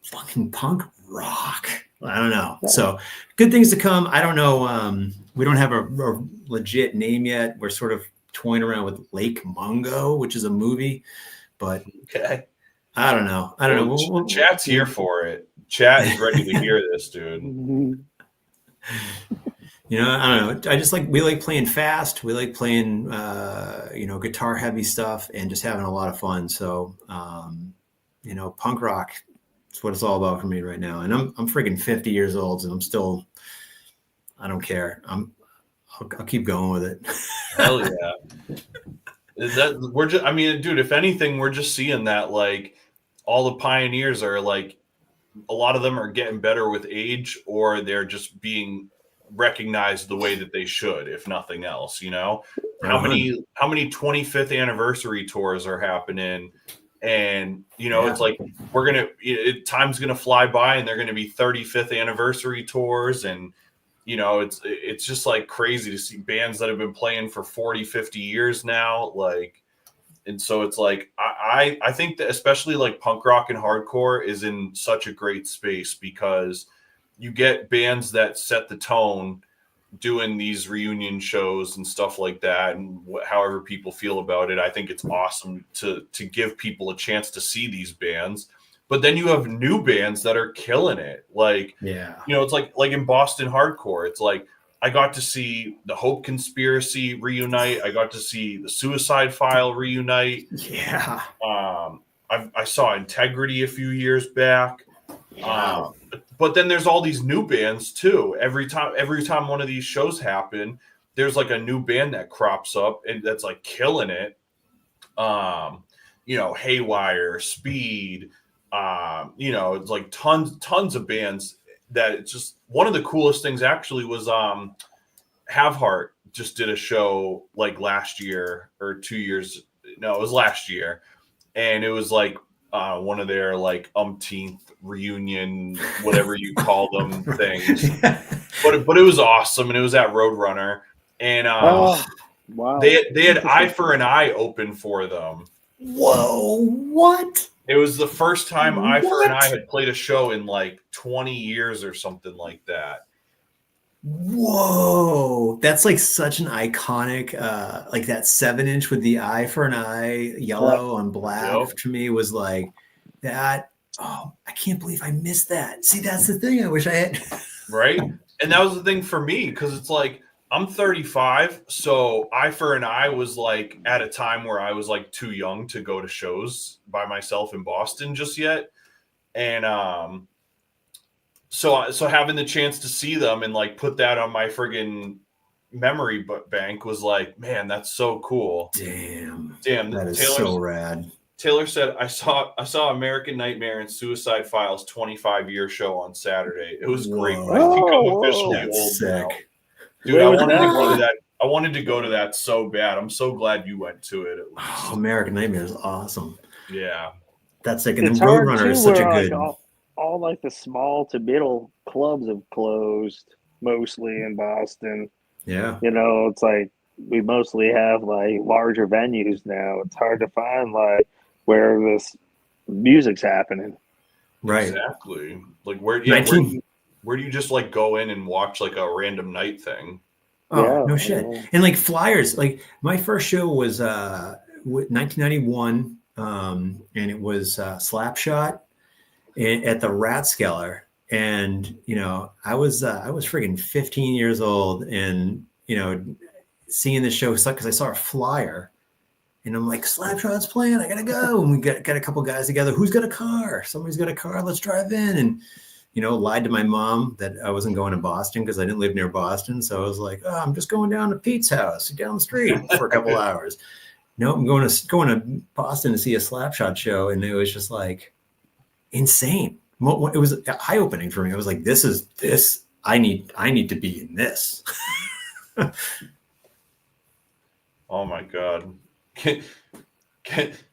fucking punk rock. I don't know. So good things to come. I don't know. We don't have a legit name yet. We're sort of toying around with Lake Mungo, which is a movie, but Okay. I don't know. Well, chat's here for it. Chat is ready to hear this, dude. I don't know. I just we like playing fast. We like playing, guitar heavy stuff and just having a lot of fun. So, punk rock is what it's all about for me right now. And I'm freaking 50 years old and I'm still, I don't care. I'll keep going with it. Hell yeah. Dude, if anything, we're just seeing that like all the pioneers are like, a lot of them are getting better with age, or they're just being recognized the way that they should, if nothing else. How many 25th anniversary tours are happening, and it's like time's gonna fly by, and they're gonna be 35th anniversary tours, and it's just like crazy to see bands that have been playing for 40-50 years now, like. And so it's like, I think that especially like punk rock and hardcore is in such a great space, because you get bands that set the tone doing these reunion shows and stuff like that. And however people feel about it, I think it's awesome to give people a chance to see these bands. But then you have new bands that are killing it. Like, it's like in Boston hardcore, it's like, I got to see the Hope Conspiracy reunite. I got to see the Suicide File reunite. Yeah. I saw Integrity a few years back. But then there's all these new bands too. Every time one of these shows happen, there's like a new band that crops up and that's like killing it. Haywire, Speed. It's like tons of bands. That it's just one of the coolest things actually was Have Heart just did a show like last year or 2 years. No, it was last year. And it was like one of their like umpteenth reunion, whatever you call them things. But it was awesome. And it was at Roadrunner. And wow. They had Eye for an Eye open for them. Whoa, what? It was the first time Eye for an Eye had played a show in like 20 years or something like that. Whoa, that's like such an iconic, like that 7-inch with the Eye for an Eye, yellow on black to me was like that. Oh, I can't believe I missed that. See, that's the thing. I wish I had. Right. And that was the thing for me, because it's like, I'm 35, so Eye for an Eye was like at a time where I was like too young to go to shows by myself in Boston just yet. And so having the chance to see them and like put that on my friggin' memory bank was like, man, that's so cool. Damn, that is so rad. Taylor said, I saw American Nightmare and Suicide Files 25-year show on Saturday. It was great. I think I'm officially old now. Dude, I wanted to go to that. I wanted to go to that so bad. I'm so glad you went to it. Oh, American Nightmare is awesome. Yeah, that's like, and the Roadrunner is such a good. Like all like the small to middle clubs have closed, mostly in Boston. Yeah, it's like we mostly have like larger venues now. It's hard to find like where this music's happening. Right. Exactly. Like where do you just like go in and watch like a random night thing? Oh, Yeah, no shit. yeah. And like flyers, like my first show was 1991, and it was Slapshot at the Rathskeller. And, you know, I was friggin' 15 years old, and, you know, seeing the show because I saw a flyer, and I'm like, Slapshot's playing, I gotta go. And we got a couple guys together. Who's got a car? Somebody's got a car. Let's drive in. And, you know, lied to my mom that I wasn't going to Boston because I didn't live near Boston. So I was like, oh, I'm just going down to Pete's house down the street for a couple hours. No, I'm going to Boston to see a Slapshot show. And it was just like insane. It was eye opening for me. I was like, this. I need to be in this. Oh my God.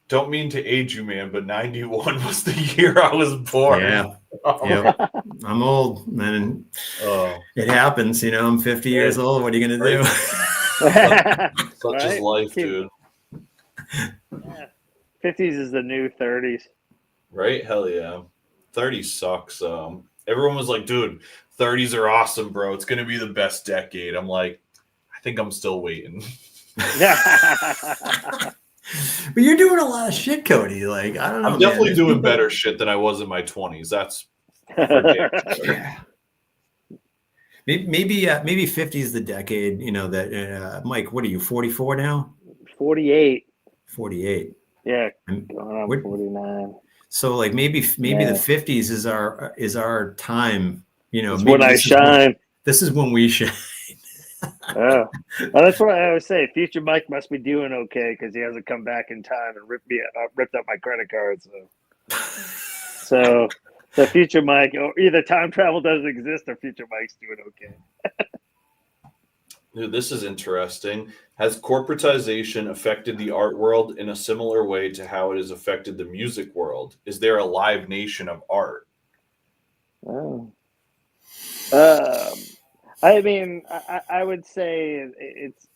Don't mean to age you, man, but 91 was the year I was born. Yeah. Yep. I'm old, man. It happens, you know. I'm 50 years old. What are you going to do? Such is life, dude. Yeah. 50s is the new 30s. Right? Hell yeah. 30 sucks. Everyone was like, dude, 30s are awesome, bro. It's going to be the best decade. I'm like, I think I'm still waiting. But you're doing a lot of shit, Cody. Like, I don't know. I'm definitely doing better shit than I was in my 20s. That's yeah. Maybe 50 is the decade, you know, that Mike, what are you, 44 now? 48. 48. Yeah, going on 49. So like maybe the 50s is our time, you know. It's when I shine. This is when we shine. Well, that's what I always say. Future Mike must be doing okay because he hasn't come back in time and ripped up my credit card. So future Mike, or either time travel doesn't exist or future Mike's doing okay. Dude, this is interesting. Has corporatization affected the art world in a similar way to how it has affected the music world? Is there a live nation of art? Oh. I mean, I would say it's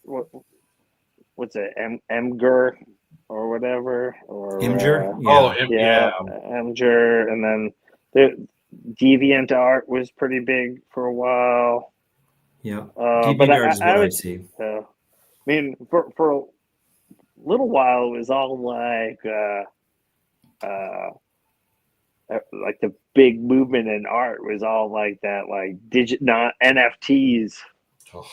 what's it, Emger or whatever, or Imgur? Emger, and then the Deviant art was pretty big for a while. Yeah, but art is what I I would see. I mean, for a little while, it was all like the big movement in art was all like that, like not NFTs. Oh.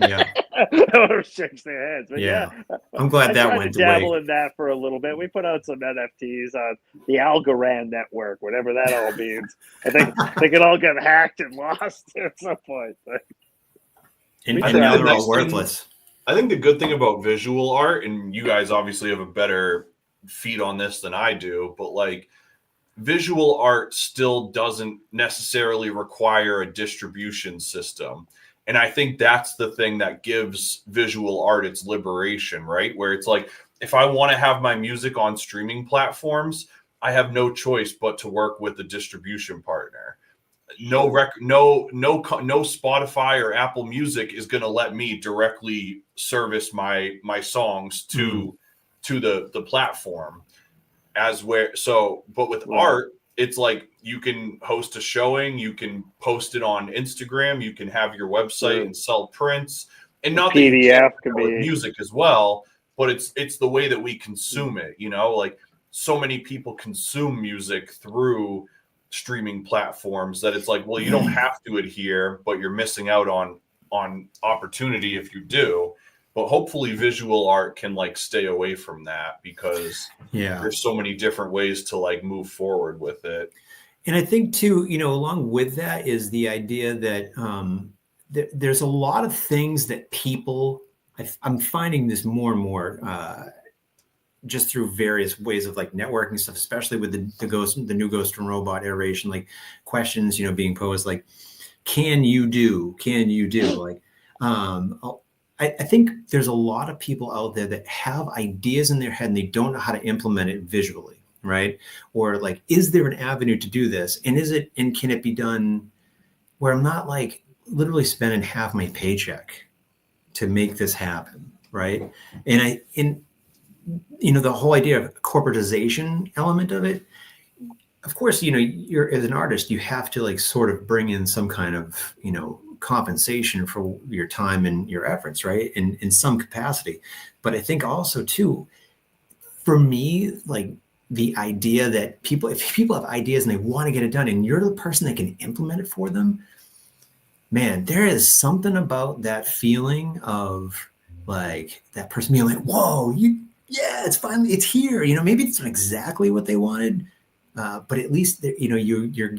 Yeah. Everyone shakes their heads. But yeah. I'm glad that I went tried to dabble away. in that for a little bit. We put out some NFTs on the Algorand network, whatever that all means. I think it all got hacked and lost at some point. And now they're all worthless. I think the good thing about visual art, and you guys obviously have a better feed on this than I do, but like visual art still doesn't necessarily require a distribution system. And I think that's the thing that gives visual art its liberation, right? Where it's like, if I want to have my music on streaming platforms, I have no choice but to work with a distribution partner. No Spotify or Apple Music is going to let me directly service my songs to the platform. But with art, it's like you can host a showing, you can post it on Instagram, you can have your website and sell prints, and not that PDF could be music as well, but it's the way that we consume it. You know, like so many people consume music through streaming platforms that it's like, well, you don't have to adhere, but you're missing out on opportunity if you do. But hopefully visual art can like stay away from that because there's so many different ways to like move forward with it. And I think too, you know, along with that is the idea that there's a lot of things that people, I'm finding this more and more just through various ways of like networking stuff, especially with the new Ghost and Robot iteration, like questions, you know, being posed like, can you do like, I think there's a lot of people out there that have ideas in their head and they don't know how to implement it visually, right? Or like, is there an avenue to do this? And can it be done where I'm not like literally spending half my paycheck to make this happen, right? And the whole idea of corporatization element of it, of course, you're as an artist, you have to like sort of bring in some kind of, compensation for your time and your efforts, right? In some capacity. But I think also too, for me, like the idea that if people have ideas and they want to get it done and you're the person that can implement it for them, man, there is something about that feeling of like that person being like, whoa, it's finally, it's here. Maybe it's not exactly what they wanted, but at least, you're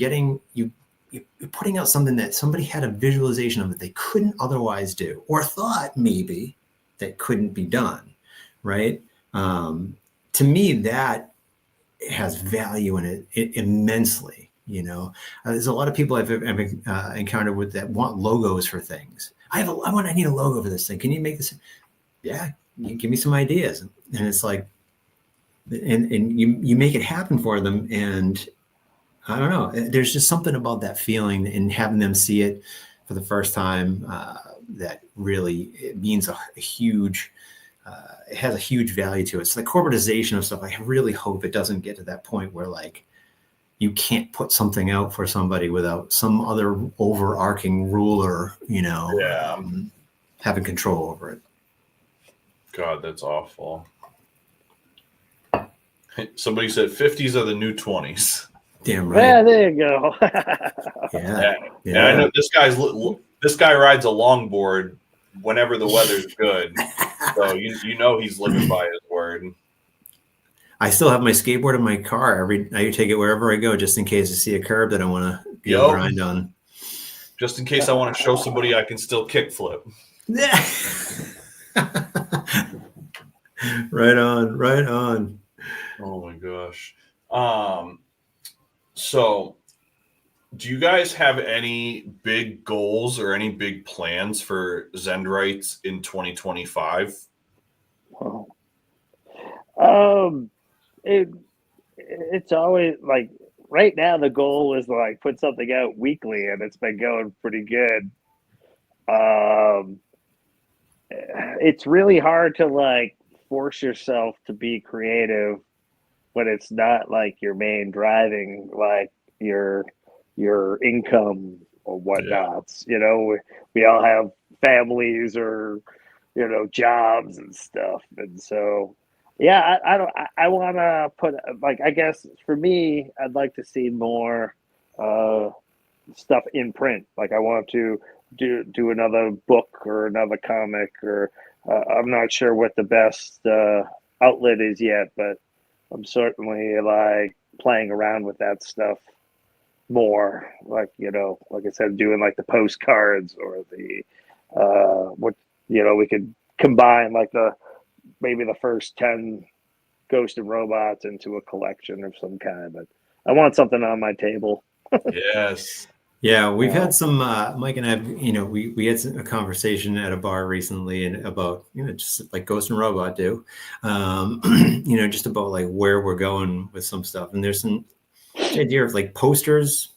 putting out something that somebody had a visualization of that they couldn't otherwise do, or thought maybe that couldn't be done. Right. To me, that has value in it immensely. There's a lot of people I've encountered with that want logos for things. I need a logo for this thing. Can you make this? Yeah. Give me some ideas. And it's like, and you make it happen for them. And I don't know, there's just something about that feeling and having them see it for the first time that really it means a huge, it has a huge value to it. So the corporatization of stuff, I really hope it doesn't get to that point where like you can't put something out for somebody without some other overarching ruler, having control over it. God, that's awful. Somebody said 50s are the new 20s. Damn right. Yeah, there you go. Yeah. And I know this guy rides a longboard whenever the weather's good. So he's living by his word. I still have my skateboard in my car. I take it wherever I go, just in case I see a curb that I want to be able to grind on. Just in case I want to show somebody I can still kickflip. Yeah. Right on. Oh my gosh. So do you guys have any big goals or any big plans for Zendrites in 2025? It's always like right now the goal is to like put something out weekly, and it's been going pretty good. It's really hard to like force yourself to be creative when it's not like your main driving, like your income or whatnots. We all have families or jobs and stuff, and so I want to put, like, I guess for me, I'd like to see more stuff in print. Like I want to do another book or another comic, or I'm not sure what the best outlet is yet, but I'm certainly like playing around with that stuff more. Like, like I said, doing like the postcards or the we could combine like maybe the first 10 Ghost and Robots into a collection of some kind. But I want something on my table. Yes. Yeah, we've had some, Mike and I, we had a conversation at a bar recently and about, just like Ghost and Robot do, just about like where we're going with some stuff. And there's some idea of like posters,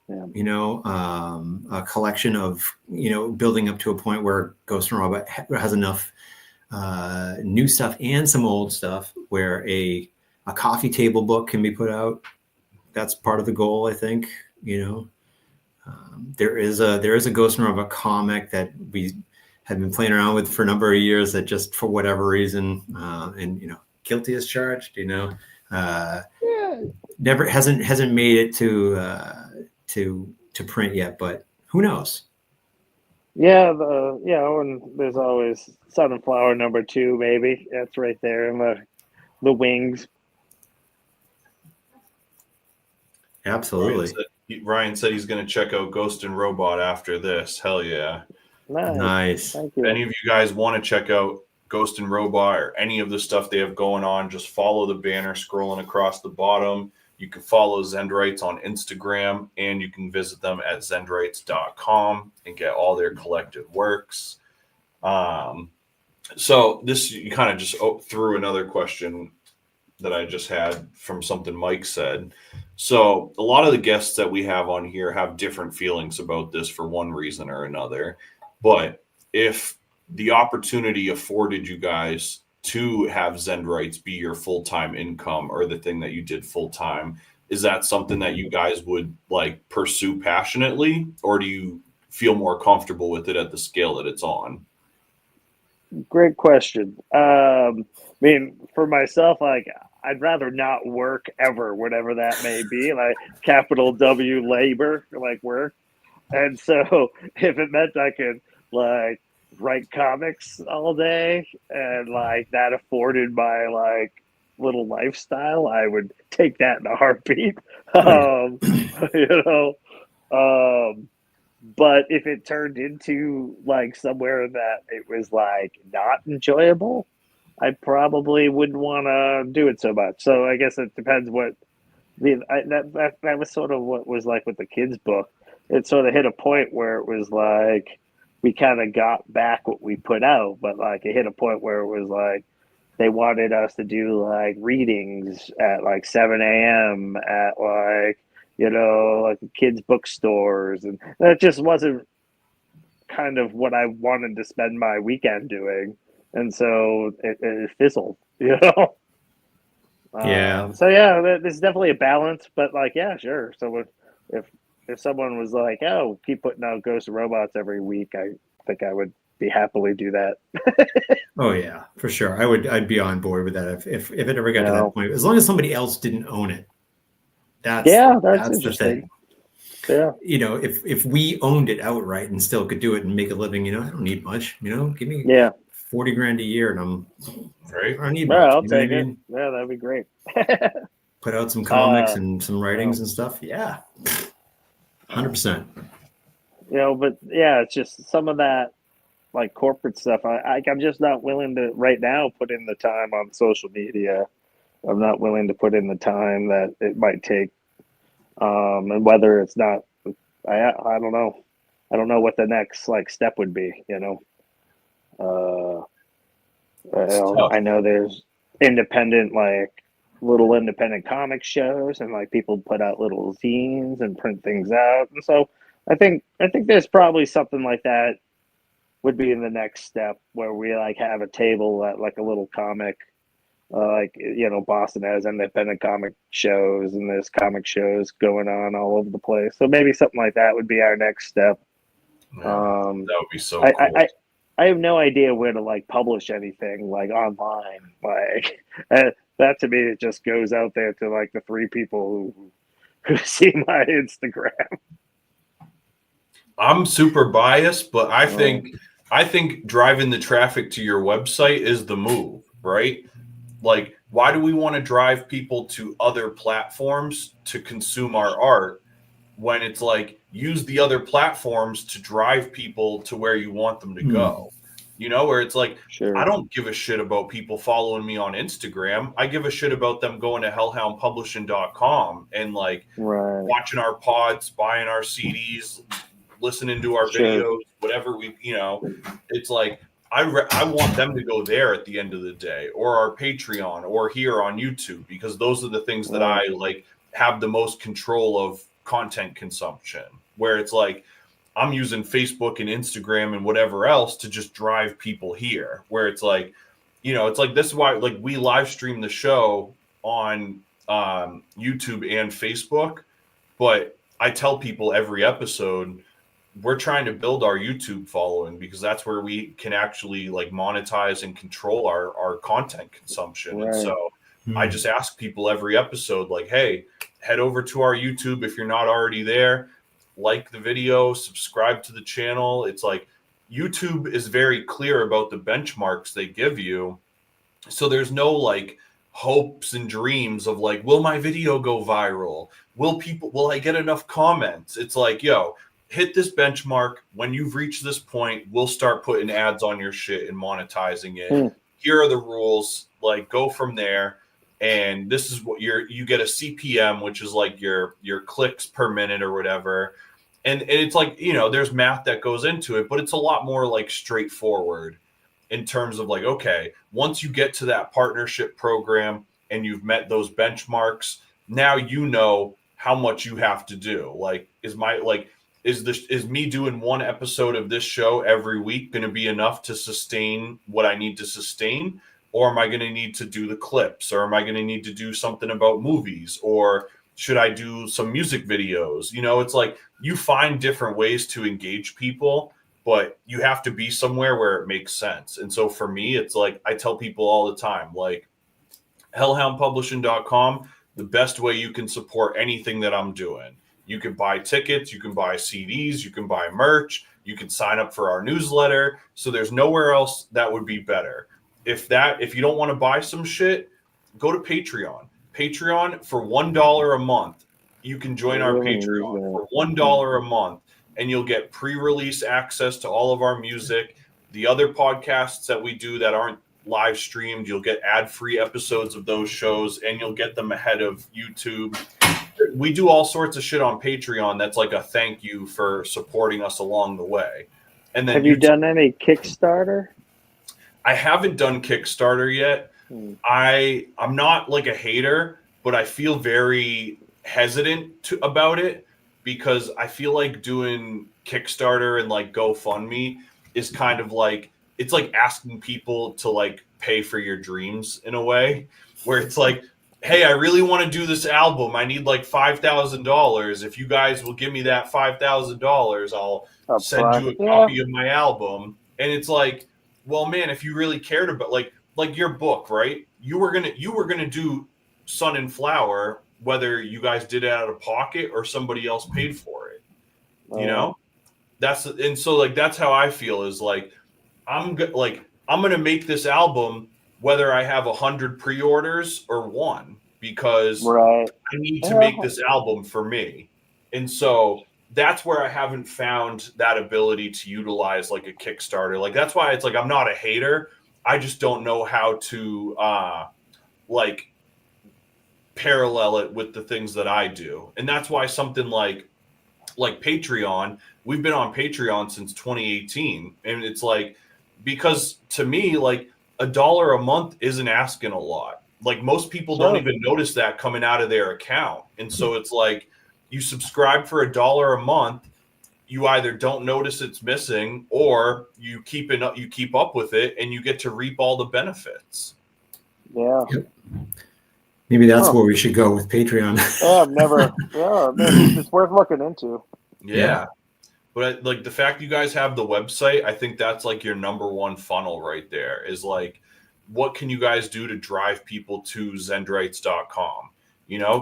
a collection of, building up to a point where Ghost and Robot has enough new stuff and some old stuff where a coffee table book can be put out. That's part of the goal, I think. There is a Ghost and Robot comic that we have been playing around with for a number of years that just for whatever reason, and guilty as charged, never hasn't made it to print yet, but who knows? Yeah, and there's always Sunflower #2, maybe that's right there in the wings. Absolutely. Ryan said he's going to check out Ghost and Robot after this. Hell yeah. Nice. Thank you. If any of you guys want to check out Ghost and Robot or any of the stuff they have going on, just follow the banner scrolling across the bottom. You can follow Zendrites on Instagram, and you can visit them at zendrites.com and get all their collected works. So this, you kind of just threw another question that I just had from something Mike said. So a lot of the guests that we have on here have different feelings about this for one reason or another. But if the opportunity afforded you guys to have Zendrites be your full-time income or the thing that you did full-time, is that something that you guys would like pursue passionately, or do you feel more comfortable with it at the scale that it's on? Great question. I mean, for myself, like I'd rather not work ever, whatever that may be, like capital W labor, like work. And so if it meant I could like write comics all day and like that afforded my like little lifestyle, I would take that in a heartbeat. Oh, You know, but if it turned into like somewhere that it was like not enjoyable, I probably wouldn't want to do it so much. So I guess it depends what that was sort of what was like with the kids book. It sort of hit a point where it was like we kind of got back what we put out, but like it hit a point where it was like they wanted us to do like readings at like 7 a.m. at like like kids bookstores, and that just wasn't kind of what I wanted to spend my weekend doing, and so it fizzled, you know. yeah. So yeah, there's definitely a balance, but like yeah, sure. So if someone was like, "Oh, keep putting out Ghosts of Robots every week," I think I would be happily do that. Oh yeah, for sure. I'd be on board with that if it ever got You to that know? point. As long as somebody else didn't own it. Yeah, that's That's the interesting. thing. Yeah, If we owned it outright and still could do it and make a living, I don't need much. Give me yeah. 40 grand a year and Right? I don't need Well, much. I'll You know what I take it. mean? Yeah, that'd be great. Put out some comics uh, and some writings and stuff. Yeah, 100%. but yeah, it's just some of that like corporate stuff. I'm just not willing to right now put in the time on social media. I'm not willing to put in the time that it might take, and whether it's not, I don't know. I don't know what the next like step would be. It's tough. I know there's independent like little independent comic shows, and like people put out little zines and print things out, and so I think there's probably something like that would be in the next step where we like have a table at like a little comic. Boston has independent comic shows, and there's comic shows going on all over the place. So maybe something like that would be our next step. Man, Um, that would be so I, cool. I have no idea where to like publish anything like online. Like that to me, it just goes out there to like the three people who see my Instagram. I'm super biased, but I think driving the traffic to your website is the move, right? Like, why do we want to drive people to other platforms to consume our art when it's like use the other platforms to drive people to where you want them to go? Where it's like, Sure. I don't give a shit about people following me on Instagram. I give a shit about them going to hellhoundpublishing.com and like Right. watching our pods, buying our CDs, listening to our Sure. videos, whatever it's like, I want them to go there at the end of the day, or our Patreon, or here on YouTube, because those are the things that I like have the most control of content consumption, where it's like I'm using Facebook and Instagram and whatever else to just drive people here, where it's like, it's like, this is why like we live stream the show on YouTube and Facebook, but I tell people every episode, we're trying to build our YouTube following because that's where we can actually like monetize and control our content consumption. Right. And so I just ask people every episode, like, hey, head over to our YouTube if you're not already there, like the video, subscribe to the channel. It's like YouTube is very clear about the benchmarks they give you. So there's no like hopes and dreams of like, will my video go viral? Will I get enough comments? It's like, yo, hit this benchmark. When you've reached this point, we'll start putting ads on your shit and monetizing it. Here are the rules. Like, go from there. And this is what you get a CPM, which is like your clicks per minute or whatever. And it's like, there's math that goes into it, but it's a lot more like straightforward in terms of like, okay, once you get to that partnership program and you've met those benchmarks, now you know how much you have to do. Like, is me doing one episode of this show every week going to be enough to sustain what I need to sustain? or am I going to need to do the clips, or am I going to need to do something about movies, or should I do some music videos? It's like you find different ways to engage people, but you have to be somewhere where it makes sense. And so for me, it's like I tell people all the time, like hellhoundpublishing.com, the best way you can support anything that I'm doing. You can buy tickets, you can buy CDs, you can buy merch, you can sign up for our newsletter. So there's nowhere else that would be better. If you don't want to buy some shit, go to Patreon. Patreon for $1 a month. You can join our Patreon for $1 a month, and you'll get pre-release access to all of our music. The other podcasts that we do that aren't live streamed, you'll get ad-free episodes of those shows, and you'll get them ahead of YouTube. We do all sorts of shit on Patreon that's like a thank you for supporting us along the way. And then have you done any Kickstarter? I haven't done Kickstarter yet. I'm not like a hater, but I feel very hesitant about it because I feel like doing Kickstarter and like GoFundMe is kind of like, it's like asking people to like pay for your dreams in a way where it's like, hey, I really want to do this album. I need like $5,000. If you guys will give me that $5,000, I'll send you a copy of my album. And it's like, well, man, if you really cared about like your book, right? You were gonna do Sun and Flower, whether you guys did it out of pocket or somebody else paid for it. That's how I feel is like I'm gonna make this album whether I have 100 pre-orders or one, because I need to make this album for me. And so that's where I haven't found that ability to utilize like a Kickstarter. Like, that's why it's like, I'm not a hater. I just don't know how to like parallel it with the things that I do. And that's why something like Patreon, we've been on Patreon since 2018. And it's like, because to me, like $1 a month isn't asking a lot. Like most people don't even notice that coming out of their account. And so it's like, you subscribe for $1 a month, you either don't notice it's missing or you keep up with it and you get to reap all the benefits. Yeah. Yep. Maybe that's where we should go with Patreon. It's worth looking into. Yeah. But like the fact you guys have the website, I think that's like your number one funnel right there is like, what can you guys do to drive people to Zendrites.com?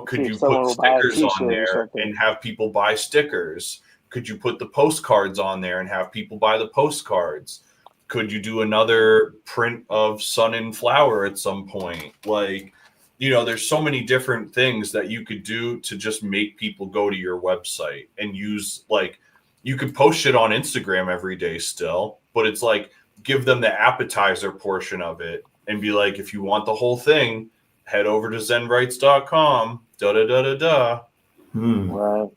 Could you put stickers on there and have people buy stickers? Could you put the postcards on there and have people buy the postcards? Could you do another print of Sun and Flower at some point? Like, there's so many different things that you could do to just make people go to your website and use, like, you could post shit on Instagram every day still, but it's like, give them the appetizer portion of it and be like, if you want the whole thing, head over to Zendrites.com. Right.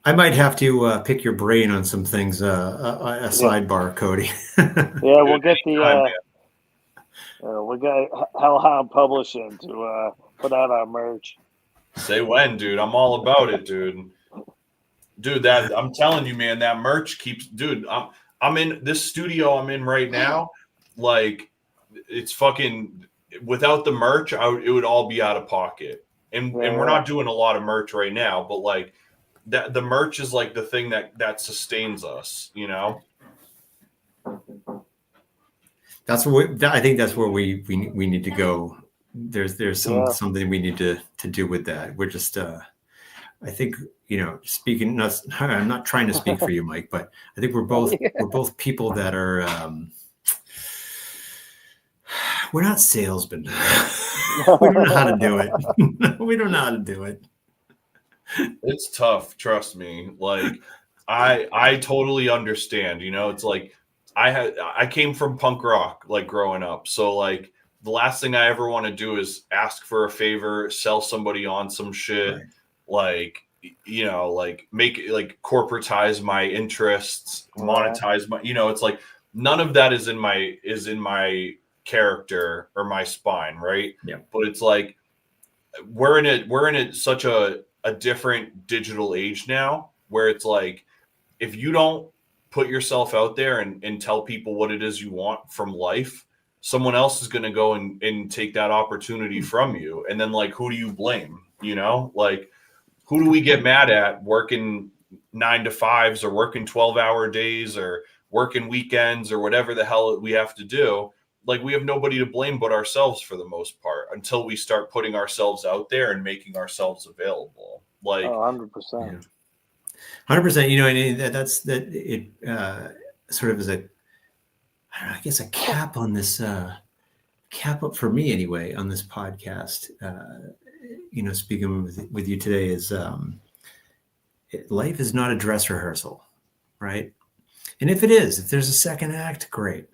I might have to pick your brain on some things. A sidebar, Cody. Yeah, we'll get we got Hellhound Publishing to put out our merch. Say when, dude. I'm all about it, dude. Dude, that I'm telling you, man, that merch keeps. Dude, I'm in this studio I'm in right now. Like, it's fucking. Without the merch, it would all be out of pocket. And we're not doing a lot of merch right now, but like that, the merch is like the thing that sustains us, That's what I think. That's where we need to go. There's something we need to do with that. We're just I think speaking. I'm not trying to speak for you, Mike, but I think we're both people that are. We're not salesmen. We don't know how to do it. We don't know how to do it. It's tough, trust me. Like I totally understand. It's like I came from punk rock, like growing up. So like the last thing I ever want to do is ask for a favor, sell somebody on some shit, right. Like like make it like corporatize my interests, monetize my. It's like none of that is in my character or my spine, right? Yeah. But it's like we're in such a different digital age now where it's like if you don't put yourself out there and tell people what it is you want from life, someone else is going to go and take that opportunity from you. And then like, who do you blame? You know, like who do we get mad at working 9 to 5s or working 12-hour days or working weekends or whatever the hell we have to do? Like we have nobody to blame but ourselves for the most part until we start putting ourselves out there and making ourselves available. Like 100%. 100%. You know, and that's that. It sort of is a, I don't know, I guess a cap on this, cap up for me anyway on this podcast. You know, speaking with you today is life is not a dress rehearsal, right? And if it is, if there's a second act, great.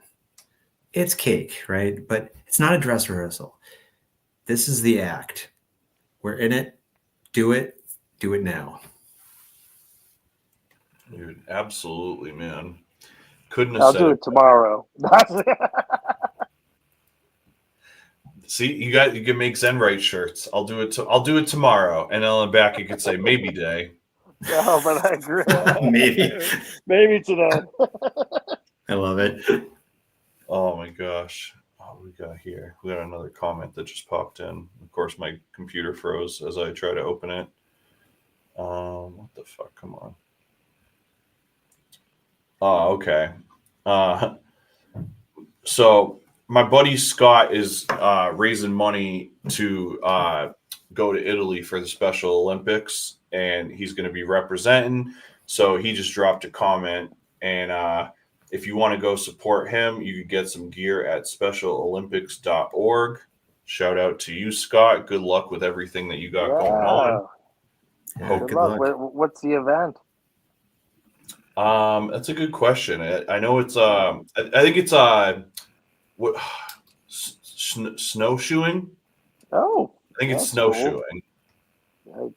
It's cake, right? But it's not a dress rehearsal. This is the act. We're in it. Do it now. Dude, absolutely, man. Couldn't have I'll said do it tomorrow. See, you can make Zendrites shirts. I'll do it tomorrow, and on the back you could say maybe day. No, but I agree. Maybe today. I love it. Oh my gosh. Oh, we got another comment that just popped in. Of course, my computer froze as I try to open it. What the fuck? Come on. Oh, okay. So my buddy Scott is raising money to go to Italy for the Special Olympics, and he's going to be representing. So he just dropped a comment, and if you want to go support him, you can get some gear at specialolympics.org. Shout out to you, Scott. Good luck with everything that you got going on. Yeah, Good luck. What's the event? That's a good question. I know it's I think it's what snowshoeing. Oh, I think it's snowshoeing. Cool.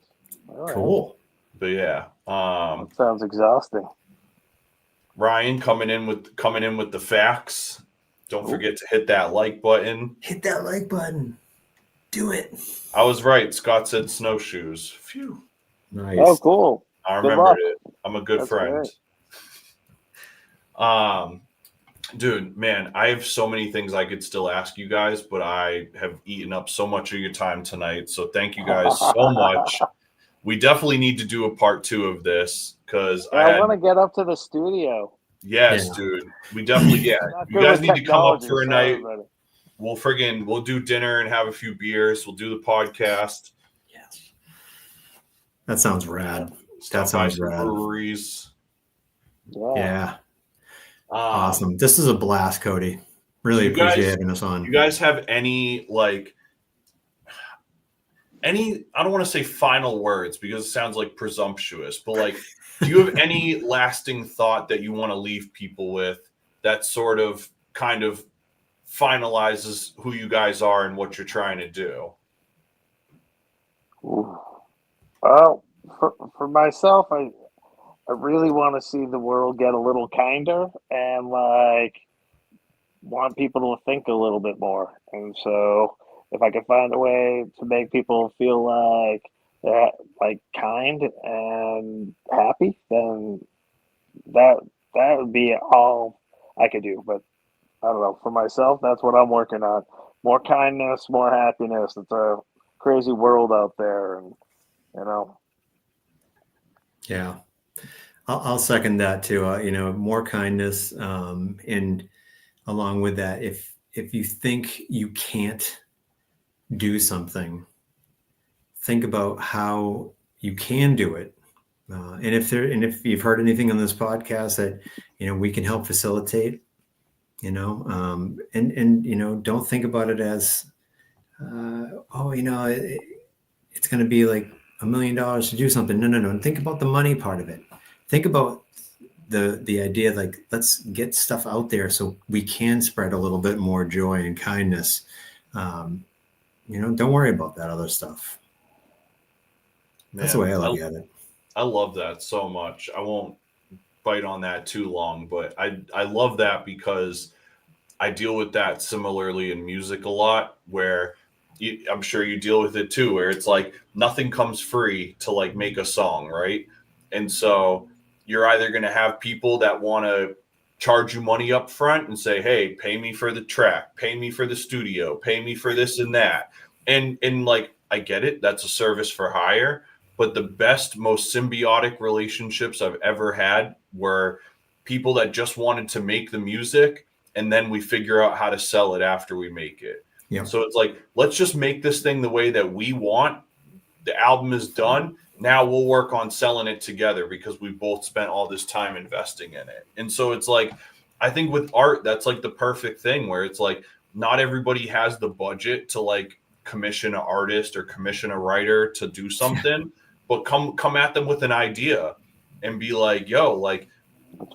Right. Cool. But yeah, that sounds exhausting. Ryan coming in with the facts. Don't forget to hit that like button. Hit that like button. Do it. I was right. Scott said snowshoes. Phew. Nice. Oh, cool. I remembered it. I'm a good friend. Great. Dude, man, I have so many things I could still ask you guys, but I have eaten up so much of your time tonight. So thank you guys so much. We definitely need to do a part 2 of this because I want to get up to the studio. Yes, yeah. Dude. We definitely, yeah. You guys need to come up for a night. We'll do dinner and have a few beers. We'll do the podcast. Yes. That sounds rad. That sounds rad. Breweries. Yeah. Awesome. This is a blast, Cody. Really appreciate having us on. You guys have any I don't want to say final words because it sounds like presumptuous, but like, do you have any lasting thought that you want to leave people with that sort of kind of finalizes who you guys are and what you're trying to do? Well, for myself, I really want to see the world get a little kinder and like want people to think a little bit more. And so if I can find a way to make people feel like that, like kind and happy, then that would be all I could do. But I don't know, for myself, that's what I'm working on. More kindness, more happiness. It's a crazy world out there, and Yeah. I'll second that too. More kindness, and along with that, if you think you can't do something, think about how you can do it. And if you've heard anything on this podcast that we can help facilitate, and don't think about it as, it's going to be like $1 million to do something. No. Think about the money part of it. Think about the idea, like, let's get stuff out there so we can spread a little bit more joy and kindness. Don't worry about that other stuff. Man, that's the way I look at it. I love that so much. I won't bite on that too long, but I love that because I deal with that similarly in music a lot, where I'm sure you deal with it too, where it's like nothing comes free to like make a song, right? And so you're either going to have people that want to charge you money up front and say, hey, pay me for the track, pay me for the studio, pay me for this and that. And like, I get it. That's a service for hire. But the best, most symbiotic relationships I've ever had were people that just wanted to make the music, and then we figure out how to sell it after we make it. Yeah. So it's like, let's just make this thing the way that we want. The album is done. Now we'll work on selling it together because we both spent all this time investing in it. And so it's like, I think with art, that's like the perfect thing where it's like, not everybody has the budget to like commission an artist or commission a writer to do something, but come at them with an idea and be like, yo, like,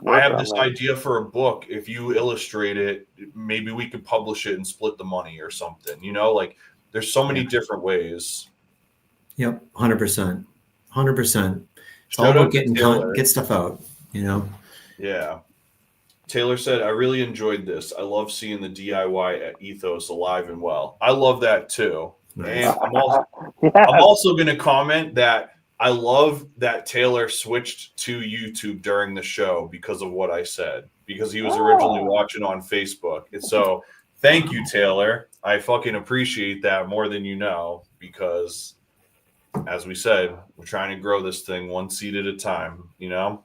I have this idea for a book. If you illustrate it, maybe we could publish it and split the money or something, you know, like there's so many different ways. Yep. 100%. 100%. It's all Shout about out getting Taylor. get stuff out, you know? Yeah. Taylor said, I really enjoyed this. I love seeing the DIY at Ethos alive and well. I love that too. Nice. And I'm also going to comment that I love that Taylor switched to YouTube during the show because of what I said, because he was originally watching on Facebook. And so thank you, Taylor. I fucking appreciate that more than you know, because as we said, we're trying to grow this thing one seed at a time, you know?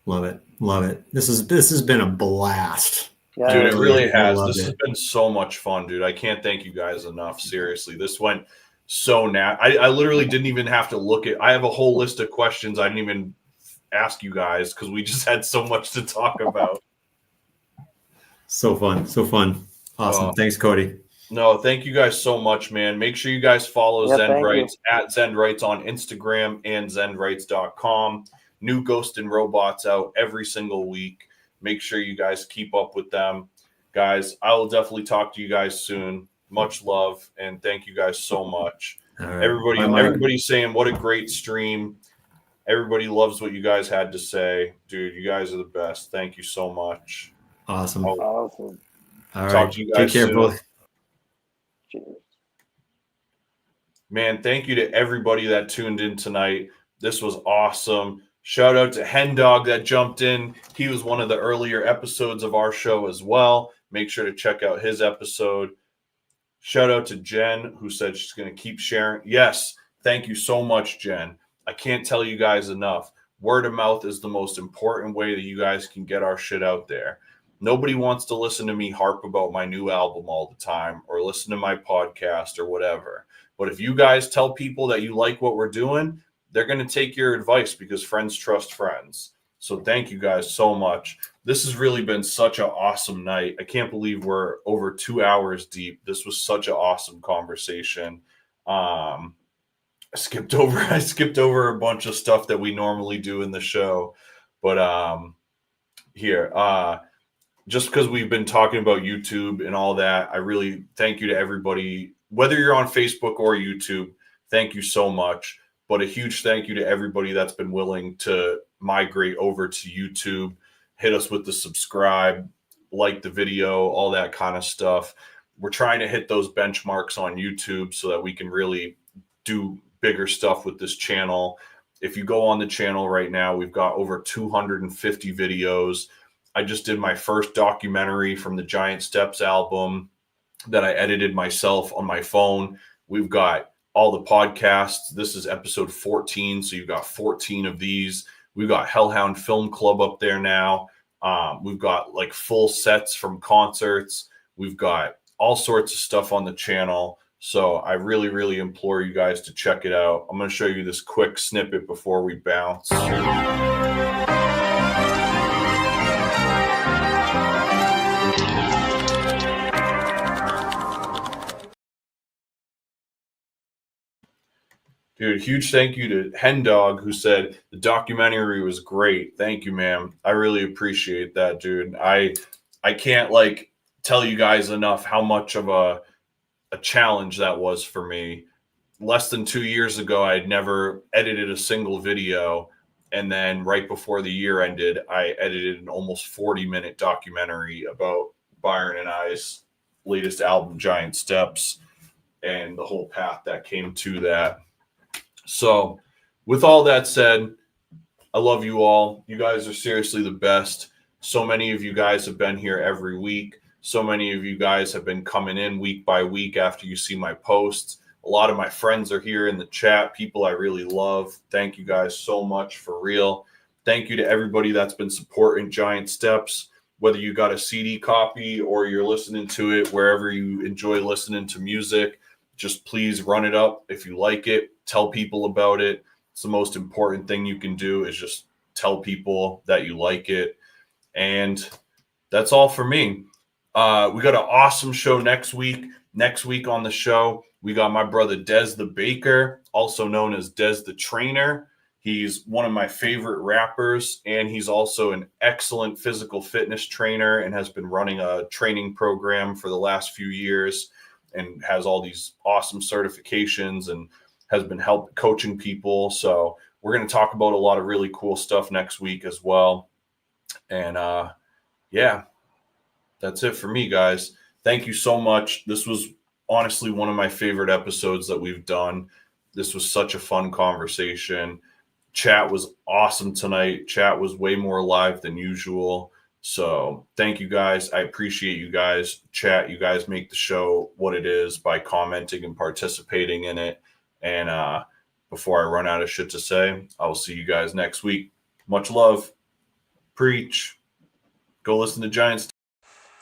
Love it. Love it. This has been a blast. Yeah, Dude, it really has. loved This has it. been so much fun, dude. I can't thank you guys enough. Seriously, this went so I literally didn't even have to look at. I have a whole list of questions I didn't even ask you guys because we just had so much to talk about. So fun. So fun. Awesome. Thanks, Cody. No, thank you guys so much, man. Make sure you guys follow Yeah, thank Zendrites at Zendrites on Instagram and Zendrites.com. New Ghost and Robots out every single week. Make sure you guys keep up with them. Guys, I will definitely talk to you guys soon. Much love, and thank you guys so much. All right. Everybody's saying what a great stream. Everybody loves what you guys had to say. Dude, you guys are the best. Thank you so much. Awesome. Awesome. All Talk right. to you guys Take care, soon. both. Cheers. Man, thank you to everybody that tuned in tonight. This was awesome. Shout out to Hen Dog that jumped in. He was one of the earlier episodes of our show as well. Make sure to check out his episode. Shout out to Jen, who said she's going to keep sharing. Yes, thank you so much, Jen. I can't tell you guys enough. Word of mouth is the most important way that you guys can get our shit out there. Nobody wants to listen to me harp about my new album all the time or listen to my podcast or whatever. But if you guys tell people that you like what we're doing, they're going to take your advice because friends trust friends. So thank you guys so much. This has really been such an awesome night. I can't believe we're over 2 hours deep. This was such an awesome conversation. I skipped over a bunch of stuff that we normally do in the show. But just because we've been talking about YouTube and all that, I really thank you to everybody, whether you're on Facebook or YouTube. Thank you so much. But a huge thank you to everybody that's been willing to migrate over to YouTube. Hit us with the subscribe, like the video, all that kind of stuff. We're trying to hit those benchmarks on YouTube so that we can really do bigger stuff with this channel. If you go on the channel right now, we've got over 250 videos. I just did my first documentary from the Giant Steps album that I edited myself on my phone. We've got all the podcasts. This is episode 14, so you've got 14 of these. We've got Hellhound Film Club up there now. We've got like full sets from concerts. We've got all sorts of stuff on the channel. So I really, really implore you guys to check it out. I'm going to show you this quick snippet before we bounce. Dude, huge thank you to Hen Dog, who said the documentary was great. Thank you, man. I really appreciate that, dude. I can't like tell you guys enough how much of a challenge that was for me. Less than 2 years ago, I had never edited a single video. And then right before the year ended, I edited an almost 40-minute documentary about Byron and I's latest album, Giant Steps, and the whole path that came to that. So with all that said, I love you all. You guys are seriously the best. So many of you guys have been here every week. So many of you guys have been coming in week by week after you see my posts. A lot of my friends are here in the chat, people I really love. Thank you guys so much, for real. Thank you to everybody that's been supporting Giant Steps, whether you got a CD copy or you're listening to it wherever you enjoy listening to music. Just please run it up if you like it. Tell people about it. It's the most important thing you can do, is just tell people that you like it. And that's all for me. We got an awesome show next week. Next week on the show, we got my brother Dez the Baker, also known as Dez the Trainer. He's one of my favorite rappers, and he's also an excellent physical fitness trainer and has been running a training program for the last few years and has all these awesome certifications and has been coaching people. So we're going to talk about a lot of really cool stuff next week as well. And yeah, that's it for me, guys. Thank you so much. This was honestly one of my favorite episodes that we've done. This was such a fun conversation. Chat was awesome tonight. Chat was way more live than usual. So thank you guys. I appreciate you guys. Chat, you guys make the show what it is by commenting and participating in it. And before I run out of shit to say, I will see you guys next week. Much love. Preach. Go listen to Giants.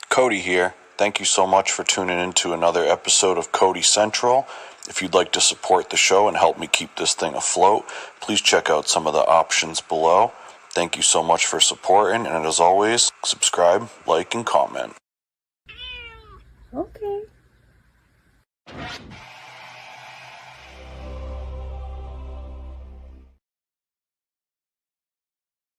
Cody here. Thank you so much for tuning in to another episode of Cody Central. If you'd like to support the show and help me keep this thing afloat, please check out some of the options below. Thank you so much for supporting, and as always, subscribe, like, and comment.